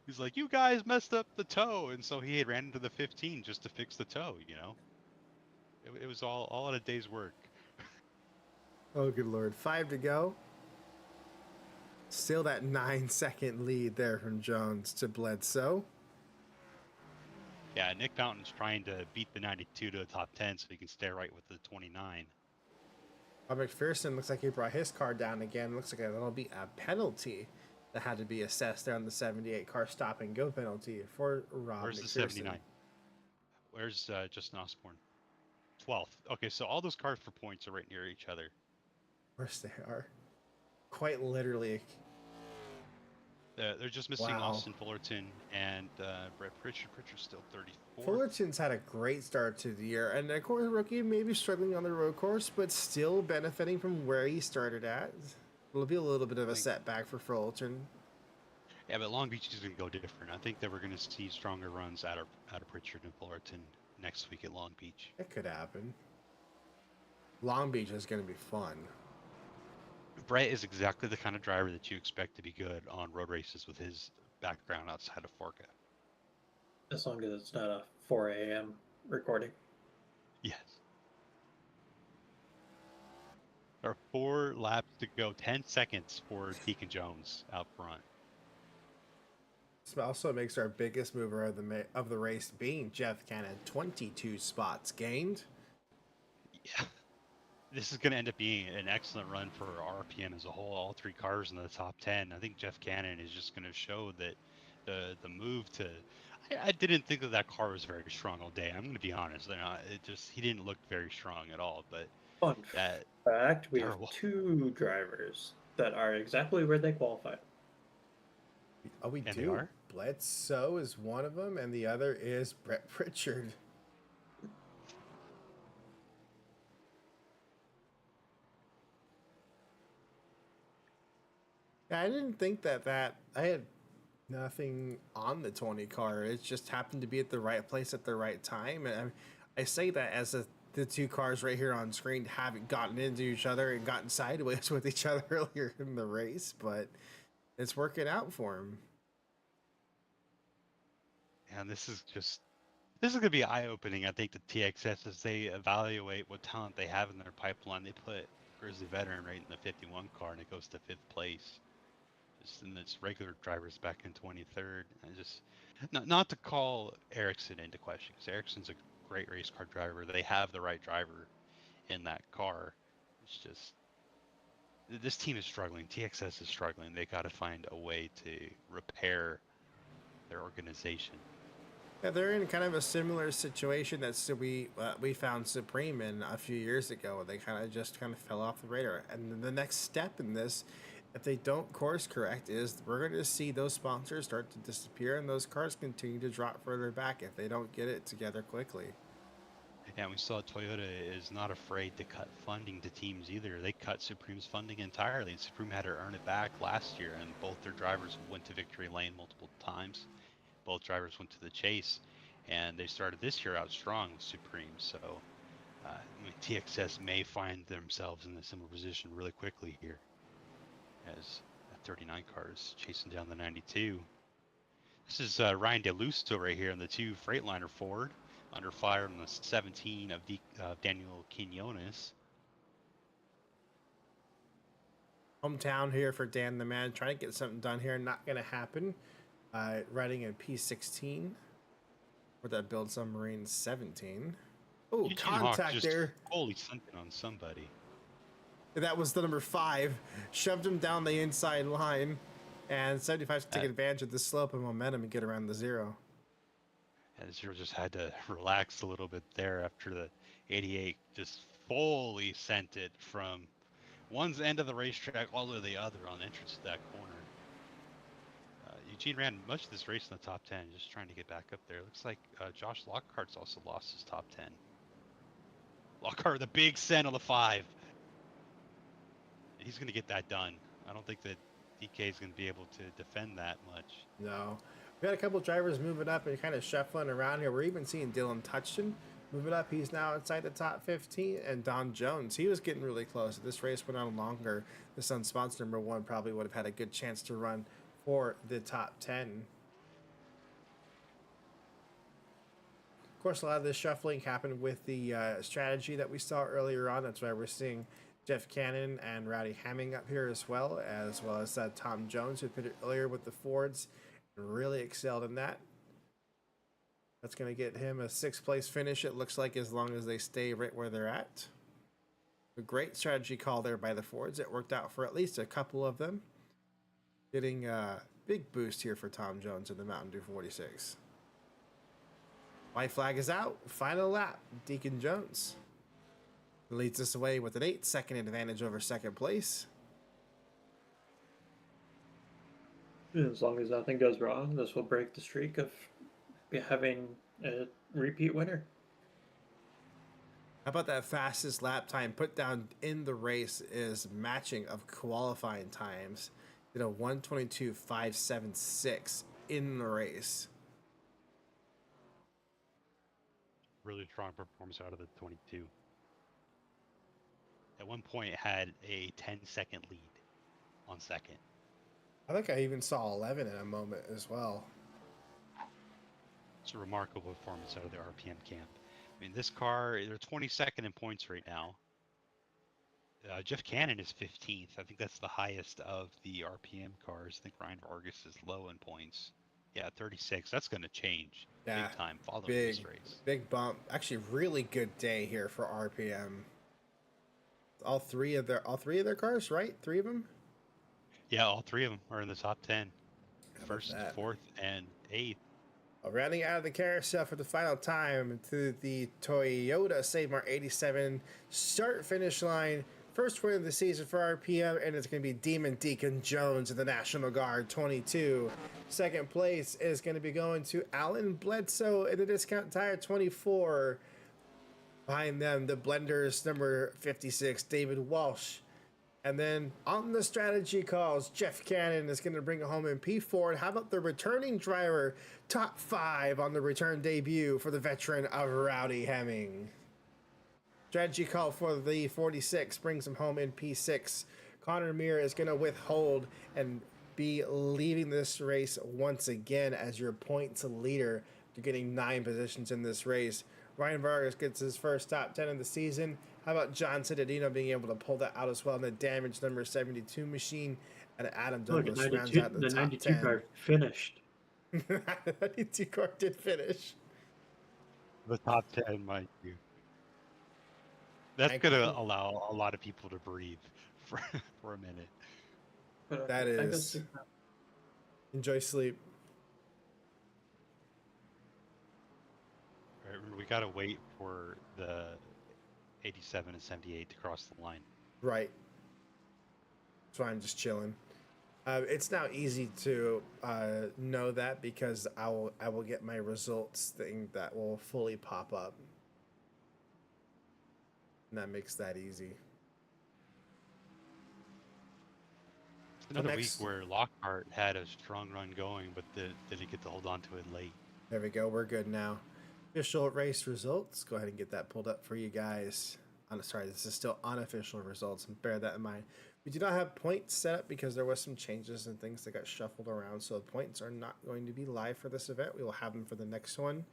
he's like, "You guys messed up the toe," and so he had ran into the 15 just to fix the toe. You know, it was all in a day's work. Oh, good lord. 5 to go. Still that 9-second lead there from Jones to Bledsoe. Yeah, Nick Fountain's trying to beat the 92 to the top 10 so he can stay right with the 29. McPherson looks like he brought his car down again. Looks like that'll be a penalty that had to be assessed there on the 78 car stop and go penalty for Rob Where's McPherson. the 79? Where's Justin Osborne? 12th. Okay, so all those cars for points are right near each other. Of course they are. Quite literally. They're just missing Wow. Austin Fullerton and Brett Pritchard. Pritchard's still 34. Fullerton's had a great start to the year, and of course, rookie maybe struggling on the road course, but still benefiting from where he started at. It'll be a little bit of a setback for Fullerton. Yeah, but Long Beach is going to go different. I think that we're going to see stronger runs out of Pritchard and Fullerton next week at Long Beach. It could happen. Long Beach is going to be fun. Brett is exactly the kind of driver that you expect to be good on road races with his background outside of FARCA. As long as it's not a 4 a.m. recording. Yes. There are 4 laps to go, 10 seconds for Deacon Jones out front. This also makes our biggest mover of the race being Jeff Cannon, 22 spots gained. Yeah. This is going to end up being an excellent run for RPM as a whole. All 3 cars in the top 10. I think Jeff Cannon is just going to show that the move to. I didn't think that car was very strong all day. I'm going to be honest. He didn't look very strong at all. But Fun that fact: we terrible. have 2 drivers that are exactly where they qualified. Oh, we And do. they are? Bledsoe is one of them, and the other is Brett Pritchard. I didn't think that I had nothing on the 20 car. It just happened to be at the right place at the right time. And I say that as the 2 cars right here on screen haven't gotten into each other and gotten sideways with each other earlier in the race, but it's working out for him. And this is going to be eye-opening, I think, to TXS as they evaluate what talent they have in their pipeline. They put Grizzly Veteran right in the 51 car, and it goes to 5th place. Just in its regular drivers back in 23rd. And just not to call Ericsson into question, because Ericsson's a great race car driver. They have the right driver in that car. It's just this team is struggling. TXS is struggling. They got to find a way to repair their organization. Yeah, they're in kind of a similar situation that we found Supreme in a few years ago. They kind of fell off the radar. And the next step in this, if they don't course correct, is we're going to see those sponsors start to disappear and those cars continue to drop further back if they don't get it together quickly. And we saw Toyota is not afraid to cut funding to teams either. They cut Supreme's funding entirely. Supreme had to earn it back last year, and both their drivers went to victory lane multiple times. Both drivers went to the chase, and they started this year out strong with Supreme. So TXS may find themselves in a similar position really quickly here, as 39 cars chasing down the 92. This is Ryan DeLusto right here in the 2 Freightliner Ford, under fire on the 17 of Daniel Quinones. Hometown here for Dan the Man, trying to get something done here. Not going to happen. Riding in P16. Or that build submarine 17. Oh, Eugene Hawk contact just there. fully something on somebody. That was the number 5. Shoved him down the inside line. And 75 to take advantage of the slope and momentum and get around the 0. And Zero just had to relax a little bit there after the 88 just fully sent it from one's end of the racetrack all the way to the other on the entrance to that corner. Eugene ran much of this race in the top 10, just trying to get back up there. Looks like Josh Lockhart's also lost his top 10. Lockhart with a big send on the 5. He's going to get that done. I don't think that DK is going to be able to defend that much. No. We got a couple drivers moving up and kind of shuffling around here. We're even seeing Dylan Touchton moving up. He's now inside the top 15. And Don Jones, he was getting really close. If this race went on longer, the Sun sponsor number 1 probably would have had a good chance to run for the top 10. Of course, a lot of this shuffling happened with the strategy that we saw earlier on. That's why we're seeing Jeff Cannon and Rowdy Hamming up here as well as Tom Jones, who pitted earlier with the Fords and really excelled in that. That's going to get him a 6th place finish, it looks like, as long as they stay right where they're at. A great strategy call there by the Fords. It worked out for at least a couple of them. Getting a big boost here for Tom Jones in the Mountain Dew 46. White flag is out. Final lap. Deacon Jones leads us away with an 8-second advantage over 2nd place. As long as nothing goes wrong, this will break the streak of having a repeat winner. How about that fastest lap time put down in the race is matching of qualifying times. Did a 1:22.576 in the race. Really strong performance out of the 22. At one point, had a 10-second lead on second. I think I even saw 11 in a moment as well. It's a remarkable performance out of the RPM camp. I mean, this car, they're 22nd in points right now. Jeff Cannon is 15th. I think that's the highest of the RPM cars. I think Ryan Vargas is low in points. Yeah, 36. That's going to change big time following this race. Big bump. Actually, really good day here for RPM. All three of their cars, right? 3 of them? Yeah, all 3 of them are in the top 10. First, 4th, and 8th. Rounding out of the carousel for the final time to the Toyota Save Mart 87 start-finish line. First win of the season for RPM, and it's going to be Demon Deacon Jones of the National Guard 22. 2nd place is going to be going to Alan Bledsoe in the Discount Tire 24. Behind them, the Blenders number 56, David Walsh. And then on the strategy calls, Jeff Cannon is going to bring it home in P4. And how about the returning driver, top 5 on the return debut for the veteran of Rowdy Hemming. Strategy call for the 46 brings him home in P6. Connor Meir is going to withhold and be leading this race once again as your points leader. You're getting 9 positions in this race. Ryan Vargas gets his first top 10 of the season. How about John Cittadino being able to pull that out as well in the damage number 72 machine? And Adam Douglas rounds out the top 92 10. car finished. The 92 car did finish. The top 10, mind you. That's going to allow a lot of people to breathe for a minute. That is. Enjoy sleep. Right, we got to wait for the 87 and 78 to cross the line. Right. So I'm just chilling. It's now easy to know that because I will get my results thing that will fully pop up. And that makes that easy. Another week where Lockhart had a strong run going, but didn't get to hold on to it late. There we go. We're good now. Official race results. Go ahead and get that pulled up for you guys. Sorry, this is still unofficial results, and bear that in mind. We do not have points set up because there was some changes and things that got shuffled around. So points are not going to be live for this event. We will have them for the next one.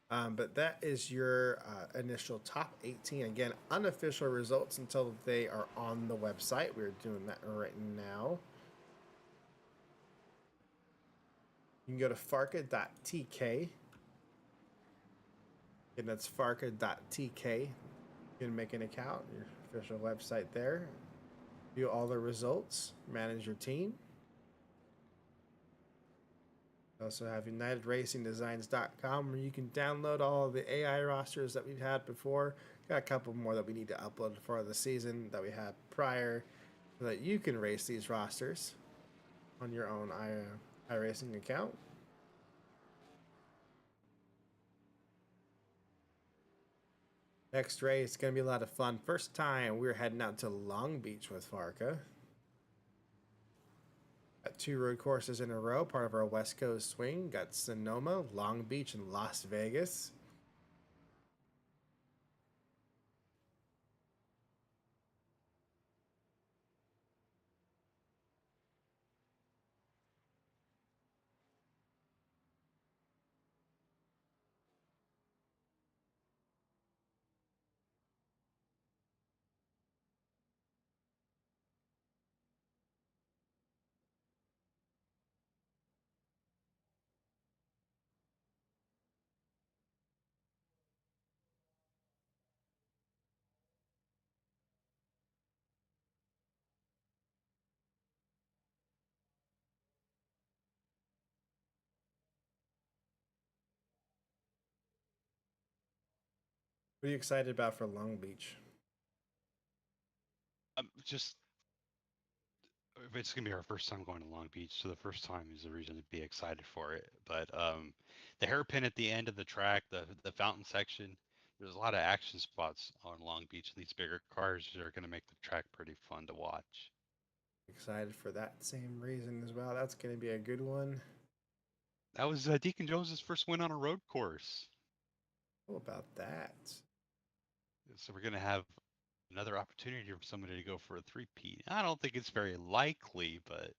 But that is your initial top 18. Again, unofficial results until they are on the website. We're doing that right now. You can go to farca.tk. And that's farca.tk. You can make an account, your official website there. View all the results, manage your team. We also have UnitedRacingDesigns.com where you can download all of the AI rosters that we've had before. Got a couple more that we need to upload for the season that we had prior so that you can race these rosters on your own iRacing account. Next race is going to be a lot of fun. First time we're heading out to Long Beach with FARCA. Got 2 road courses in a row, part of our West Coast swing. Got Sonoma, Long Beach, and Las Vegas. What are you excited about for Long Beach? Just it's gonna be our first time going to Long Beach, so the first time is the reason to be excited for it. But the hairpin at the end of the track, the fountain section, there's a lot of action spots on Long Beach. These bigger cars are gonna make the track pretty fun to watch. Excited for that same reason as well. That's going to be a good one. That was Deacon Jones's first win on a road course. How about that? So we're gonna have another opportunity for somebody to go for a three-peat. I don't think it's very likely, but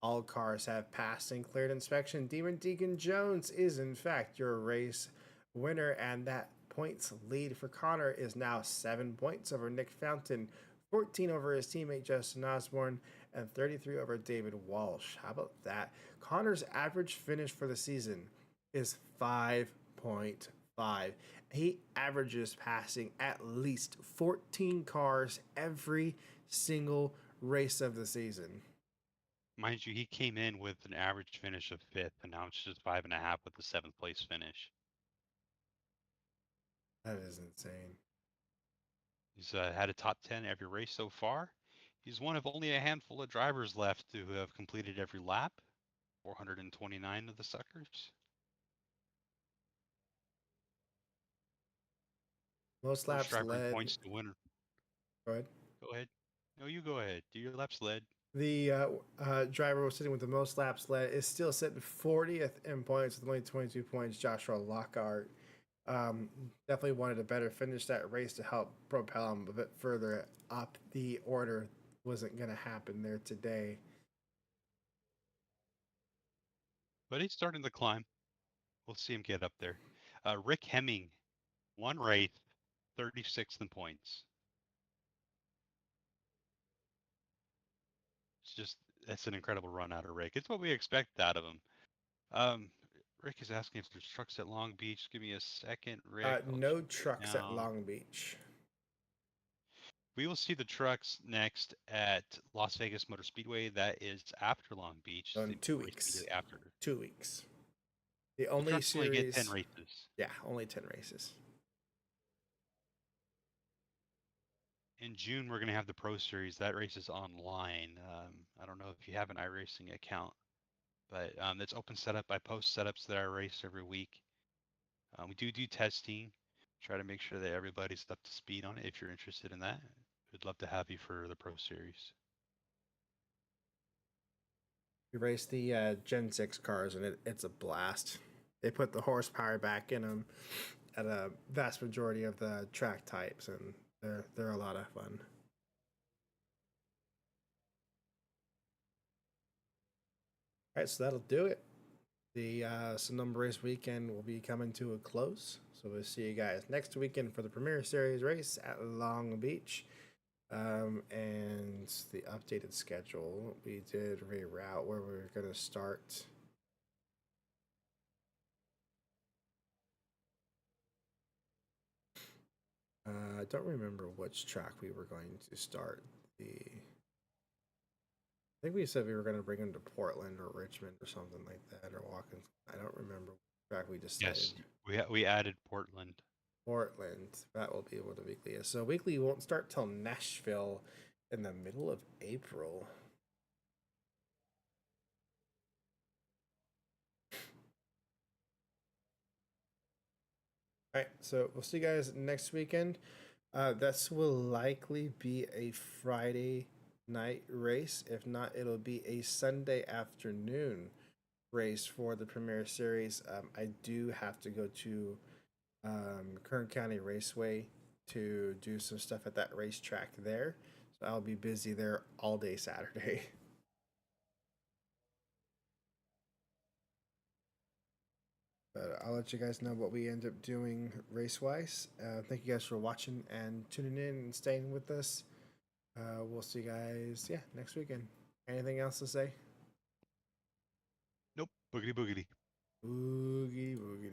All cars have passed and cleared inspection. Demon Deacon Jones is, in fact, your race winner, and that points lead for Connor is now 7 points over Nick Fountain, 14 over his teammate Justin Osborne, and 33 over David Walsh. How about that? Connor's average finish for the season is 5.5. He averages passing at least 14 cars every single race of the season. mind you, he came in with an average finish of fifth, and now it's just 5.5 with the seventh place finish. That is insane. He's had a top 10 every race so far. He's one of only a handful of drivers left to have completed every lap, 429 of the suckers. Most First laps driver in led. points to win. Go ahead. Go ahead. No, you go ahead. Do your laps led. The driver was sitting with the most laps led is still sitting 40th in points with only 22 points. Joshua Lockhart definitely wanted to better finish that race to help propel him a bit further up the order. Wasn't going to happen there today. But he's starting to climb. We'll see him get up there. Rick Hemming, one race, 36th in points. It's just, that's an incredible run out of Rick. It's what we expect out of him. Rick is asking if there's trucks at Long Beach. Give me a second, Rick. No trucks at Now, Long Beach. we will see the trucks next at Las Vegas Motor Speedway. That is after Long Beach. In the 2 race weeks. immediately after. 2 weeks. The The only trucks only get 10 series. races. Yeah, only 10 races. In June, we're going to have the Pro Series. That race is online. I don't know if you have an iRacing account, but it's open setup. I post setups that I race every week. We do testing, try to make sure that everybody's up to speed on it. If you're interested in that, we'd love to have you for the Pro Series. We race the Gen 6 cars, and it's a blast. They put the horsepower back in them at a vast majority of the track types, and they're a lot of fun. All right, so that'll do it. The Sonoma race weekend will be coming to a close. So we'll see you guys next weekend for the Premier Series race at Long Beach. And the updated schedule, we did reroute where we were going to start. I don't remember which track we were going to start. I think we said we were going to bring them to Portland or Richmond or something like that, or Watkins. I don't remember which track we decided. Yes, we added Portland. Portland. That will be what the weekly is. So weekly won't start till Nashville in the middle of April. All right, so we'll see you guys next weekend. This will likely be a Friday night race. If not, it'll be a Sunday afternoon race for the Premier Series. I do have to go to Kern County Raceway to do some stuff at that racetrack there. So I'll be busy there all day Saturday. But I'll let you guys know what we end up doing race wise. Thank you guys for watching and tuning in and staying with us. We'll see you guys, next weekend. Anything else to say? Nope. Boogity boogity. Boogie boogity.